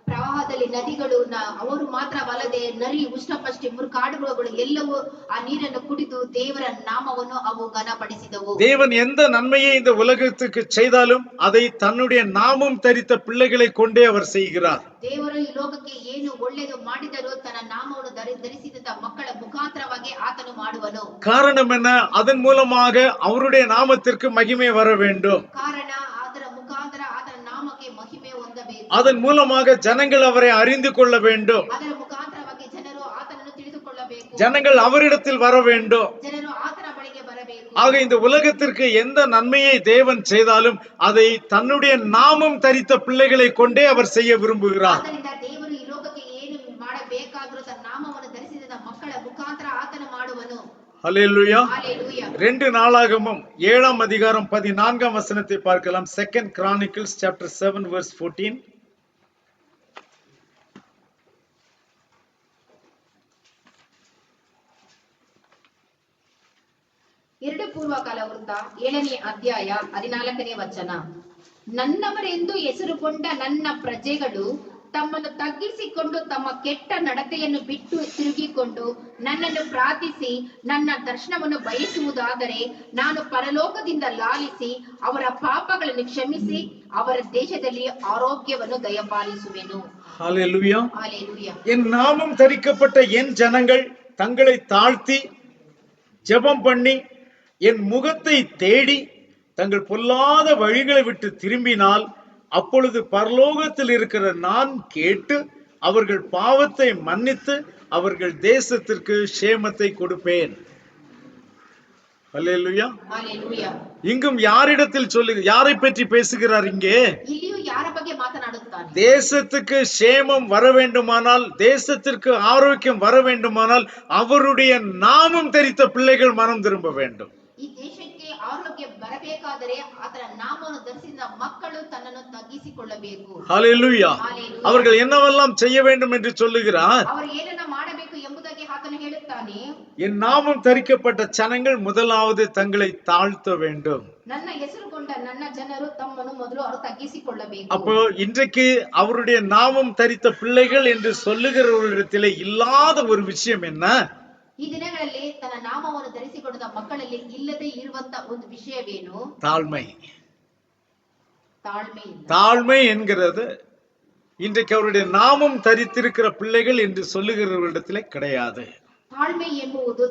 ಪ್ರವಾಹದಲ್ಲಿ ನದಿಗಳು ಅವರು ಮಾತ್ರವಲ್ಲದೆ ನರಿ, ಉಷ್ಣಪಕ್ಷಿ, ಕಾಡುಮೃಗಗಳು ಎಲ್ಲವೂ ಆ ನೀರನ್ನು ಕುಡಿದು ದೇವರ ನಾಮವನ್ನು ಅವು ಘನಪಡಿಸಿದವು. தேவன் எந்த நன்மையை இந்த உலகத்துக்கு செய்தாலும் அதை தன்னுடைய நாமம் தரித்த பிள்ளைகளை கொண்டே அவர் செய்கிறார். ದೇವರು ಈ ಲೋಕಕ್ಕೆ ಏನು ಒಳ್ಳೆಯದು ಮಾಡಿದರೂ ತನ್ನ ನಾಮವನ್ನು ಧರಿಸಿದ ಮಕ್ಕಳ ಮುಖಾಂತರವಾಗಿ ಆತನು ಮಾಡುವನು. காரணம் என்ன? அதன் மூலமாக அவருடைய நாமத்திற்கு மகிமை வர வேண்டும். ಕಾರಣ ಅದರ ಮುಖಾಂತರ ಆತನ ನಾಮಕ್ಕೆ ಮಹಿಮೆ ಹೊಂದಬೇಕು. அதன் மூலமாக ஜனங்கள் அவரை அறிந்து கொள்ள வேண்டும். ಅದರ ಮುಖಾಂತರವಾಗಿ ಜನರು ಆತನನ್ನು ತಿಳಿದುಕೊಳ್ಳಬೇಕು. ஜனங்கள் அவரிடத்தில் வர வேண்டும். ಜನರು ಆತನ ಬಳಿಗೆ ಬರಬೇಕು. ஆக இந்த உலகத்திற்கு எந்த நன்மையை தேவன் செய்தாலும் அதை தன்னுடைய நாமம் தரித்த பிள்ளைகளை கொண்டே அவர் செய்ய விரும்புகிறார். ಆದ್ದರಿಂದ ದೇವರು ಈ ಲೋಕಕ್ಕೆ ಏನು ಮಾಡಬೇಕಾದರೂ ತನ್ನ ನಾಮವನ್ನು ಧರಿಸಿದ ಮಕ್ಕಳ ಮುಖಾಂತರ ಆತನು ಮಾಡುವನು. ஹல்லேலூயா. ஹல்லேலூயா. 2 நாளாகமம் 7ஆம் அதிகாரம் 14ஆம் வசனத்தை பார்க்கலாம். 2 Chronicles chapter 7 verse 14. ಎರಡು ಪೂರ್ವಕಾಲ ವೃತ್ತ 7ನೇ ಅಧ್ಯಾಯ 14ನೇ ವಚನ. ನನ್ನವರೆಂದು ಹೆಸರುಗೊಂಡ ನನ್ನ ಪ್ರಜೆಗಳು ತಮ್ಮನ್ನು ತಗ್ಗಿಸಿಕೊಂಡು ತಮ್ಮ ಕೆಟ್ಟ ನಡತೆಯನ್ನು ಬಿಟ್ಟು ತಿರುಗಿಕೊಂಡು ನನ್ನನ್ನು ಪ್ರಾರ್ಥಿಸಿ ನನ್ನ ದರ್ಶನವನ್ನು ಬಯಸುವುದಾದರೆ ನಾನು ಪರಲೋಕದಿಂದ ಲಾಲಿಸಿ ಅವರ ಪಾಪಗಳನ್ನು ಕ್ಷಮಿಸಿ ಅವರ ದೇಶದಲ್ಲಿ ಆರೋಗ್ಯವನ್ನು ದಯಪಾಲಿಸುವೆನು. ஹல்லேலூயா. ஹல்லேலூயா. என் நாமம் தரிக்கப்பட்ட என் ஜனங்கள் தங்களை தாழ்த்தி ஜெபம் பண்ணி என் முகத்தை தேடி தங்கள் பொல்லாத வழிகளை விட்டு திரும்பினால் அப்பொழுது பரலோகத்தில் இருக்கிற நான் கேட்டு அவர்கள் பாவத்தை மன்னித்து அவர்கள் தேசத்திற்கு க்ஷேமத்தை கொடுப்பேன். ஹல்லேலூயா. ஹல்லேலூயா. இங்கும் யாரிடத்தில் யாரை பற்றி பேசுகிறார்? இங்கே ಇಲ್ಲಿಯೂ ಯಾರ ಬಗ್ಗೆ ಮಾತನಾಡುತ್ತಾನೆ? தேசத்துக்கு க்ஷேமம் வர வேண்டுமானால், தேசத்திற்கு ஆரோக்கியம் வர வேண்டுமானால் அவருடைய நாமம் தரித்த பிள்ளைகள் மனம் திரும்ப வேண்டும். ಈ ದೇಶಕ್ಕೆ ಆರೋಗ್ಯ ಬರಬೇಕಾದರೆ ಆತನ ನಾಮವನ್ನು ಧರಿಸಿದ ಮಕ್ಕಳು ತನ್ನನ್ನು ತಗ್ಗಿಸಿಕೊಳ್ಳಬೇಕು. ஹல்லேலூயா. ஹல்லேலூயா. அவர்கள் என்னவெல்லாம் செய்ய வேண்டும் என்று சொல்லுகிறார்? ಅವರು ಏನನ್ನ ಮಾಡಬೇಕು ಎಂಬುದಾಗಿ ಆತನು ಹೇಳುತ್ತಾನೆ. என் நாமம் தரிக்கப்பட்ட ஜனங்கள் முதலாவது தங்களை தாழ்த்த வேண்டும். ನನ್ನ ಹೆಸರುಗೊಂಡ ನನ್ನ ಜನರು ತಮ್ಮನ್ನು ಮೊದಲು ಅವರು ತಗ್ಗಿಸಿಕೊಳ್ಳಬೇಕು. அப்போ இன்றைக்கு அவருடைய நாமம் தரித்த பிள்ளைகள் என்று சொல்லுகிறவர்களிடத்திலே இல்லாத ஒரு விஷயம் என்ன? ಈ ದಿನಗಳಲ್ಲಿ ತನ್ನ ನಾಮವನ್ನು ಧರಿಸಿಕೊಂಡ ಮಕ್ಕಳಲ್ಲಿ ಇಲ್ಲದೆ ಇರುವಂತ ಒಂದು ವಿಷಯವೇನು? தாழ்மை. ತಾಳ್ಮೆ ಇಲ್ಲ. தாழ்மை என்கிறது இன்றைக்கு அவருடைய நாமம் தரித்திருக்கிற பிள்ளைகள் என்று சொல்லுகிறவர்களிடத்திலே கிடையாது. ತಾಳ್ಮೆ ಎಂಬುದು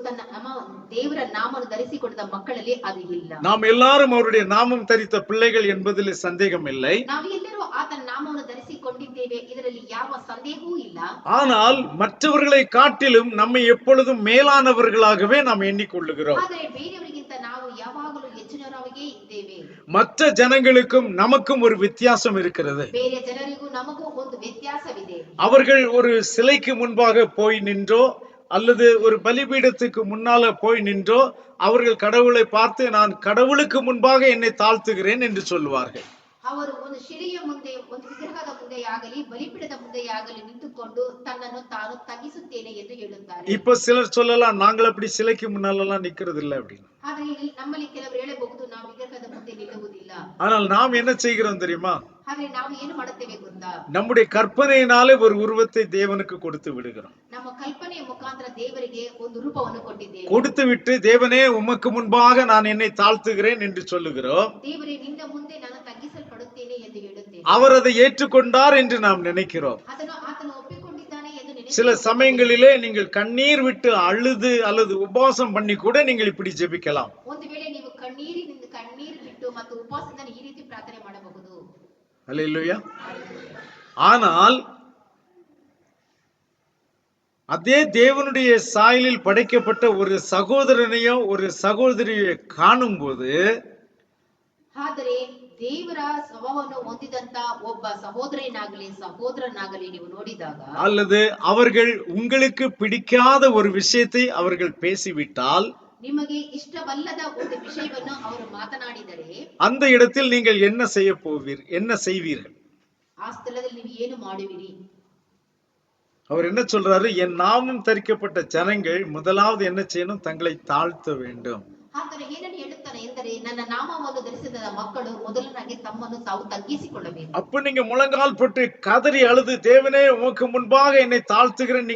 ದೇವರ ನಾಮವನ್ನು ಧರಿಸಿಕೊಂಡ ಮಕ್ಕಳಲ್ಲಿ ಅದು ಇಲ್ಲ. நாம் எல்லாரும் அவருடைய நாமம் தரித்த பிள்ளைகள் என்பதில் சந்தேகம் இல்லை. ನಾವು ಎಲ್ಲರೂ ಆತನ ನಾಮವನ್ನು ಧರಿಸಿಕೊಂಡಿದ್ದೇವೆ, ಇದರಲ್ಲಿ ಯಾವ ಸಂದೇಹವೂ ಇಲ್ಲ. ஆனால் மற்றவர்களை காட்டிலும் நம்மை எப்பொழுதும் மேலானவர்களாகவே நாம் எண்ணிக்கொள்ளுகிறோம். ಆದರೆ ಬೇರೆಯವರಿಗಿಂತ ನಾವು ಯಾವಾಗಲೂ ಹೆಚ್ಚಿನವರಾಗೇ ಇದ್ದೇವೆ. மற்ற ஜனங்களுக்கும் நமக்கும் ஒரு வித்தியாசம் இருக்கிறது. ಬೇರೆ ಜನರಿಗೂ ನಮಗೂ ಒಂದು ವ್ಯತ್ಯಾಸವಿದೆ. அவர்கள் ஒரு சிலைக்கு முன்பாக போய் நின்றோ அல்லது ஒரு பலிபீடத்துக்கு முன்னால போய் நின்றோ அவர்கள் கடவுளை பார்த்து நான் கடவுளுக்கு முன்பாக என்னை தாழ்த்துகிறேன் என்று சொல்லுவார்கள். ಅವರು ಒಂದು ಶಿಲೆಯ ಮುಂದೆ, ಒಂದು ವಿಗ್ರಹದ ಮುಂದೆಯಾಗಲಿ ಬಲಿಪೀಠದ ಮುಂದೆಯಾಗಲಿ ನಿಂತುಕೊಂಡು ತನ್ನನ್ನು ತಾನು ತಗ್ಗಿಸುತ್ತೇನೆ ಎಂದು ಹೇಳುತ್ತಾರೆ. இப்ப சிலர் சொல்லலாம், நாங்கள் அப்படி சிலைக்கு முன்னாலெல்லாம் நிக்கிறது இல்லை அப்படின்னு. ಆದ್ರೆ ನಮ್ಮಲ್ಲಿ ಕೆಲವರು ಹೇಳಬಹುದು, ನಾವು ವಿಗ್ರಹದ ಮುಂದೆ ನಿಲ್ಲುವುದಿಲ್ಲ. ஆனால் நாம் என்ன செய்கிறோம் தெரியுமா? ಆದ್ರೆ ನಾವು ಏನು ಮಾಡುತ್ತೇವೆ ಗೊತ್ತಾ? நம்முடைய கற்பனையினாலே ஒரு உருவத்தை தேவனுக்கு கொடுத்து விடுகிறோம். ನಮ್ಮ ಕಲ್ಪನೆಯ ಮುಖಾಂತರ ದೇವರಿಗೆ ಒಂದು ರೂಪವನ್ನು ಕೊಟ್ಟಿದ್ದೇವೆ. கொடுத்து விட்டு தேவனே உமக்கு முன்பாக நான் என்னை தாழ்த்துகிறேன் என்று சொல்லுகிறோம். ದೇವರೇ ನಿನ್ನ ಮುಂದೆ ನಾನು ತಗ್ಗಿಸಲ್ಪಡುತ್ತೇನೆ ಎಂದು ಹೇಳುತ್ತೇನೆ. அவர் அதை ஏற்றுக்கொண்டார் என்று நாம் நினைக்கிறோம். ಆತನು ಒಪ್ಪಿಕೊಂಡಿದ್ದಾನೆ ಎಂದು ನೆನೆಸುತ್ತೇವೆ. சில சமயங்களிலே நீங்கள் கண்ணீர் விட்டு அழுது அல்லது உபவாசம் பண்ணி கூட நீங்கள் இப்படி ஜெபிக்கலாம். ಒಂದು ವೇಳೆ ನೀವು ಕಣ್ಣೀರು ಬಿಟ್ಟು ಮತ್ತು ಉಪವಾಸದಿಂದ ಈ ರೀತಿ ಪ್ರಾರ್ಥನೆ ಮಾಡಬಹುದು. அல்லேலூயா. ஆனால் அதே தேவனுடைய சாயலில் படைக்கப்பட்ட ஒரு சகோதரனையோ ஒரு சகோதரியை காணும்போது, ಆದರೆ ದೇವರ ಸ್ವಭಾವವನ್ನು ಹೊಂದಿದಂತ ಒಬ್ಬ ಸಹೋದರನಾಗಲಿ ನೀವು ನೋಡಿದಾಗ, அல்லது அவர்கள் உங்களுக்கு பிடிக்காத ஒரு விஷயத்தை அவர்கள் பேசிவிட்டால், ನಿಮಗೆ ಇಷ್ಟವಲ್ಲದ ಒಂದು ವಿಷಯವನ್ನು ಅವರು ಮಾತನಾಡಿದರೆ, அந்த இடத்தில் நீங்கள் என்ன செய்வீர்கள்? ಆ ಸ್ಥಳದಲ್ಲಿ ನೀವು ಏನು ಮಾಡುವಿರಿ? அவர் என்ன சொல்றாரு? என் நாமம் தரிக்கப்பட்ட ஜனங்கள் முதலாவது என்ன செய்யணும்? தங்களை தாழ்த்த வேண்டும். ಆತನು ಏನನ್ನು ಹೇಳುತ್ತಾನೆ ಎಂದರೆ ನನ್ನ ನಾಮವನ್ನು ಧರಿಸಿದ ಮಕ್ಕಳು ಮೊದಲನಾಗಿ ತಮ್ಮನ್ನು ತಾವು ತಗ್ಗಿಸಿಕೊಳ್ಳಬೇಕು. அப்ப நீங்க முழங்கால் போட்டு கதறி அழுது, தேவனே உமக்கு முன்பாக என்னை தாழ்த்துகிறேன்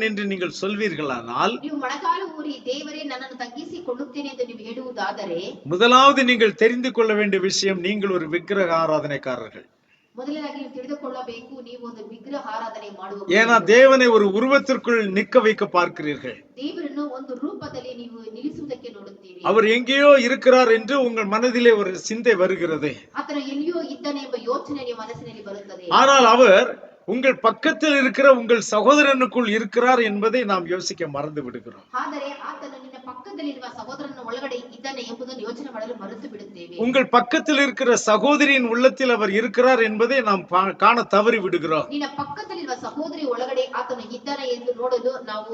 என்று நீங்கள் சொல்வீர்களானால், ನೀವು ಮೊಣಕಾಲು ಊರಿ ದೇವರೇ ನನ್ನನ್ನು ತಗ್ಗಿಸಿಕೊಳ್ಳುತ್ತೇನೆ ಎಂದು ನೀವು ಹೇಳುವುದಾದರೆ, முதலாவது நீங்கள் தெரிந்து கொள்ள வேண்டிய விஷயம், நீங்கள் ஒரு விக்கிரக ஆராதனைக்காரர்கள். ಮೊದಲನಾಗಿ ನೀವು ತಿಳಿದುಕೊಳ್ಳಬೇಕು, ನೀವು ಒಂದು ವಿಗ್ರಹ ಆರಾಧನೆ ಮಾಡುವ. ஏன்னா தேவனை ஒரு உருவத்திற்குள் நிற்க வைக்க பார்க்கிறீர்கள். ದೇವರನ್ನು ಒಂದು ರೂಪದಲ್ಲಿ ನೀವು ನಿಲ್ಲಿಸುವುದಕ್ಕೆ ನೋಡುತ್ತೀರಿ. அவர் எங்கேயோ இருக்கிறார் என்று உங்கள் மனதிலே ஒரு சிந்தை வருகிறது. ಆತನು ಎಲ್ಲಿಯೋ ಇದ್ದಾನೆ ಎಂಬ ಯೋಚನೆ ನಿಮ್ಮ ಮನಸ್ಸಿನಲ್ಲಿ ಬರುತ್ತದೆ. ஆனால் அவர் உங்கள் பக்கத்தில் இருக்கிற உங்கள் சகோதரனுக்குள் இருக்கிறார் என்பதை நாம் யோசிக்க மறந்து விடுகிறோம். ಆದರೆ ಆತನು ನಿನ್ನ ಪಕ್ಕದಲ್ಲಿರುವ ಸಹೋದರನ ಒಳಗಡೆ ಇದ್ದಾನೆ ಎಂಬುದನ್ನು ಯೋಚನೆ ಮಾಡಲು ಮರೆತು ಬಿಡುತ್ತೇವೆ. உங்கள் பக்கத்தில் இருக்கிற சகோதரியின் உள்ளத்தில் அவர் இருக்கிறார் என்பதை நாம் காண தவறி விடுகிறோம். ನಿನ್ನ ಪಕ್ಕದಲ್ಲಿರುವ ಸಹೋದರಿ ಒಳಗಡೆ ಆತನು ಇದ್ದಾನೆ ಎಂದು ನೋಡಲು ನಾವು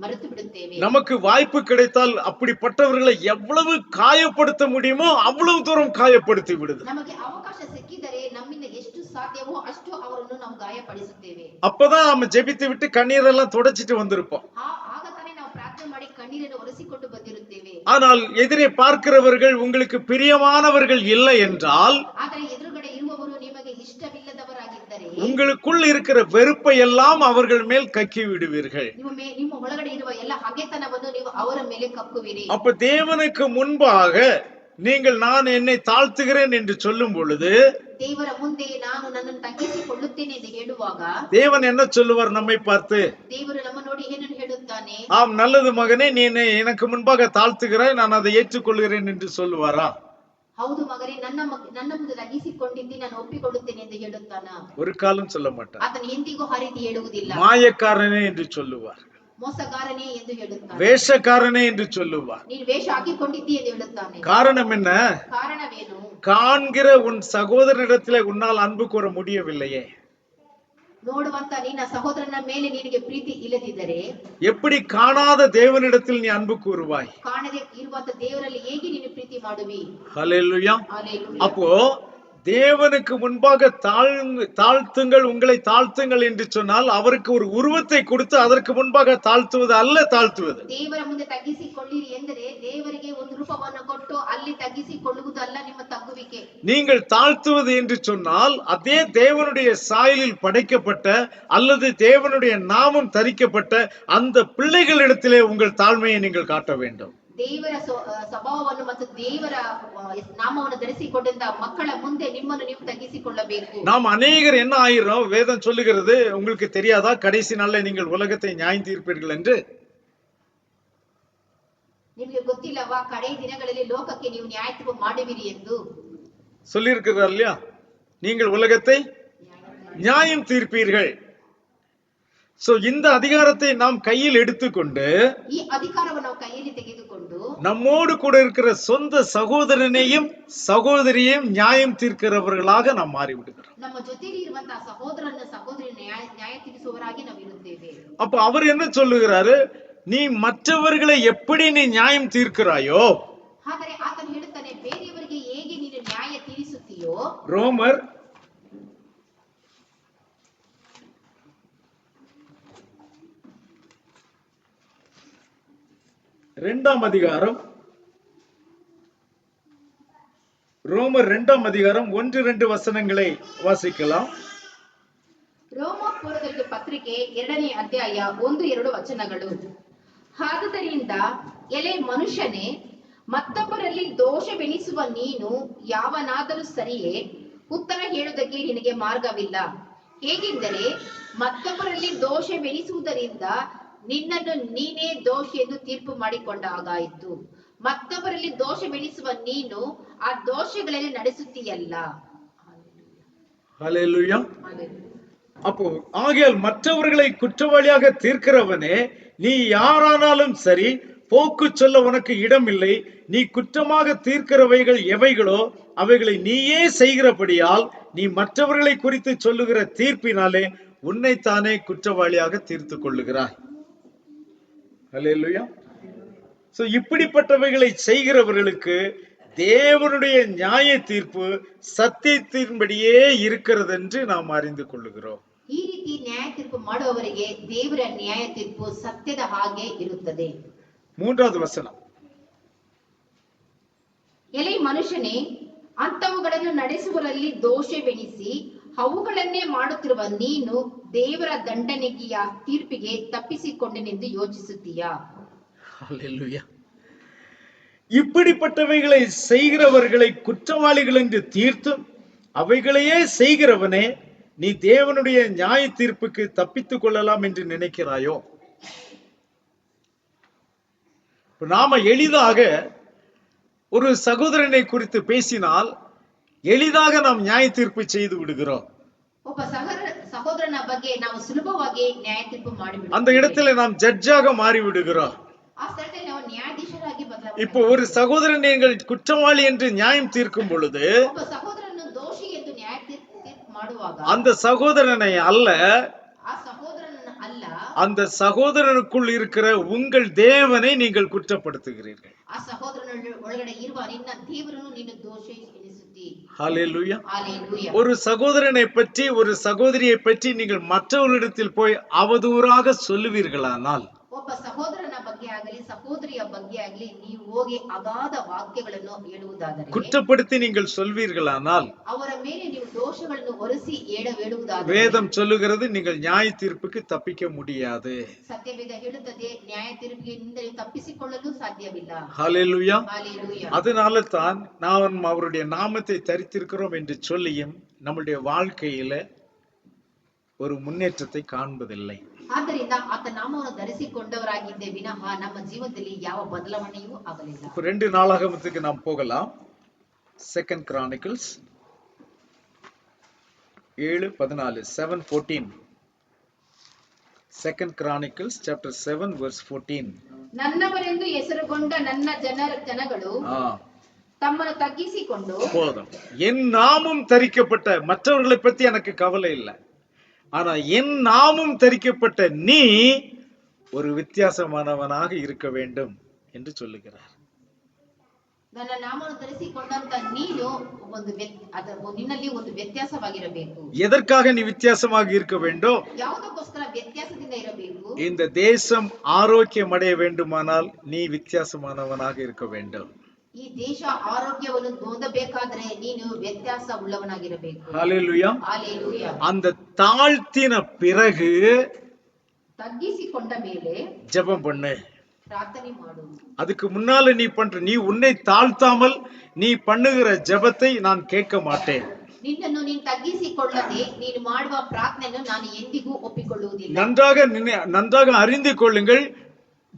மறுத்து விடுತ್ತೇವೆ. நமக்கு வாய்ப்பு கிடைத்தால் அப்படிப்பட்டவர்களை எவ்வளவு காயப்படுத்த முடியுமோ அவ்வளவு தூரம் காயப்படுத்தி விடுது. ನಮಗೆ ಅವಕಾಶ ಸಿಕ್ಕಿದರೆ ನಮ್ಮಿಂದ ಎಷ್ಟು ಸಾಧ್ಯವೋ ಅಷ್ಟು ಅವರನ್ನು ನಾವು ಗಾಯಪಡಿಸುತ್ತೇವೆ. அப்பதான் நம்ம ஜெபித்து விட்டு கண்ணீரெல்லாம் துடைச்சிட்டு வந்திருப்போம். ಆಗ ತಾನೇ ನಾವು ಪ್ರಾರ್ಥನೆ ಮಾಡಿ ಕಣ್ಣೀರನ್ನು ಒರೆಸಿಕೊಂಡು ಬಂದಿರುತ್ತೇವೆ. ஆனால் எதிரே பார்க்கிறவர்கள் உங்களுக்கு பிரியமானவர்கள் இல்லை என்றால், ಆದರೆ ಎದುರುಗಡೆ ಇರುವವರು ನಿಮಗೆ ಇಷ್ಟವಿಲ್ಲದವರಾಗಿದ್ದರೆ, உங்களுக்குள் இருக்கிற வெறுப்பை எல்லாம் அவர்கள் மேல் கக்கி விடுவீர்கள். ನಿಮ್ಮ ಒಳಗಡೆ ಇರುವ ಎಲ್ಲ ಹಗೆತನವನ್ನು ನೀವು ಅವರ ಮೇಲೆ ಕಕ್ಕುವಿರಿ. அப்ப தேவனுக்கு முன்பாக நீங்கள் நான் என்னை தாழ்த்துகிறேன் என்று சொல்லும் பொழுது, ದೇವರ ಮುಂದೆ ನಾನು ನನ್ನನ್ನು ತಗ್ಗಿಸಿಕೊಳ್ಳುತ್ತೇನೆ ಎಂದು ಹೇಳುವಾಗ, தேவன் என்ன சொல்லுவார் நம்மை பார்த்து? ದೇವರು ನಮ್ಮ ನೋಡಿ ಏನನ್ನು ಹೇಳುತ್ತಾನೆ? ஆம், நல்லது மகனே, நீ எனக்கு முன்பாக தாழ்த்துகிறாய், நான் அதை ஏற்றுக்கொள்கிறேன் என்று சொல்லுவாரா? ಹೌದು ಮಗನೇ, ನನ್ನ ಮುಂದೆ ತಗ್ಗಿಸಿಕೊಂಡಿದ್ದಿ, ನಾನು ಒಪ್ಪಿಕೊಳ್ಳುತ್ತೇನೆ ಎಂದು ಹೇಳುತ್ತಾನ? ஒரு காலம் சொல்ல மாட்டார். ಆತನು ಎಂದಿಗೂ ಆ ರೀತಿ ಹೇಳುವುದಿಲ್ಲ. மாயக்காரனே என்று சொல்லுவார், ಮೋಸಗಾರನೇ ಎಂದು ಹೇಳುತ್ತಾನೆ, வேஷக்காரனே என்று சொல்லுவார். ನೀನು ವೇಷ ಹಾಕಿಕೊಂಡಿದ್ದಿ ಎಂದು ಹೇಳುತ್ತಾನೆ. காரணம் என்ன? ಕಾರಣವೇನು? காண்கிற உன் சகோதரனிடத்திலே உன்னால் அன்பு கூற முடியவில்லையே. ನೋಡುವಂತ ನಿನ್ನ ಸಹೋದರನ ಮೇಲೆ ನಿನಗೆ ಪ್ರೀತಿ ಇಲ್ಲದಿದ್ದರೆ எப்படி காணாத தேவனிடத்தில் நீ அன்பு கூறுவாய்? ಕಾಣದೆ ಇರುವಂತ ದೇವರಲ್ಲಿ ಹೇಗೆ ನೀನು ಪ್ರೀತಿ ಮಾಡುವಿ? ஹல்லேலூயா. ಹಲ್ಲೆಲೂಯಾ. அப்போ தேவனுக்கு முன்பாக தாழ்த்துங்கள், உங்களை தாழ்த்துங்கள் என்று சொன்னால், அவருக்கு ஒரு உருவத்தை கொடுத்து அதற்கு முன்பாக தாழ்த்துவது அல்ல. தாழ்த்துவது ದೇವರ ಮುಂದೆ ತಗ್ಗಿಸಿಕೊಳ್ಳಿರಿ ಎಂದರೆ ದೇವರಿಗೆ ಒಂದು ರೂಪವನ್ನು ಕೊಟ್ಟು ಅಲ್ಲಿ ತಗ್ಗಿಸಿಕೊಳ್ಳುವುದಲ್ಲ ನಿಮ್ಮ ತಗ್ಗುವಿಕೆ. நீங்கள் தாழ்த்துவது என்று சொன்னால், அதே தேவனுடைய சாயலில் படைக்கப்பட்ட அல்லது தேவனுடைய நாமம் தரிக்கப்பட்ட அந்த பிள்ளைகளிடத்திலே உங்கள் தாழ்மையை நீங்கள் காட்ட வேண்டும். ದೇವರ ಸ್ವಭಾವವನ್ನು ಮತ್ತು ದೇವರ ನಾಮವನ್ನು ಧರಿಸಿಕೊಂಡಂತ ಮಕ್ಕಳ ಮುಂದೆ ನಿಮ್ಮನ್ನು ನೀವು ತಗ್ಗಿಸಿಕೊಳ್ಳಬೇಕು. நாம் அநேகர் என்ன ஆயிரும்? வேதம் சொல்லுகிறது, உங்களுக்கு தெரியாதா, கடைசி நாள்ல நீங்கள் உலகத்தை நியாயம் தீர்ப்பீர்கள் என்று. ನಿಮಗೆ ಗೊತ್ತಿಲ್ಲವಾ, ಕಡೆ ದಿನಗಳಲ್ಲಿ ಲೋಕಕ್ಕೆ ನೀವು ನ್ಯಾಯ ತೀರ್ಪು ಮಾಡುವಿರಿ ಎಂದು சொல்லியிருக்கிறார் இல்லையா? நீங்கள் உலகத்தை நியாயம் தீர்ப்பீர்கள். சோ இந்த அதிகாரத்தை நாம் கையில் எடுத்துக்கொண்டு, ಈ ಅಧಿಕಾರವನ್ನು ನಾವು ಕೈಯಲ್ಲಿ ತೆಗೆದುಕೊಂಡು நம்மோடு கூட இருக்கிற சொந்த சகோதரனையும் சகோதரியையும் நியாயம் தீர்க்கிறவர்களாக நாம் மாறிவிடுகிறோம். ನಮ್ಮ ಜೊತೆಯಲ್ಲಿ ಇರುವಂತಹ ಸಹೋದರನ ಸಹೋದರಿ ನ್ಯಾಯ ತೀರಿಸುವವರಾಗಿ ನಾವು ಇರುತ್ತೇವೆ. அப்ப அவர் என்ன சொல்லுகிறாரு? நீ மற்றவர்களை எப்படி நீ நியாயம் தீர்க்கிறாயோ, ಆದರೆ ಆತನು ಹೇಳುತ್ತಾನೆ, ಬೇರೆಯವರಿಗೆ ಹೇಗೆ ನೀನು ನ್ಯಾಯ ತೀರಿಸುತ್ತೀಯೋ. ரோமர் 2ஆம் அதிகாரம், ரோமர் 2ஆம் அதிகாரம் 1-2 வசனங்களை வாசிக்கலாம். ರೋಮಾಪುರದವರಿಗೆ ಪತ್ರಿಕೆ 2ನೇ ಅಧ್ಯಾಯ 1-2 ವಚನಗಳು. ಆದುದರಿಂದ ಎಲೆ ಮನುಷ್ಯನೇ, ಮತ್ತೊಬ್ಬರಲ್ಲಿ ದೋಷವೆಣಿಸುವ ನೀನು ಯಾವನಾದರೂ ಸರಿಯೇ, ಉತ್ತರ ಹೇಳುವುದಕ್ಕೆ ನಿನಗೆ ಮಾರ್ಗವಿಲ್ಲ. ಹೇಗೆಂದರೆ, ಮತ್ತೊಬ್ಬರಲ್ಲಿ ದೋಷವೆಣಿಸುವುದರಿಂದ ನಿನ್ನನ್ನು ನೀನೇ ದೋಷಿ ಎಂದು ತೀರ್ಪು ಮಾಡಿಕೊಂಡ ಹಾಗಾಯಿತು. ಮತ್ತೊಬ್ಬರಲ್ಲಿ ದೋಷವೆಣಿಸುವ ನೀನು ಆ ದೋಷಗಳಲ್ಲಿ ನಡೆಸುತ್ತೀಯಲ್ಲ. ஹல்லேலூயா. அப்போ ஆகையால் மற்றவர்களை குற்றவாளியாக தீர்க்கிறவனே, நீ யாரானாலும் சரி, போக்கு சொல்ல உனக்கு இடம் இல்லை. நீ குற்றமாக தீர்க்கிறவைகள் எவைகளோ அவைகளை நீயே செய்கிறபடியால் நீ மற்றவர்களை குறித்து சொல்லுகிற தீர்ப்பினாலே உன்னைத்தானே குற்றவாளியாக தீர்த்து கொள்ளுகிறாய். ஹல்லேலூயா. சோ இப்படிப்பட்டவைகளை செய்கிறவர்களுக்கு தேவனுடைய நியாய தீர்ப்பு சத்தியத்தின்படியே இருக்கிறது என்று நாம் அறிந்து கொள்ளுகிறோம். ಈ ರೀತಿ ನ್ಯಾಯ ತೀರ್ಪು ಮಾಡುವವರಿಗೆ ದೇವರ ನ್ಯಾಯ ತೀರ್ಪು ಸತ್ಯದ ಹಾಗೆ ಇರುತ್ತದೆ. 3வது வசனம். ಎಲೆ ಮನುಷ್ಯನೇ, ಅಂಥವುಗಳನ್ನು ನಡೆಸುವರಲ್ಲಿ ದೋಷವೆನಿಸಿ ಅವುಗಳನ್ನೇ ಮಾಡುತ್ತಿರುವ ನೀನು ದೇವರ ದಂಡನೆಗೆಯ ತೀರ್ಪಿಗೆ ತಪ್ಪಿಸಿಕೊಂಡೆನೆಂದು ಯೋಚಿಸುತ್ತೀಯಾ? ஹல்லேலூயா. இப்படிப்பட்டவைகளை செய்கிறவர்களை குற்றவாளிகள் என்று தீர்த்தும் அவைகளையே செய்கிறவனே, நீ தேவனுடைய நியாய தீர்ப்புக்கு தப்பித்துக் கொள்ளலாம் என்று நினைக்கிறாயோ? நாம எளிதாக ஒரு சகோதரனை குறித்து பேசினால் எளிதாக நாம் நியாய தீர்ப்பு செய்து விடுகிறோம். ಒಬ್ಬ ಸಹೋದರನ ಬಗ್ಗೆ ನಾವು ಸುಲಭವಾಗಿ ನ್ಯಾಯ ತೀರ್ಪು ಮಾಡಿಬಿಡುತ್ತೇವೆ. அந்த இடத்துல நாம் ஜட்ஜாக மாறி விடுகிறோம். ಆ ಸ್ಥಳದಲ್ಲಿ ನಾವು ನ್ಯಾಯಾಧೀಶರಾಗಿ ಬದಲಾವಣೆ. இப்போ ஒரு சகோதரன் நீங்கள் குற்றவாளி என்று நியாயம் தீர்க்கும் பொழுது ಒಬ್ಬ ಸಹೋದರನನ್ನು ದೋಷಿ ಎಂದು ನ್ಯಾಯ ತೀರ್ಪು ಮಾಡುವಾಗ அந்த சகோதரனை அல்ல, ಆ ಸಹೋದರನನ್ನು ಅಲ್ಲ, அந்த சகோதரனுக்குள் இருக்கிற உங்கள் தேவனை நீங்கள் குற்றப்படுத்துகிறீர்கள். ಆ ಸಹೋದರನ ಒಳಗಡೆ ಇರುವ ನಿನ್ನ ದೇವರನ್ನು ನೀನು ದೋಷಿ ಎನಿಸುತ್ತಿ. ஹல்லேலூயா. ஹalleluya. ஒரு சகோதரனை பற்றி ஒரு சகோதரியை பற்றி நீங்கள் மற்றவர்களிடத்தில் போய் அவதூறாக சொல்லுவீர்களானால், ಒಬ್ಬ ಸಹೋದರನ ಬಗ್ಗೆ ಆಗಲಿ ಸಹೋದರಿಯ ಬಗ್ಗೆ ಆಗಲಿ ನೀವು ಹೋಗಿ ಅಗಾಧ ವಾಕ್ಯಗಳನ್ನು ಹೇಳುವುದಾದರೆ, குற்றப்படுத்தி நீங்கள் சொல்வீர்களானால், ಅವರ ಮೇಲೆ ನೀವು ದೋಷಗಳನ್ನು ಹೊರಿಸಿ ಹೇಳುವುದಾದರೆ, வேதம் சொல்லுகிறது நீங்கள் நியாய தீர்ப்புக்கு தப்பிக்க முடியாது. ಸತ್ಯವೇದ ಹೇಳುತ್ತದೆ ನ್ಯಾಯ ತೀರ್ಪಿನಿಂದ ತಪ್ಪಿಸಿಕೊಳ್ಳಲು ಸಾಧ್ಯವಿಲ್ಲ. ஹல்லேலூயா. ஹalleluya. அதனால தான் நாம் அவருடைய நாமத்தை தரித்திருக்கிறோம் என்று சொல்லியும் நம்முடைய வாழ்க்கையில ஒரு முன்னேற்றத்தை காண்பதில்லை. ಆದ್ದರಿಂದ ಆತ ನಾಮವನ್ನು ಧರಿಸಿಕೊಂಡವರಾಗಿದ್ದೇ ವಿನಃ ನಮ್ಮ ಜೀವನದಲ್ಲಿ ಯಾವ ಬದಲಾವಣೆಯೂ ಆಗಲಿಲ್ಲ. இப்ப 2 நாளாகமத்துக்கு நாம் போகலாம். 2 Chronicles 7:14 7:14. 2 Chronicles chapter 7 verse 14. ನನ್ನವರೆಂದು ಹೆಸರುಗೊಂಡ ನನ್ನ ಜನಗಳು ತಮ್ಮನ್ನು ತಗ್ಗಿಸಿಕೊಂಡು, போதும், என் நாமம் தரிக்கப்பட்ட, மற்றவர்களை பத்தி எனக்கு கவலை இல்லை, ஆனா என் நாமம் தரிக்கப்பட்ட நீ ஒரு வித்தியாசமானவனாக இருக்க வேண்டும் என்று சொல்லுகிறார். ನನ್ನ ನಾಮವನ್ನು ಧರಿಸಿಕೊಂಡಂತ ನೀನು ನಿನ್ನಲ್ಲಿ ಒಂದು ವ್ಯತ್ಯಾಸವಾಗಿರಬೇಕು. எதற்காக நீ வித்தியாசமாக இருக்க வேண்டும்? ಯಾವುದಕ್ಕೋಸ್ಕರ ವ್ಯತ್ಯಾಸದಿಂದ ಇರಬೇಕು? இந்த தேசம் ஆரோக்கியம் அடைய வேண்டுமானால் நீ வித்தியாசமானவனாக இருக்க வேண்டும். ಈ ದೇಶ ಆರೋಗ್ಯವನ್ನು ಹೊಂದಬೇಕಾದ್ರೆ ನೀನು ವ್ಯತ್ಯಾಸ ಉಳ್ಳವನಾಗಿರಬೇಕು. ஹல்லேலூயா. ஹalleluya. அந்த தாழ்த்தின பிறகு ತಗ್ಗಿಸಿಕೊಂಡ ಮೇಲೆ ஜெபம் பண்ணு, ಪ್ರಾರ್ಥನೆ ಮಾಡು. அதுக்கு முன்னால நீ உன்னை தாழ்த்தாமல் நீ பண்ணுகிற ஜெபத்தை நான் கேட்க மாட்டேன். ನಿನ್ನನ್ನು ನೀನು ತಗ್ಗಿಸಿಕೊಳ್ಳದೆ ನೀನು ಮಾಡುವ ಪ್ರಾರ್ಥನೆಯನ್ನು ನಾನು ಎಂದಿಗೂ ಒಪ್ಪಿಕೊಳ್ಳುವುದಿಲ್ಲ. நன்றாக அறிந்து கொள்ளுங்கள்,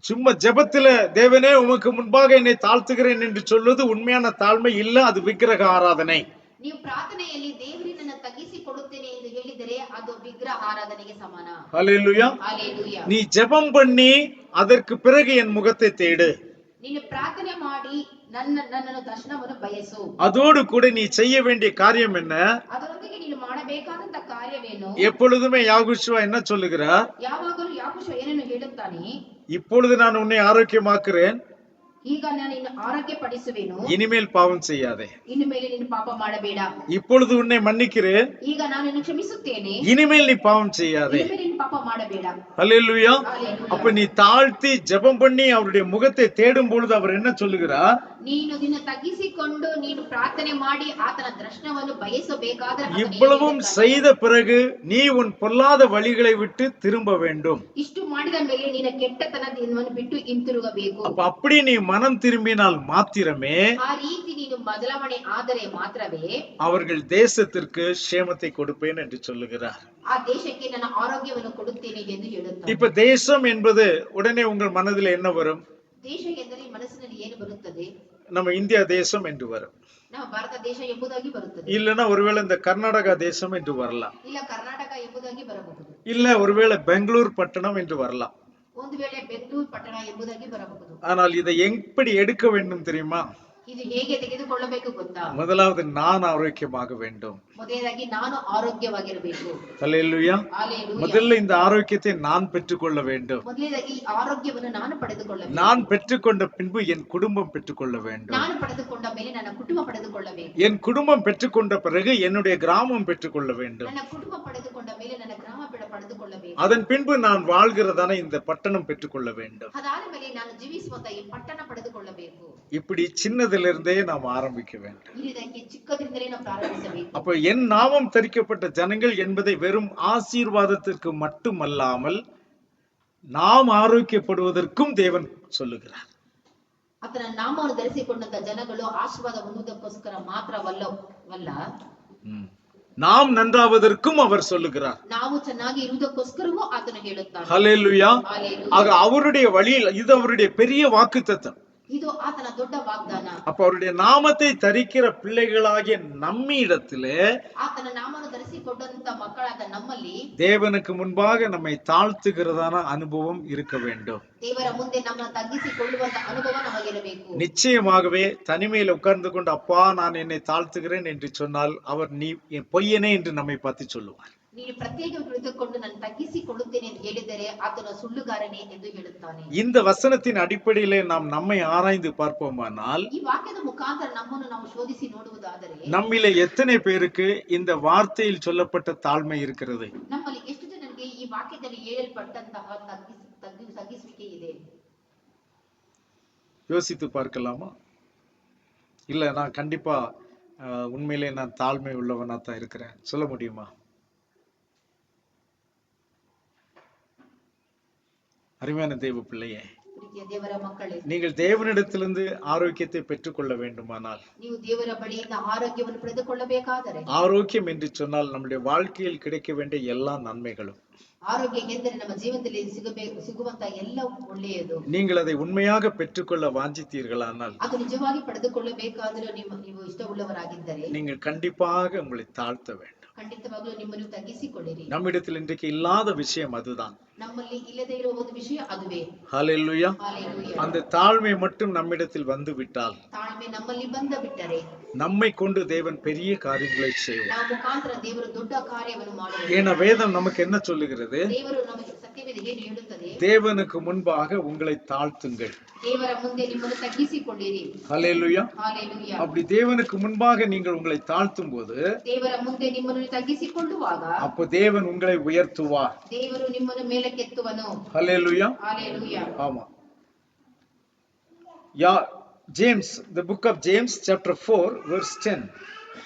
சும்மா ஜெபத்துல தேவனே உமக்கு முன்பாக என்னை தாழ்த்துகிறேன் என்று சொல்வது உண்மையான தாழ்மை இல்ல, அது விக்கிரக ஆராதனை. ನೀವು ಪ್ರಾರ್ಥನೆಯಲ್ಲಿ ದೇವರನ್ನ ತಗ್ಗಿಸಿಕೊಳ್ಳುತ್ತೇನೆ ಎಂದು ಹೇಳಿದರೆ ಅದು ವಿಗ್ರಹ ಆರಾಧನೆಗೆ ಸಮಾನ. ஹல்லேலூயா. ஹalleluya. நீ ஜெபம் பண்ணி அதற்கு பிறகு என் முகத்தை தேடு, ನೀನು ಪ್ರಾರ್ಥನೆ ಮಾಡಿ ನನ್ನನ್ನು ದರ್ಶನವನ್ನು ಬಯಸು. அதோடு கூட நீ செய்ய வேண்டிய காரியம் என்ன? ಅದರೊಂದಿಗೆ ನೀನು ಮಾಡಬೇಕಾದಂತ ಕಾರ್ಯವೇನು? எப்பொழுதுமே யாகோஷுவா என்ன சொல்லுகிறார்? ಯಾವಾಗಲೂ ಯಾಕೋಷ ಏನನ್ನು ಹೇಳುತ್ತಾನೆ? இப்பொழுது நான் உன்னை ஆரோக்கியமாக்குறேன், ಈಗ ನಾನು ನಿನ್ನ ಆರೋಗ್ಯಪಡಿಸುವೆನು, இனிமேல் பாவம் செய்யாதே. ಇನ್ನು ಮೇಲೆ ನೀನು ಪಾಪ ಮಾಡಬೇಡ. இப்பொழுது உன்னை மன்னிக்கிறேன், ಈಗ ನಾನು ನಿನ್ನ ಕ್ಷಮಿಸುತ್ತೇನೆ, இனிமேல் நீ பாவம் செய்யாதே. ಇನ್ನು ಮೇಲೆ ನೀನು ಪಾಪ ಮಾಡಬೇಡ. ஹல்லேலூயா. ஹalleluya. அப்ப நீ தாழ்த்தி ஜெபம் பண்ணி அவருடைய முகத்தை தேடும் பொழுது அவர் என்ன சொல்லுகிறார்? ನೀನು ನಿನ್ನ ತಗ್ಗಿಸಿಕೊಂಡು ನೀನು ಪ್ರಾರ್ಥನೆ ಮಾಡಿ ಆತನ ದರ್ಶನವನ್ನು ಬಯಸಬೇಕಾದ್ರೆ இவ்வளவும் செய்த பிறகு நீ உன் பொல்லாத வழிகளை விட்டு திரும்ப வேண்டும். ಇಷ್ಟು ಮಾಡಿದ ಮೇಲೆ ನಿನ್ನ ಕೆಟ್ಟತನವನ್ನು ಬಿಟ್ಟು ಹಿಂತಿರುಗಬೇಕು. அப்ப அப்படி நீ மனம் திரும்பினால் மாத்திரமே ಆ ರೀತಿ ನೀನು ಬದಲಾವಣೆ ಆದರೆ ಮಾತ್ರವೇ அவர்கள் தேசத்திற்கு க்ஷேமத்தை கொடுப்பேன் என்று சொல்லுகிறார். ಆ ದೇಶಕ್ಕೆ ನನ್ನ ಆರೋಗ್ಯವನ್ನು ಕೊಡುತ್ತೇನೆ ಎಂದು ಹೇಳುತ್ತಾನೆ. இப்ப தேசம் என்பது உடனே உங்கள் மனதில் என்ன வரும்? ದೇಶ ಎಂದರೆ ಮನಸ್ಸಿನಲ್ಲಿ ಏನು ಬರುತ್ತದೆ? நம்ம இந்தியா தேசம் என்று வரும், ನಮ್ಮ ಭಾರತ ದೇಶ ಎಂಬುದಾಗಿ ಬರುತ್ತದೆ. இல்லைன்னா ஒருவேளை இந்த கர்நாடகா தேசம் என்று வரலாம், ಇಲ್ಲ ಕರ್ನಾಟಕ ಎಂಬುದಾಗಿ ಬರಬಹುದು, இல்ல ஒருவேளை பெங்களூர் பட்டணம் என்று வரலாம். ಒಂದು ವೇಳೆ ಬೆಂಗಳೂರು ಪಟ್ಟಣ ಎಂಬುದಾಗಿ ಬರಬಹುದು. ஆனால் இதை எப்படி எடுக்க வேண்டும் தெரியுமா? ಇದು ಹೇಗೆ ತೆಗೆದುಕೊಳ್ಳಬೇಕು ಗೊತ್ತಾ? முதலாவது நான் ஆரோக்கியமாக வேண்டும். ಮೊದಲನೇದಾಗಿ ನಾನು ಆರೋಗ್ಯವಾಗಿರಬೇಕು. ஹல்லேலூயா. ஹalleluya. முதல்ல இந்த ஆரோக்கியத்தை நான் பெற்றுக்கொள்ள வேண்டும். ಮೊದಲನೇದಾಗಿ ಈ ಆರೋಗ್ಯವನ್ನು ನಾನು ಪಡೆದುಕೊಳ್ಳಬೇಕು. நான் பெற்றுக்கொண்ட பின்பு என் குடும்பம் பெற்றுக்கொள்ள வேண்டும். ನಾನು ಪಡೆದುಕೊಂಡ ಮೇಲೆ ನನ್ನ ಕುಟುಂಬ ಪಡೆದುಕೊಳ್ಳಬೇಕು. என் குடும்பம் பெற்றுக்கொண்ட பிறகு என்னுடைய கிராமம் பெற்றுக்கொள்ள வேண்டும். ನನ್ನ ಕುಟುಂಬ ಪಡೆದುಕೊಂಡ ಮೇಲೆ ನನ್ನ ಗ್ರಾಮ ಪಡೆದುಕೊಳ್ಳಬೇಕು. அதன் பின்பு நான் வாழ்கிறதான இந்த பட்டணம் பெற்றுக்கொள்ள வேண்டும். ಅದಾದ ಮೇಲೆ ನಾನು ಜೀವಿಸುವಂತ ಈ ಪಟ್ಟಣ ಪಡೆದುಕೊಳ್ಳಬೇಕು. இப்படி சின்னதிலிருந்தே நாம் ஆரம்பிக்க வேண்டும். ಈ ರೀತಿಯಾಗಿ ಚಿಕ್ಕದಿಂದಲೇ ನಾವು ಪ್ರಾರಂಭಿಸಬೇಕು. அப்ப என் நாமம் தரிக்கப்பட்ட ஜனங்கள் என்பதை வெறும் ஆசீர்வாதத்திற்கு மட்டுமல்லாமல் நாம் ஆரோக்கியப்படுவதற்கும் தேவன் சொல்லுகிறார். ಆತನ ನಾಮವನ್ನು ಧರಿಸಿಕೊಂಡಂತ ಜನಗಳು ಆಶೀರ್ವಾದ ಹೊಂದುವುದಕ್ಕೋಸ್ಕರ ಮಾತ್ರವಲ್ಲ, நாம் நன்றாவதற்கும் அவர் சொல்லுகிறார். ನಾವು ಚೆನ್ನಾಗಿ ಇರುವುದಕ್ಕೋಸ್ಕರವೂ ಆತನು ಹೇಳುತ್ತಾನೆ. ஹல்லேலூயா. ஹல்லேலூயா. ஆக அவருடைய வழியில் இது அவருடைய பெரிய வாக்குத்தத்தம். ಇದು ಆತನ ದೊಡ್ಡ ವಾಗ್ದಾನ. அப்ப அவருடைய நாமத்தை தரிக்கிற பிள்ளைகளாகிய நம்மிடத்திலே ಆತನ ನಾಮವನ್ನು ಧರಿಸಿಕೊಂಡಂತ ಮಕ್ಕಳಾದ ನಮ್ಮಲ್ಲಿ தேவனுக்கு முன்பாக நம்மை தாழ்த்துகிறதான அனுபவம் இருக்க வேண்டும். ದೇವರ ಮುಂದೆ ನಮ್ಮನ್ನು ತಗ್ಗಿಸಿಕೊಳ್ಳುವಂತ ಅನುಭವ ನಮಗಿರಬೇಕು. நிச்சயமாகவே தனிமையில் உட்கார்ந்து கொண்டு அப்பா நான் என்னை தாழ்த்துகிறேன் என்று சொன்னால் அவர் நீ பொய்யனே என்று நம்மை பார்த்து சொல்லுவார். ನೀನು ಪ್ರತ್ಯೇಕ ಕುಳಿತುಕೊಂಡು ನಾನು ತಗ್ಗಿಸಿಕೊಳ್ಳುತ್ತೇನೆ ಎಂದು ಹೇಳಿದರೆ ಆತನ ಸುಳ್ಳುಗಾರನೇ ಎಂದು ಹೇಳುತ್ತಾನೆ. இந்த வசனத்தின் அடிப்படையிலே நாம் நம்மை ஆராய்ந்து பார்ப்போமானால் ಈ ವಾಕ್ಯದ ಮುಖಾಂತರ ನಮ್ಮನ್ನು ನಾವು ಶೋಧಿಸಿ ನೋಡುವುದಾದರೆ நம்மிலே எத்தனை பேருக்கு இந்த வார்த்தையில் சொல்லப்பட்ட தாழ்மை இருக்கிறது? ನಮ್ಮಲ್ಲಿ ಎಷ್ಟು ಜನರಿಗೆ ಈ ವಾಕ್ಯದಲ್ಲಿ ಹೇಳಲ್ಪಟ್ಟಂತಹ ತಗ್ಗಿಸುವಿಕೆ ಇದೆ? யோசித்து பார்க்கலாமா? இல்ல நான் கண்டிப்பா உண்மையிலே நான் தாழ்மை உள்ளவனா தான் இருக்கிறேன் சொல்ல முடியுமா? அருமையான தேவ பிள்ளையே, ದೇವರ ಮಕ್ಕಳೇ, நீங்கள் தேவனிடத்திலிருந்து ஆரோக்கியத்தை பெற்றுக்கொள்ள வேண்டுமானால், ನೀವು ದೇವರ ಬಳಿಯಿಂದ ಆರೋಗ್ಯವನ್ನು ಪಡೆದುಕೊಳ್ಳಬೇಕಾದರೆ, ஆரோக்கியம் என்று சொன்னால் நம்முடைய வாழ்க்கையில் கிடைக்க வேண்டிய எல்லா நன்மைகளும், ಆರೋಗ್ಯ ಎಂದರೆ ನಮ್ಮ ಜೀವನದಲ್ಲಿ ಸಿಗುವಂತ ಎಲ್ಲ ಒಳ್ಳೆಯದು. நீங்கள் அதை உண்மையாக பெற்றுக்கொள்ள வாஞ்சித்தீர்களானால், ಅದು ನಿಜವಾಗಿ ಪಡೆದುಕೊಳ್ಳಬೇಕಾದರೂ ನೀವು ಇಷ್ಟವುಳ್ಳವರಾಗಿದ್ದರೆ நீங்கள் கண்டிப்பாக உங்களை தாழ்த்த வேண்டும். ಖಂಡಿತವಾಗಲೂ ನಿಮ್ಮನ್ನು ತಗ್ಗಿಸಿಕೊಳ್ಳಿರಿ. நம்மிடத்தில் இன்றைக்கு இல்லாத விஷயம் அதுதான். ನಮ್ಮಲ್ಲಿ ಇಲ್ಲದೆ ಇರುವ ಒಂದು ವಿಷಯ ಅದುವೇ. ஹல்லேலூயா. ஹல்லேலூயா. அந்த தாழ்மை மட்டும் நம்மிடத்தில் வந்து விட்டால், ತಾಳ್ಮೆ ನಮ್ಮಲ್ಲಿ ಬಂದ ಬಿಟ್ಟರೆ நம்மை கொண்டு தேவன் பெரிய காரியங்களை செய்வார். ನಾವು ಮುಖಾಂತರ ದೇವರು ದೊಡ್ಡ ಕಾರ್ಯವನ್ನು ಮಾಡುವರು. ஏன்னா வேதம் நமக்கு என்ன சொல்லுகிறது? ದೇವರು ನಮಗೆ ಸತ್ಯವೇದ ಏನು ಹೇಳುತ್ತದೆ? தேவனுக்கு முன்பாக உங்களை தாழ்த்துங்கள். ದೇವರ ಮುಂದೆ ನಿಮ್ಮನ್ನು ತಗ್ಗಿಸಿಕೊಳ್ಳಿರಿ. ஹல்லேலூயா. ஹல்லேலூயா. அப்படி தேவனுக்கு முன்பாக நீங்கள் உங்களை தாழ்த்தும் போது ದೇವರ ಮುಂದೆ ನಿಮ್ಮನ್ನು ತಗ್ಗಿಸಿಕೊಳ್ಳುವಾಗ அப்போ தேவன் உங்களை உயர்த்துவார். ದೇವರು ನಿಮ್ಮನ್ನು ಮೇಲಕ್ಕೆತ್ತುವನು. ஹல்லேலூயா. ஹல்லேலூயா. ஆமா. James, the book of James chapter 4 verse 10.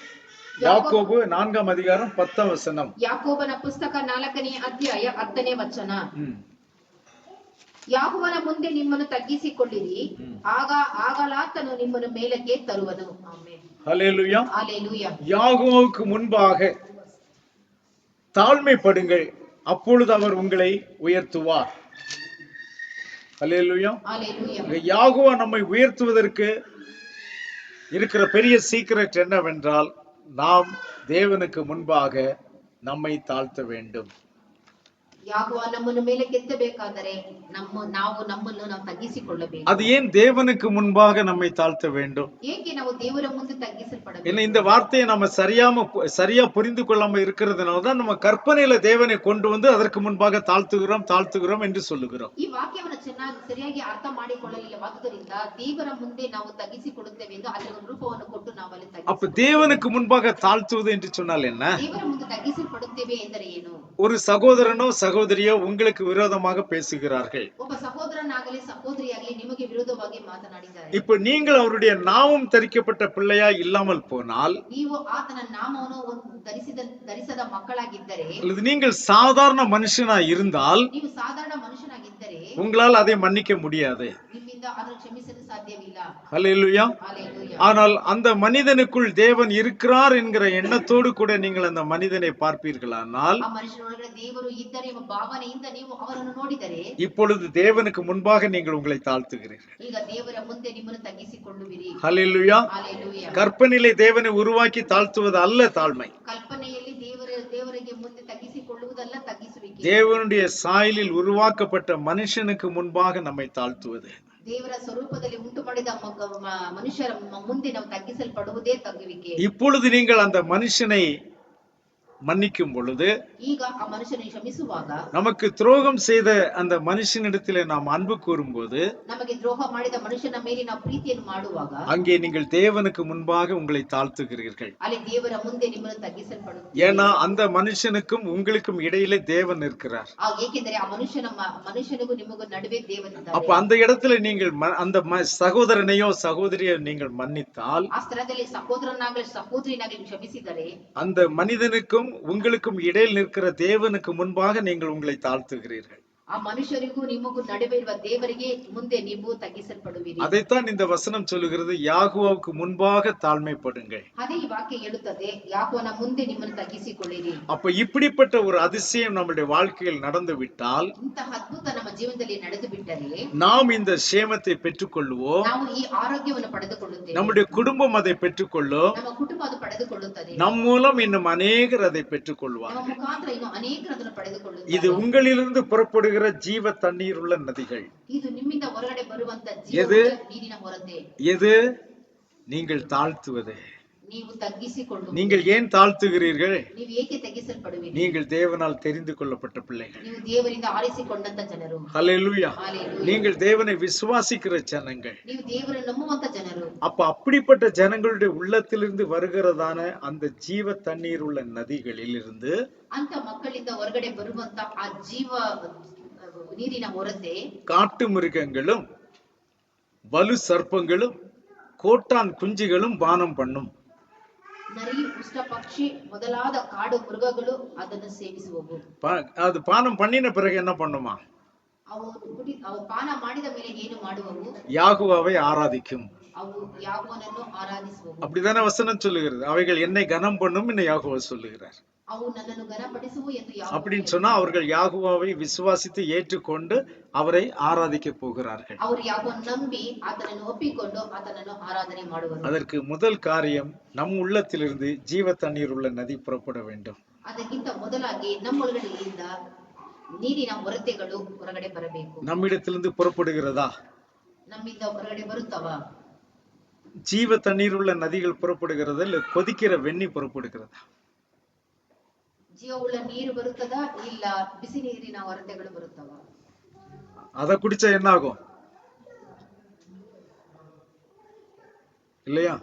யாக்கோபு 4ஆம் அதிகாரம் 10ஆம் வசனம். ಯಾಕೋಬನ ಪುಸ್ತಕ 4ನೇ ಅಧ್ಯಾಯ 10ನೇ ವಚನ. ಯಾಹೋವನ ಮುಂದೆ ನಿಮ್ಮನ್ನು ತಗ್ಗಿಸಿಕೊಳ್ಳಿರಿ, ಆಗಲಾತನು ನಿಮ್ಮನ್ನು ಮೇಲಕ್ಕೆ ತರುವನು. ಆಮೆನ್. ஹல்லேலூயா. ஹல்லேலூயா. யாகோவுக்கு முன்பாக தாழ்மைப்படுங்கள், அப்பொழுது அவர் உங்களை உயர்த்துவார். ஹல்லேலூயா. ஹல்லேலூயா. யாகோவா நம்மை உயர்த்துவதற்கு இருக்கிற பெரிய சீக்ரெட் என்னவென்றால், நாம் தேவனுக்கு முன்பாக நம்மை தாழ்த்த வேண்டும். ಯಾಗುವ ನಮ್ಮನ್ನು ಮೇಲೆ ಕೆತ್ತಬೇಕಾದರೆ ನಮ್ಮನ್ನು ನಾವು ತಗ್ಗಿಸಿಕೊಳ್ಳಬೇಕು. அது ஏன் தேவனுக்கு முன்பாக நம்மை தாழ்த்த வேண்டும்? ஏಕೆ ನಾವು ದೇವರ ಮುಂದೆ ತಗ್ಗಿಸಲ್ಪಡಬೇಕು? என்ன இந்த வார்த்தையை நம்ம சரியா புரிந்து கொள்ளாம இருக்கிறதுனால தான் நம்ம கற்பனையில தேவனை கொண்டு வந்து அதற்கு முன்பாக தாழ்த்துகிறோம் என்று சொல்லுகிறோம். ಈ ವಾಕ್ಯವನ್ನು ಸರಿಯಾಗಿ ಅರ್ಥ ಮಾಡಿಕೊಳ್ಳಲಿಲ್ಲವಾದುದರಿಂದ ದೇವರ ಮುಂದೆ ನಾವು ತಗ್ಗಿಸಿಕೊಳ್ಳುತ್ತೇವೆ ಎಂದು ಅದರ ರೂಪವನ್ನು ಕೊಟ್ಟು ನಾವು ಅಲ್ಲಿ ತಗ್ಗಿಸಿ. அப்ப தேவனுக்கு முன்பாக தாழ்த்துவது என்று சொன்னால் என்ன? ದೇವರ ಮುಂದೆ ತಗ್ಗಿಸಲ್ಪಡುತ್ತೇವೆ ಎಂದರೆ ಏನು? ஒரு சகோதரனோ சகோதரியோ உங்களுக்கு விரோதமாக பேசுகிறார்கள். ಒಬ್ಬ ಸಹೋದರನಾಗಲಿ ಸಹೋದರಿಯಾಗಲಿ ನಿಮಗೆ ವಿರೋಧವಾಗಿ ಮಾತನಾಡಿದ್ದಾರೆ. இப்ப நீங்கள் அவருடைய நாமம் தரிக்கப்பட்ட பிள்ளையா இல்லாமல் போனால், ನೀವು ಆತನ ನಾಮವನ್ನು ಧರಿಸದ ಮಕ್ಕಳಾಗಿದ್ದರೆ, அல்லது நீங்கள் சாதாரண மனுஷனா இருந்தால், ನೀವು ಸಾಧಾರಣ ಮನುಷ್ಯನಾಗಿದ್ದರೆ உங்களால் அதை மன்னிக்க முடியாது. ನಿಮ್ಮಿಂದ ಅದನ್ನು ಕ್ಷಮಿಸಲು ಸಾಧ್ಯವಿಲ್ಲ. ஹல்லேலூயா. ஹல்லேலூயா. ஆனால் அந்த மனிதனுக்குள் தேவன் இருக்கிறார் என்கிற எண்ணத்தோடு கூட நீங்கள் அந்த மனிதனை பார்ப்பீர்களானால், ಆ ಮನುಷ್ಯನೊಳಗಡೆ ದೇವರು ಇದ್ದರೆ ಎಂಬ ಭಾವನೆಯಿಂದ ನೀವು ಅವರನ್ನು ನೋಡಿದರೆ, இப்பொழுது தேவனுக்கு முன்பாக நீங்கள் உங்களை தாழ்த்துகிறீர்கள். ಈಗ ದೇವರ ಮುಂದೆ ನಿಮ್ಮನ್ನು ತಗ್ಗಿಸಿಕೊಳ್ಳುವಿರಿ. ஹல்லேலூயா. ஹல்லேலூயா. கற்பனையிலே தேவனை உருவாக்கி தாழ்த்துவது அல்ல தாழ்மை. ಕಲ್ಪನೆಯಲ್ಲಿ ದೇವರಿಗೆ ಮುಂದೆ ತಗ್ಗಿಸಿಕೊಳ್ಳುವುದಲ್ಲ ತಗ್ಗಿಸುವಿಕೆ. தேவனுடைய சாயலில் உருவாக்கப்பட்ட மனுஷனுக்கு முன்பாக நம்மை தாழ்த்துவது. ದೇವರ ಸ್ವರೂಪದಲ್ಲಿ ಉಂಟು ಮಾಡಿದ ಮನುಷ್ಯರ ಮುಂದೆ ನಾವು ತಗ್ಗಿಸಲ್ಪಡುವುದೇ ತಗ್ಗುವಿಕೆ. இப்பொழுது நீங்கள் அந்த மனுஷனை மன்னிக்கும் பொழுது, ಈಗ ಆ ಮನುಷ್ಯನು ಕ್ಷಮಿಸುವಾಗ, நமக்கு துரோகம் செய்த அந்த மனுஷனிடத்திலே நாம் அன்பு கூறும்போது, ನಮಗೆ ದ್ರೋಹ ಮಾಡಿದ ಮನುಷ್ಯನ ಮೇಲೆ ನಾವು ಪ್ರೀತಿಯನ್ನು ಮಾಡುವಾಗ, அங்கே நீங்கள் தேவனுக்கு முன்பாக உங்களை தாழ்த்துகிறீர்கள். ಅಲ್ಲಿ ದೇವರ ಮುಂದೆ ನಿಮ್ಮನ್ನು ತಗ್ಗಿಸಲ್ಪಡುತ್ತೀರಿ. ஏன்னா அந்த மனுஷனுக்கும் உங்களுக்கும் இடையிலே தேவன் இருக்கிறார். ಏಕೆಂದರೆ ಆ ಮನುಷ್ಯನಿಗೂ ನಿಮಗೂ ನಡುವೆ ದೇವರಿದ್ದಾರೆ. அப்ப அந்த இடத்துல நீங்கள் அந்த சகோதரனையோ சகோதரியோ நீங்கள் மன்னித்தால், ಆ ಸ್ಥಳದಲ್ಲಿ ಸಹೋದರನಾಗಲಿ ಸಹೋದರಿನಾಗಲಿ ಕ್ಷಮಿಸಿದರೆ, அந்த மனிதனுக்கும் உங்களுக்கும் இடையில் நிற்கிற தேவனுக்கு முன்பாக நீங்கள் உங்களை தாழ்த்துகிறீர்கள். ಆ ಮನುಷ್ಯರಿಗೂ ನಿಮಗೂ ನಡುವೆ ಇರುವ ದೇವರಿಗೆ ಮುಂದೆ ನೀವು ತಗ್ಗಿಸಲ್ಪಡುವಿರಿ. அதைத்தான் இந்த வசனம் சொல்லுகிறது, யாகுவாவுக்கு முன்பாக தாழ்மைப்படுங்கள். ಅದೇ ಈ ವಾಕ್ಯ ಹೇಳುತ್ತದೆ, ಯಾಕೋವನ ಮುಂದೆ ನಿಮ್ಮನ್ನು ತಗ್ಗಿಸಿಕೊಳ್ಳಿರಿ. அப்ப இப்படிப்பட்ட ஒரு அதிசயம் நம்முடைய வாழ்க்கையில் நடந்து விட்டால், ಇಂತಹ ಅದ್ಭುತ ನಮ್ಮ ಜೀವನದಲ್ಲಿ ನಡೆದು ಬಿಟ್ಟರೆ, நாம் இந்த சேமத்தை பெற்றுக்கொள்வோம். ನಾವು ಈ ಆರೋಗ್ಯವನ್ನು ಪಡೆದುಕೊಳ್ಳುತ್ತೇವೆ. நம்முடைய குடும்பம் அதை பெற்றுக்கொள்ளும். ನಮ್ಮ ಕುಟುಂಬ ಅದು ಪಡೆದುಕೊಳ್ಳುತ್ತದೆ. நம் மூலம் இன்னும் அநேகர் அதை பெற்றுக்கொள்வார். ನಮ್ಮ ಮುಖಾಂತರ ಇನ್ನು ಅನೇಕರು ಅದನ್ನು ಪಡೆದುಕೊಳ್ಳುತ್ತಾರೆ. இது உங்களிலிருந்து புறப்படுகிற ஜீவ தண்ணீர் உள்ள நதிகள். ಇದು ನಿಮ್ಮಿಂದ ಹೊರಗಡೆ ಬರುವಂತ ನೀರಿನ ಹೊರತೆ. எது? நீங்கள் தாழ்த்துவது. ನೀವು ತಗ್ಗಿಸಿಕೊಳ್ಳುವುದು. நீங்கள் ஏன் தாழ்த்துகிறீர்கள்? ನೀವು ಏಕೆ ತಗ್ಗಿಸಲ್ಪಡುವಿರಿ? நீங்கள் தேவனால் தெரிந்து கொள்ளப்பட்ட பிள்ளைகள். ನೀವು ದೇವರಿಂದ ಆರಿಸಿಕೊಂಡಂತ ಜನರು. ஹல்லேலூயா. ஹல்லேலூயா. நீங்கள் தேவனை விசுவாசிக்கிற ஜனங்கள். ನೀವು ದೇವರನ್ನು ನಂಬುವಂತ ಜನರು. அப்ப அப்படிப்பட்ட ஜனங்களுடைய உள்ளத்திலிருந்து வருகிறதான அந்த ஜீவ தண்ணீர் உள்ள நதிகளில் இருந்து, ಅಂತ ಮಕ್ಕಳಿಂದ ಹೊರಗಡೆ ಬರುವಂತ ಆ ಜೀವ ನೀರಿನ ಹೊರತೆ, காட்டு மிருகங்களும் வலு சர்ப்பங்களும் கோட்டான் குஞ்சுகளும் பானம் பண்ணும். ನರಿ, ಉಷ್ಟ ಪಕ್ಷಿ ಮೊದಲಾದ ಕಾಡು ಮೃಗಗಳು ಅದನ್ನು ಸೇವಿಸುವವು. அது பானம் பண்ணின பிறகு என்ன பண்ணுமா? ಅವು ಪಾನ ಮಾಡಿದ ಮೇಲೆ ಏನು ಮಾಡುವವು? யாகுவாவை ஆராதிக்கும். ಅವು ಯಾಗೋವನನ್ನು ಆರಾಧಿಸುವವು. அப்படிதானே வசனம் சொல்லுகிறது. அவைகள் என்னை கனம் பண்ணும் என்று யாகுவா சொல்லுகிறார். ಅವು ನನ್ನನ್ನು ಘನಪಡಿಸುವು ಎಂದು அப்படின்னு சொன்னா அவர்கள் யாகுவாவை விசுவாசித்து ஏற்றுக்கொண்டு அவரை ஆராதிக்க போகிறார்கள். ಅವರು ಯಾಗೋವನ್ನ ನಂಬಿ ಆತನನ್ನು ಒಪ್ಪಿಕೊಂಡು ಆತನನ್ನು ಆರಾಧನೆ ಮಾಡುವರು. அதற்கு முதல் காரியம், நம் உள்ளத்திலிருந்து ஜீவ தண்ணீர் உள்ள நதி புறப்பட வேண்டும். ಅದಕ್ಕಿಂತ ಮೊದಲಾಗಿ ನಮ್ಮೊಳಗಡೆಯಿಂದ ನೀರಿನ ಹೊರತೆಗಳು ಹೊರಗಡೆ ಬರಬೇಕು. நம்மிடத்திலிருந்து புறப்படுகிறதா? ನಮ್ಮಿಂದ ಹೊರಗಡೆ ಬರುತ್ತವಾ? ஜீவ தண்ணீர் உள்ள நதிகள் புறப்படுகிறதா, இல்ல கொதிக்கிற வெண்ணி புறப்படுகிறதா? ಜೀವವುಳ್ಳ ನೀರು ಬರುತ್ತದಾ, ಇಲ್ಲ ಬಿಸಿ ನೀರಿನ ಹೊರತೆಗಳು ಬರುತ್ತವಾ? அத குடிச்சா என்ன ஆகும்? இல்லையா?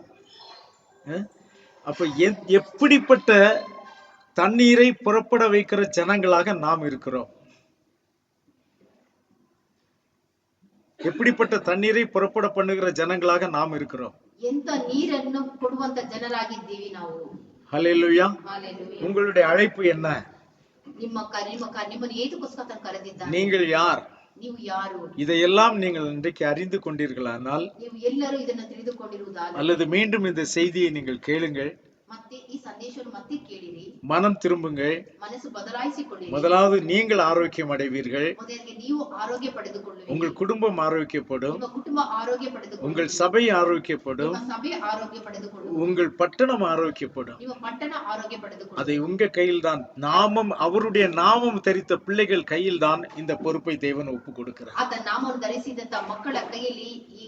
அப்ப எப்படிப்பட்ட தண்ணீரை புறப்பட வைக்கிற ஜனங்களாக நாம் இருக்கிறோம்? எப்படிப்பட்ட தண்ணீரை புறப்பட பண்ணுகிற ஜனங்களாக நாம் இருக்கிறோம்? ಎಂತ ನೀರನ್ನು ಕೊಡುವಂತ ಜನರಾಗಿದ್ದೀವಿ ನಾವು. ஹல்லேலூயா. ஹல்லேலூயா. உங்களுடைய அழைப்பு என்ன? ನಿಮ್ಮನ್ನು ಏತಕ್ಕೋಸ್ಕರ ಕರೆದಿದ್ದಾನೆ? நீங்கள் யார்? ನೀವು ಯಾರು? இதையெல்லாம் நீங்கள் இன்றைக்கு அறிந்து கொண்டீர்களானால், ನೀವು ಎಲ್ಲರೂ ಇದನ್ನು ತಿಳಿದುಕೊಂಡಿರುವುದಾದರೆ, அல்லது மீண்டும் இந்த செய்தியை நீங்கள் கேளுங்கள், ಮತ್ತೆ ಈ ಸಂದೇಶವನ್ನು ಮತ್ತೆ ಕೇಳಿರಿ, மனம் திரும்புங்கள், ಮನಸ್ಸು ಬದಲಾಯಿಸಿಕೊಳ್ಳಿರಿ. முதலாவது நீங்கள் ஆரோக்கியம் அடைவீர்கள், ಮೊದಲಿಗೆ ನೀವು ಆರೋಗ್ಯ ಪಡೆದುಕೊಳ್ಳುವಿರಿ, உங்கள் குடும்பம் ஆரோக்கியப்படும், ನಿಮ್ಮ ಕುಟುಂಬ ಆರೋಗ್ಯ ಪಡೆದುಕೊಳ್ಳುವುದು, உங்கள் சபை ஆரோக்கியப்படும், ನಿಮ್ಮ ಸಭೆ ಆರೋಗ್ಯ ಪಡೆದುಕೊಳ್ಳುವುದು, உங்கள் பட்டணம் ஆரோக்கியப்படும். ನಿಮ್ಮ ಪಟ್ಟಣ ಆರೋಗ್ಯ ಪಡೆದುಕೊಳ್ಳುವುದು. அதை உங்க கையில் தான், நாமம் அவருடைய நாமம் தரித்த பிள்ளைகள் கையில் தான் இந்த பொறுப்பை தேவன் ஒப்பு கொடுக்கிறார். ಆತ ನಾಮವನ್ನು ಧರಿಸಿದಂತ ಮಕ್ಕಳ ಕೈಯಲ್ಲಿ ಈ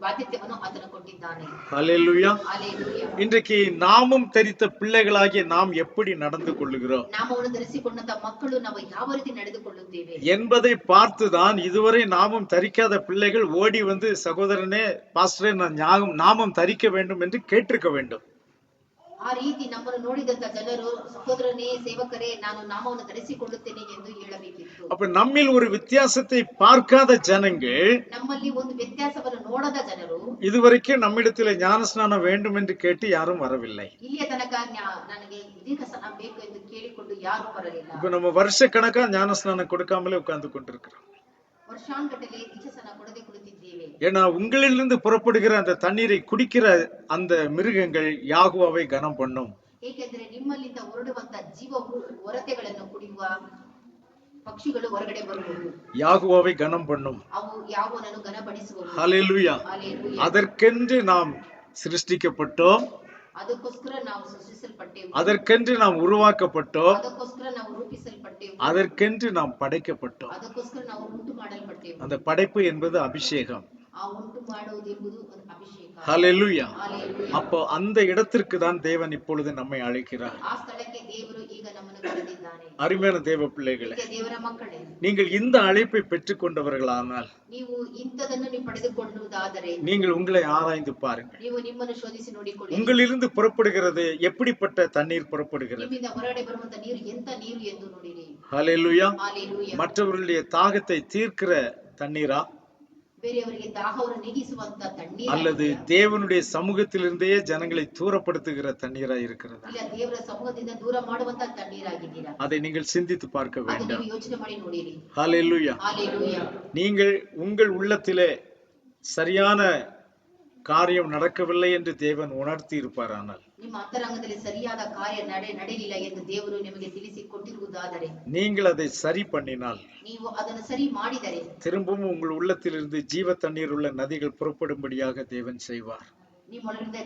ಬಾಧ್ಯತೆಯನ್ನು ಆತನು ಕೊಟ್ಟಿದ್ದಾನೆ. ஹல்லேலூயா. ஹல்லேலூயா. இன்றைக்கு நாமம் தரித்த பிள்ளைகளாகிய நாம் எப்படி நடந்து கொள்ளுகிறோம் ನಾಮವನ್ನು ಧರಿಸಿಕೊಂಡಂತ ಮಕ್ಕಳು ನಾವು ಯಾವ ರೀತಿ ನಡೆದುಕೊಳ್ಳುತ್ತೇವೆ என்பதை பார்த்துதான் இதுவரை நாமம் தரிக்காத பிள்ளைகள் ஓடி வந்து, சகோதரனே, பாஸ்டரே, நான் நாமம் தரிக்க வேண்டும் என்று கேட்டிருக்க வேண்டும். ಆ ರೀತಿ ನಮ್ಮನ್ನು ನೋಡಿದಂತ ಜನರು, ಸಹೋದರನೇ, ಸೇವಕರೇ, ನಾನು ನಾಮವನ್ನು ಧರಿಸಿಕೊಳ್ಳುತ್ತೇನೆ ಎಂದು ಹೇಳಬೇಕಿತ್ತು. அப்ப நம்மில் ஒரு வித்தியாசத்தை பார்க்காத ஜனங்கள், ನಮ್ಮಲ್ಲಿ ಒಂದು ವ್ಯತ್ಯಾಸವನ್ನು ನೋಡದ ಜನರು, இதுவரைக்கும் நம்மிடத்தில் ஞானஸ்நானம் வேண்டும் என்று கேட்டு யாரும் வரவில்லை. ಇಲ್ಲಿಯ ತನಕ ನನಗೆ ದೀರ್ಘ ಸ್ನಾನ ಬೇಕು ಎಂದು ಕೇಳಿಕೊಂಡು ಯಾರು ಬರಲಿಲ್ಲ. இப்ப நம்ம வருஷ கணக்கா ஞானஸ்நானம் கொடுக்காமலே உட்கார்ந்து கொண்டிருக்கிறோம். ವರ್ಷಾಂಗಟ್ಟಲೆ ದೀಕ್ಷಾಸ್ನಾನ ಕೊಡದೆ ಕುಳಿತಿದ್ದೇವೆ. ஏன்னா உங்களிலிருந்து புறப்படுகிற அந்த தண்ணீரை குடிக்கிற அந்த மிருகங்கள் யாகுவாவை கனம் பண்ணும். ಏಕೆಂದರೆ ನಿಮ್ಮಲ್ಲಿಂದ ಹೊರಡುವಂತ ಜೀವ ಹೊರತೆಗಳನ್ನು ಕುಡಿಯುವ ಪಕ್ಷಿಗಳು ಹೊರಗಡೆ ಬರುವುದು. யாகுவாவை கனம் பண்ணும். ಅವು ಯಾವನನ್ನು ಘನಪಡಿಸುವವು. ஹல்லேலூயா. ஹல்லேலூயா. அதற்கென்று நாம் சிருஷ்டிக்கப்பட்டோம், ಅದಕ್ಕೋಸ್ಕರ ನಾವು ಸೃಷ್ಟಿಸಲ್ಪಟ್ಟೆವು, அதற்கென்று நாம் உருவாக்கப்பட்டோம், ಅದಕ್ಕೋಸ್ಕರ ನಾವು ರೂಪಿಸಲ್ಪಟ್ಟೆವು, அதற்கென்று நாம் படைக்கப்பட்டோம். ಅದಕ್ಕೋಸ್ಕರ ನಾವು ಉಂಟು ಮಾಡಲ್ಪಟ್ಟೆವು. அந்த படைப்பு என்பது அபிஷேகம். ಆ ಉಂಟು ಮಾಡುವುದು ಎಂಬುದು ಒಂದು ಅಭಿಷೇಕ. ஹல்லேலூயா. ஹல்லேலூயா. அப்போ அந்த இடத்திற்கு தான் தேவன் இப்பொழுது நம்மை அழைக்கிறார். ಆ ಸ್ಥಳಕ್ಕೆ ದೇವರು ಈಗ ನಮ್ಮನ್ನು ಕರೆದಿದ್ದಾನೆ. அருமையான தேவ பிள்ளைகளே, ಪ್ರೀತಿಯ ದೇವರ ಮಕ್ಕಳೇ, நீங்கள் இந்த அழைப்பை பெற்றுக் கொண்டவர்களானால் ನೀವು ಇಂಥದನ್ನು ನೀವು ಪಡೆದುಕೊಳ್ಳುವುದಾದರೆ நீங்கள் உங்களை ஆராய்ந்து பாருங்கள். ನೀವು ನಿಮ್ಮನ್ನು ಶೋಧಿಸಿ ನೋಡಿಕೊಳ್ಳಿ. உங்களிலிருந்து புறப்படுகிறது எப்படிப்பட்ட தண்ணீர் புறப்படுகிறது? ನಿಮ್ಮಿಂದ ಹೊರಗಡೆ ಬರುವಂತ ನೀರು ಎಂತ ನೀರು ಎಂದು ನೋಡಿರಿ. ஹல்லேலூயா. ஹalleluya. மற்றவர்களுடைய தாகத்தை தீர்க்கிற தண்ணீரா ಬೇರೆಯವರಿಗೆ ದಾಹವನ್ನು ನೀಗಿಸುವಂತ ತಣ್ಣೀರ அல்லது தேவனுடைய சமூகத்திலிருந்தே ஜனங்களை தூரப்படுத்துகிற தண்ணீரா இருக்கிறதா? ಇಲ್ಲ ದೇವರ ಸಮೂಹದಿಂದ ದೂರ ಮಾಡುವಂತ ತಣ್ಣೀರಾಗಿದ್ದೀರಾ? அதை நீங்கள் சிந்தித்து பார்க்க ಅದು வேண்டும். ನೀವು ಯೋಚನೆ ಮಾಡಿ ನೋಡಿರಿ. ஹல்லேலூயா. ஹalleluya. நீங்கள் உங்கள் உள்ளத்திலே சரியான காரியம் நடக்கவில்லை என்று தேவன் உணர்த்தி இருப்பாரானால் ನಿಮ್ಮ ಅಂತರಂಗದಲ್ಲಿ ಸರಿಯಾದ ಕಾರ್ಯ ನಡೆಯಲಿಲ್ಲ ಎಂದು ದೇವರು ನಿಮಗೆ ತಿಳಿಸಿ ಕೊಟ್ಟಿರುವುದಾದರೆ நீங்கள் அதை சரி பண்ணினால் ನೀವು ಅದನ್ನು ಸರಿ ಮಾಡಿದರೆ திரும்பவும் உங்கள் உள்ளத்திலிருந்து ஜீவ தண்ணீர் உள்ள நதிகள் புறப்படும்படியாக தேவன் செய்வார். ನಿಮ್ಮೊಳಗಿಂದ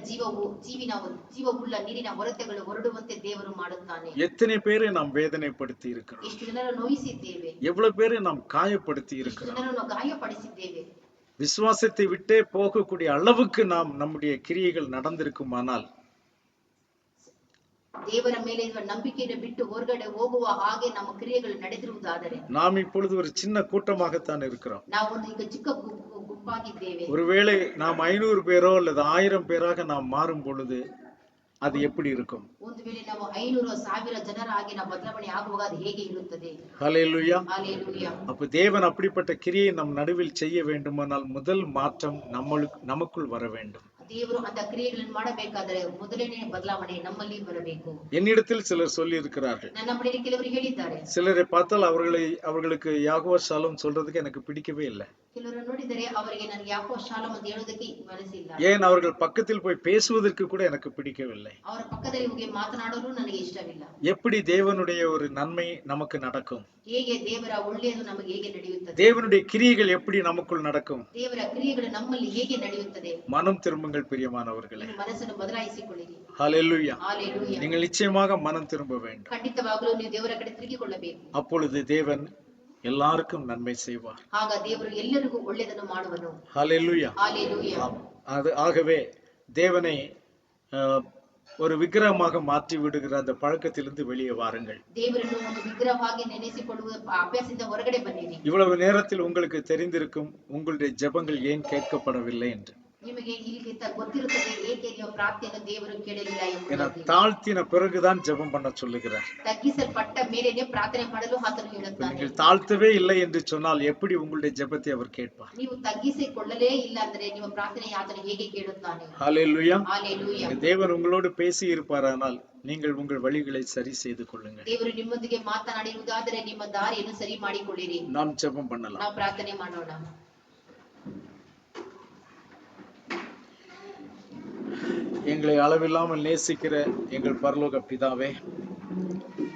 ಜೀವವುಳ್ಳ ನೀರಿನ ಹೊರತೆಗಳು ಹೊರಡುವಂತೆ ದೇವರು ಮಾಡುತ್ತಾನೆ. எத்தனை பேரை நாம் வேதனைப்படுத்தி இருக்கிறோம், ಎಷ್ಟು ಜನರನ್ನು ನೋಯಿಸಿದ್ದೇವೆ, எவ்வளவு பேரை நாம் காயப்படுத்தி ಎಷ್ಟು இருக்கிறோம். ಜನರನ್ನು ಗಾಯಪಡಿಸಿದ್ದೇವೆ. விசுவாசத்தை விட்டே போகக்கூடிய அளவுக்கு நாம் நம்முடைய கிரியைகள் நடந்திருக்குமானால் ದೇವರ ಮೇಲೆ ಇರುವ ನಂಬಿಕೆಯನ್ನು ಬಿಟ್ಟು ಹೊರಗಡೆ ಹೋಗುವ ಹಾಗೆ ನಮ್ಮ ಕ್ರಿಯೆಗಳು ನಡೆದಿರುವುದಾದರೆ நாம் இப்பொழுது ஒரு சின்ன கூட்டமாகத்தான் இருக்கிறோம். ನಾವೊಂದು ಈಗ ಚಿಕ್ಕ ಗುಂಪಾಗಿದ್ದೇವೆ. ஒருவேளை நாம் 500 பேரோ அல்லது 1000 பேராக நாம் மாறும் பொழுது அது எப்படி இருக்கும்? ಒಂದು ವೇಳೆ ನಾವು 500 1000 ಜನರಾಗಿ ನಾವು ಬದಲಾವಣೆ ಆಗುವಾಗ ಅದು ಹೇಗೆ ಇರುತ್ತದೆ? ஹல்லேலூயா. ஹalleluya. அப்ப தேவன் அப்படிப்பட்ட கிரியை நம் நடுவில் செய்ய வேண்டுமானால் முதல் மாற்றம் நமக்குள் வர வேண்டும். ದೇವರು ಅಂತ ಕ್ರಿಯೆಗಳನ್ನು ಮಾಡಬೇಕಾದರೆ ಮೊದಲನೇ ಬದಲಾವಣೆ ನಮ್ಮಲ್ಲಿ ಬರಬೇಕು. என்னிடத்தில் சிலர் சொல்லி இருக்கிறார்கள், ನನ್ನ ಮನೆಯಲ್ಲಿ ಕೆಲವರು ಹೇಳಿದ್ದಾರೆ. சிலரை பார்த்தால் அவர்களுக்கு யாகோவா ஷாலோம் சொல்றதுக்கு எனக்கு பிடிக்கவே இல்லை. ಕೆಲವರು ನೋಡಿದರೆ ಅವರಿಗೆ ನನಗೆ ಯಾಕೋ ಶಾಲಂ ಅಂತ ಹೇಳೋದಕ್ಕೆ ಮನಸ್ಸಿಲ್ಲ. ஏன் அவர்கள் பக்கத்தில் போய் பேசுவதற்கு கூட எனக்கு பிடிக்கவில்லை. ಅವರ ಪಕ್ಕದಲ್ಲಿ ಹೋಗಿ ಮಾತನಾಡಲು ನನಗೆ ಇಷ್ಟವಿಲ್ಲ. எப்படி தேவனுடைய ஒரு நன்மை நமக்கு நடக்கும்? ಹೇಗೆ ದೇವರ ಒಳ್ಳೆಯದು ನಮಗೆ ಹೇಗೆ ನಡೆಯುತ್ತದೆ? தேவனுடைய கிரியைகள் எப்படி நமக்குள் நடக்கும்? ದೇವರ ಕ್ರಿಯೆಗಳು ನಮ್ಮಲ್ಲಿ ಹೇಗೆ ನಡೆಯುತ್ತದೆ? மனம் திரும்புங்கள் பிரியமானவர்களே. ನಿಮ್ಮ ಮನಸ್ಸನ್ನು ಬದಲಾಯಿಸಿಕೊಳ್ಳಿರಿ. ஹல்லேலூயா. ஹalleluya. நீங்கள் நிச்சயமாக மனம் திரும்ப வேண்டும். ಖಂಡಿತವಾಗಲೂ ನೀವು ದೇವರ ಕಡೆ ತಿರುಗಿಕೊಳ್ಳಬೇಕು. அப்பொழுது தேவன் எல்லாருக்கும் நன்மை செய்வார். ಆಗ ದೇವರು ಎಲ್ಲರಿಗೂ ಒಳ್ಳೆಯದನ್ನು ಮಾಡುವನು. ஹல்லேலூயா. ஹalleluya. ஆகவே தேவனை ஒரு விக்கிரகமாக மாற்றி விடுகிற அந்த பழக்கத்திலிருந்து வெளியே வாருங்கள். ದೇವರನ್ನು ಒಂದು ವಿಗ್ರಹವಾಗಿ ನೆನೆಸಿಕೊಳ್ಳುವ ಅಭ್ಯಾಸದಿಂದ ಹೊರಗಡೆ ಬನ್ನಿರಿ. இவ்வளவு நேரத்தில் உங்களுக்கு தெரிந்திருக்கும் உங்களுடைய ஜெபங்கள் ஏன் கேட்கப்படவில்லை என்று. ನಿಮಗೆ ಇಲ್ಲಿ ಗೊತ್ತಿರುತ್ತದೆ ಏಕೆ ನೀವು ಪ್ರಾರ್ಥನೆಯನ್ನು ದೇವರು ಕೇಳಲಿಲ್ಲ ஏன்னா ಎಂಬುದಾಗಿ. தாழ்த்தின பிறகுதான் ஜெபம் பண்ண சொல்லுகிறார். ತಗ್ಗಿಸಲ್ಪಟ್ಟ ಮೇಲೆನೇ ಪ್ರಾರ್ಥನೆ ಮಾಡಲು ಆತನು ಹೇಳುತ್ತಾನೆ. நீங்கள் தாழ்த்தவே இல்லை என்று சொன்னால் எப்படி உங்களுடைய ஜெபத்தை அவர் கேட்பார்? ನೀವು ತಗ್ಗಿಸಿಕೊಳ್ಳಲೇ ಇಲ್ಲ ಅಂದ್ರೆ ನಿಮ್ಮ ಪ್ರಾರ್ಥನೆ ಆತನು ಹೇಗೆ ಕೇಳುತ್ತಾನೆ? ஹல்லேலூயா. ஹalleluya. தேவன் உங்களோடு பேசி இருப்பாரானால் நீங்கள் உங்கள் வழிகளை சரி செய்து கொள்ளுங்கள். ದೇವರು ನಿಮ್ಮೊಂದಿಗೆ ಮಾತನಾಡಿರುವುದಾದರೆ ನಿಮ್ಮ ದಾರಿಯನ್ನು ಸರಿ ಮಾಡಿಕೊಳ್ಳಿರಿ. நாம் ஜெபம் பண்ணலாம். ನಾವು ಪ್ರಾರ್ಥನೆ ಮಾಡೋಣ. எங்களை அளவில்லாமல் நேசிக்கிற எங்கள் பரலோக பிதாவே,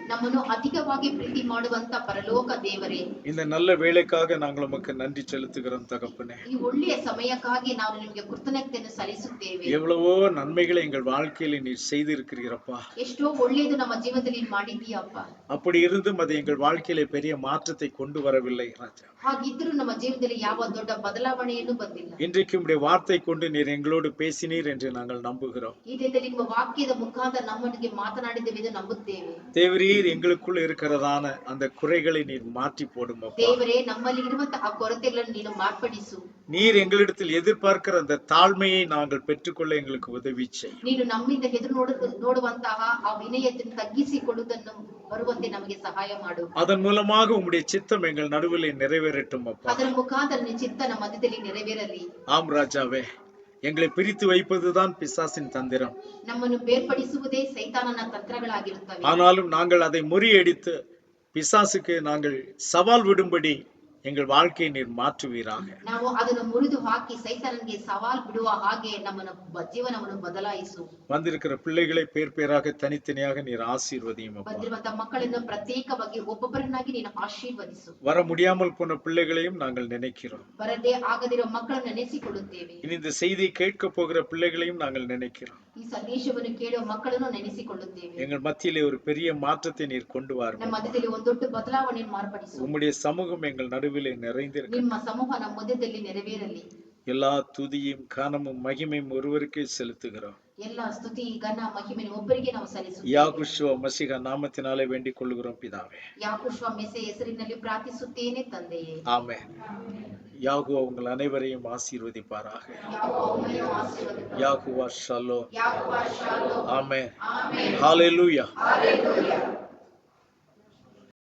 ನಮ್ಮನ್ನು ಅಧಿಕವಾಗಿ ಪ್ರೀತಿ ಮಾಡುವಂತ ಪರಲೋಕ ದೇವರೇ, இந்த நல்ல வேளைக்காக நாங்கள் உமக்கு நன்றி செலுத்துகிறோம் தகப்பனே. ಈ ಒಳ್ಳೆಯ ಸಮಯಕ್ಕಾಗಿ ನಾವು ನಿಮಗೆ ಕೃತಜ್ಞತೆಯನ್ನು ಸಲ್ಲಿಸುತ್ತೇವೆ. எவ்வளவோ நன்மைகளை எங்கள் வாழ்க்கையில நீர் செய்திருக்கிறீரப்பா. ಎಷ್ಟೋ ಒಳ್ಳೆಯದು ನಮ್ಮ ಜೀವನದಲ್ಲಿ ಮಾಡಿದ್ದೀಯಪ್ಪ. அப்படி இருந்தும் அது எங்கள் வாழ்க்கையில பெரிய மாற்றத்தை கொண்டு வரவில்லை ராஜா. ಹಾಗಿದ್ರೂ ನಮ್ಮ ಜೀವನದಲ್ಲಿ ಯಾವ ದೊಡ್ಡ ಬದಲಾವಣೆಯನ್ನು ಬಂದಿಲ್ಲ. இன்றைக்கு உம்முடைய வார்த்தை கொண்டு நீர் எங்களோடு பேசினீர் என்று நாங்கள் நம்புகிறோம். ಈ ದಿನದಲ್ಲಿ ನಿಮ್ಮ ವಾಕ್ಯದ ಮುಖಾಂತರ ನಮ್ಮೊಂದಿಗೆ ಮಾತನಾಡಿದ್ದೇವೆ ಎಂದು ನಂಬುತ್ತೇವೆ. தேவரீர் எங்களுக்குள் இருக்கிறதான அந்த குறைகளை நீர் மாற்றி போடும் அப்பா. ದೇವರೇ, ನಮ್ಮಲ್ಲಿ ಇರುವಂತಹ ಕೊರತೆಗಳನ್ನು ನೀನು ಮಾರ್ಪಡಿಸು. நீர் எங்களிடத்தில் எதிர்பார்க்கிற அந்த தாழ்மையை நாங்கள் பெற்றுக்கொள்ள எங்களுக்கு உதவி செய். ನೀನು ನಮ್ಮಿಂದ ಎದುರು ನೋಡುವಂತಹ ಆ ವಿನಯತೆಯನ್ನು ತಗ್ಗಿಸಿಕೊಳ್ಳುವುದನ್ನು ಬರುವಂತೆ ನಮಗೆ ಸಹಾಯ ಮಾಡು. அதன் மூலமாக உம்முடைய சித்தம் எங்கள் நடுவில் நிறைவேறட்டும் அப்பா. ಅದರ ಮುಖಾಂತರ ನಿನ್ನ ಚಿತ್ತ ನಮ್ಮ ಮಧ್ಯದಲ್ಲಿ ನೆರವೇರಲಿ. ஆம் ராஜாவே, எங்களை பிரித்து வைப்பதுதான் பிசாசின் தந்திரம். ನಮ್ಮನ್ನು ಬೇರ್ಪಡಿಸುವುದೇ ಸೈತಾನನ ತಂತ್ರಗಳಾಗಿರುತ್ತವೆ. ஆனாலும் நாங்கள் அதை முறியடித்து பிசாசுக்கு நாங்கள் சவால் விடும்படி எங்கள் வாழ்க்கையை நீர் மாற்றுவீராக. ನಾವು ಅದನ್ನು ಮುರಿದು ಹಾಕಿ ಸೈತಾನನಿಗೆ ಸವಾಲ್ ಬಿಡುವ ಹಾಗೆ ನಮ್ಮ ಜೀವನವನ್ನು ಬದಲಾಯಿಸು. வந்திருக்கிற பிள்ளைகளை பேர் பேராக தனித்தனியாக நீர் ஆசீர்வதியும் அப்பா. ಬಂದಿರುವಂತಹ ಮಕ್ಕಳನ್ನು ಪ್ರತ್ಯೇಕವಾಗಿ ಒಬ್ಬೊಬ್ಬರನ್ನಾಗಿ ನೀನು ಆಶೀರ್ವದಿಸು. வர முடியாமல் போன பிள்ளைகளையும் நாங்கள் நினைக்கிறோம். ಬರದೇ ಆಗದಿರುವ ಮಕ್ಕಳನ್ನು ನೆನೆಸಿಕೊಳ್ಳುತ್ತೇವೆ. இனி இந்த செய்தியை கேட்க போகிற பிள்ளைகளையும் நாங்கள் நினைக்கிறோம். ಈ ಸಂದೇಶವನ್ನು ಕೇಳುವ ಮಕ್ಕಳನ್ನು ನೆನೆಸಿಕೊಳ್ಳುತ್ತೇವೆ. எங்கள் மத்தியிலே ஒரு பெரிய மாற்றத்தை நீர் கொண்டு வாரும். ನಮ್ಮ ಮಧ್ಯದಲ್ಲಿ ಒಂದು ದೊಡ್ಡ ಬದಲಾವಣೆಯನ್ನು ಮಾರ್ಪಡಿಸು. உம்முடைய சமூகம் எங்கள் நடுவிலே நிறைந்திருக்க ನಿಮ್ಮ ಸಮೂಹ ನಮ್ಮ ಮಧ್ಯದಲ್ಲಿ ನೆರವೇರಲಿ. எல்லா துதியும் கனமும் மகிமையும் ஒருவருக்கே செலுத்துகிறோம். ಎಲ್ಲ ಸ್ತುತಿ ಘನ ಮಹಿಮೆ ಒಬ್ಬರಿಗೆ ನಾವು ಸಲ್ಲಿಸುತ್ತೇವೆ. யாகுஷுவ மசிக நாமத்தினாலே வேண்டிக் கொள்கிறோம் பிதாவே. ಯಾಕುಶ್ವ ಮೆಸ್ಸಿಯ ಹೆಸರಿನಲ್ಲಿ ಪ್ರಾರ್ಥಿಸುತ್ತೇನೆ ತಂದೆಯೇ. ஆமென். யாகுவா உங்கள் அனைவரையும் ஆசீர்வதிப்பாராக. யாகுவா ஷலோம். ஆமென். ஹalleluya.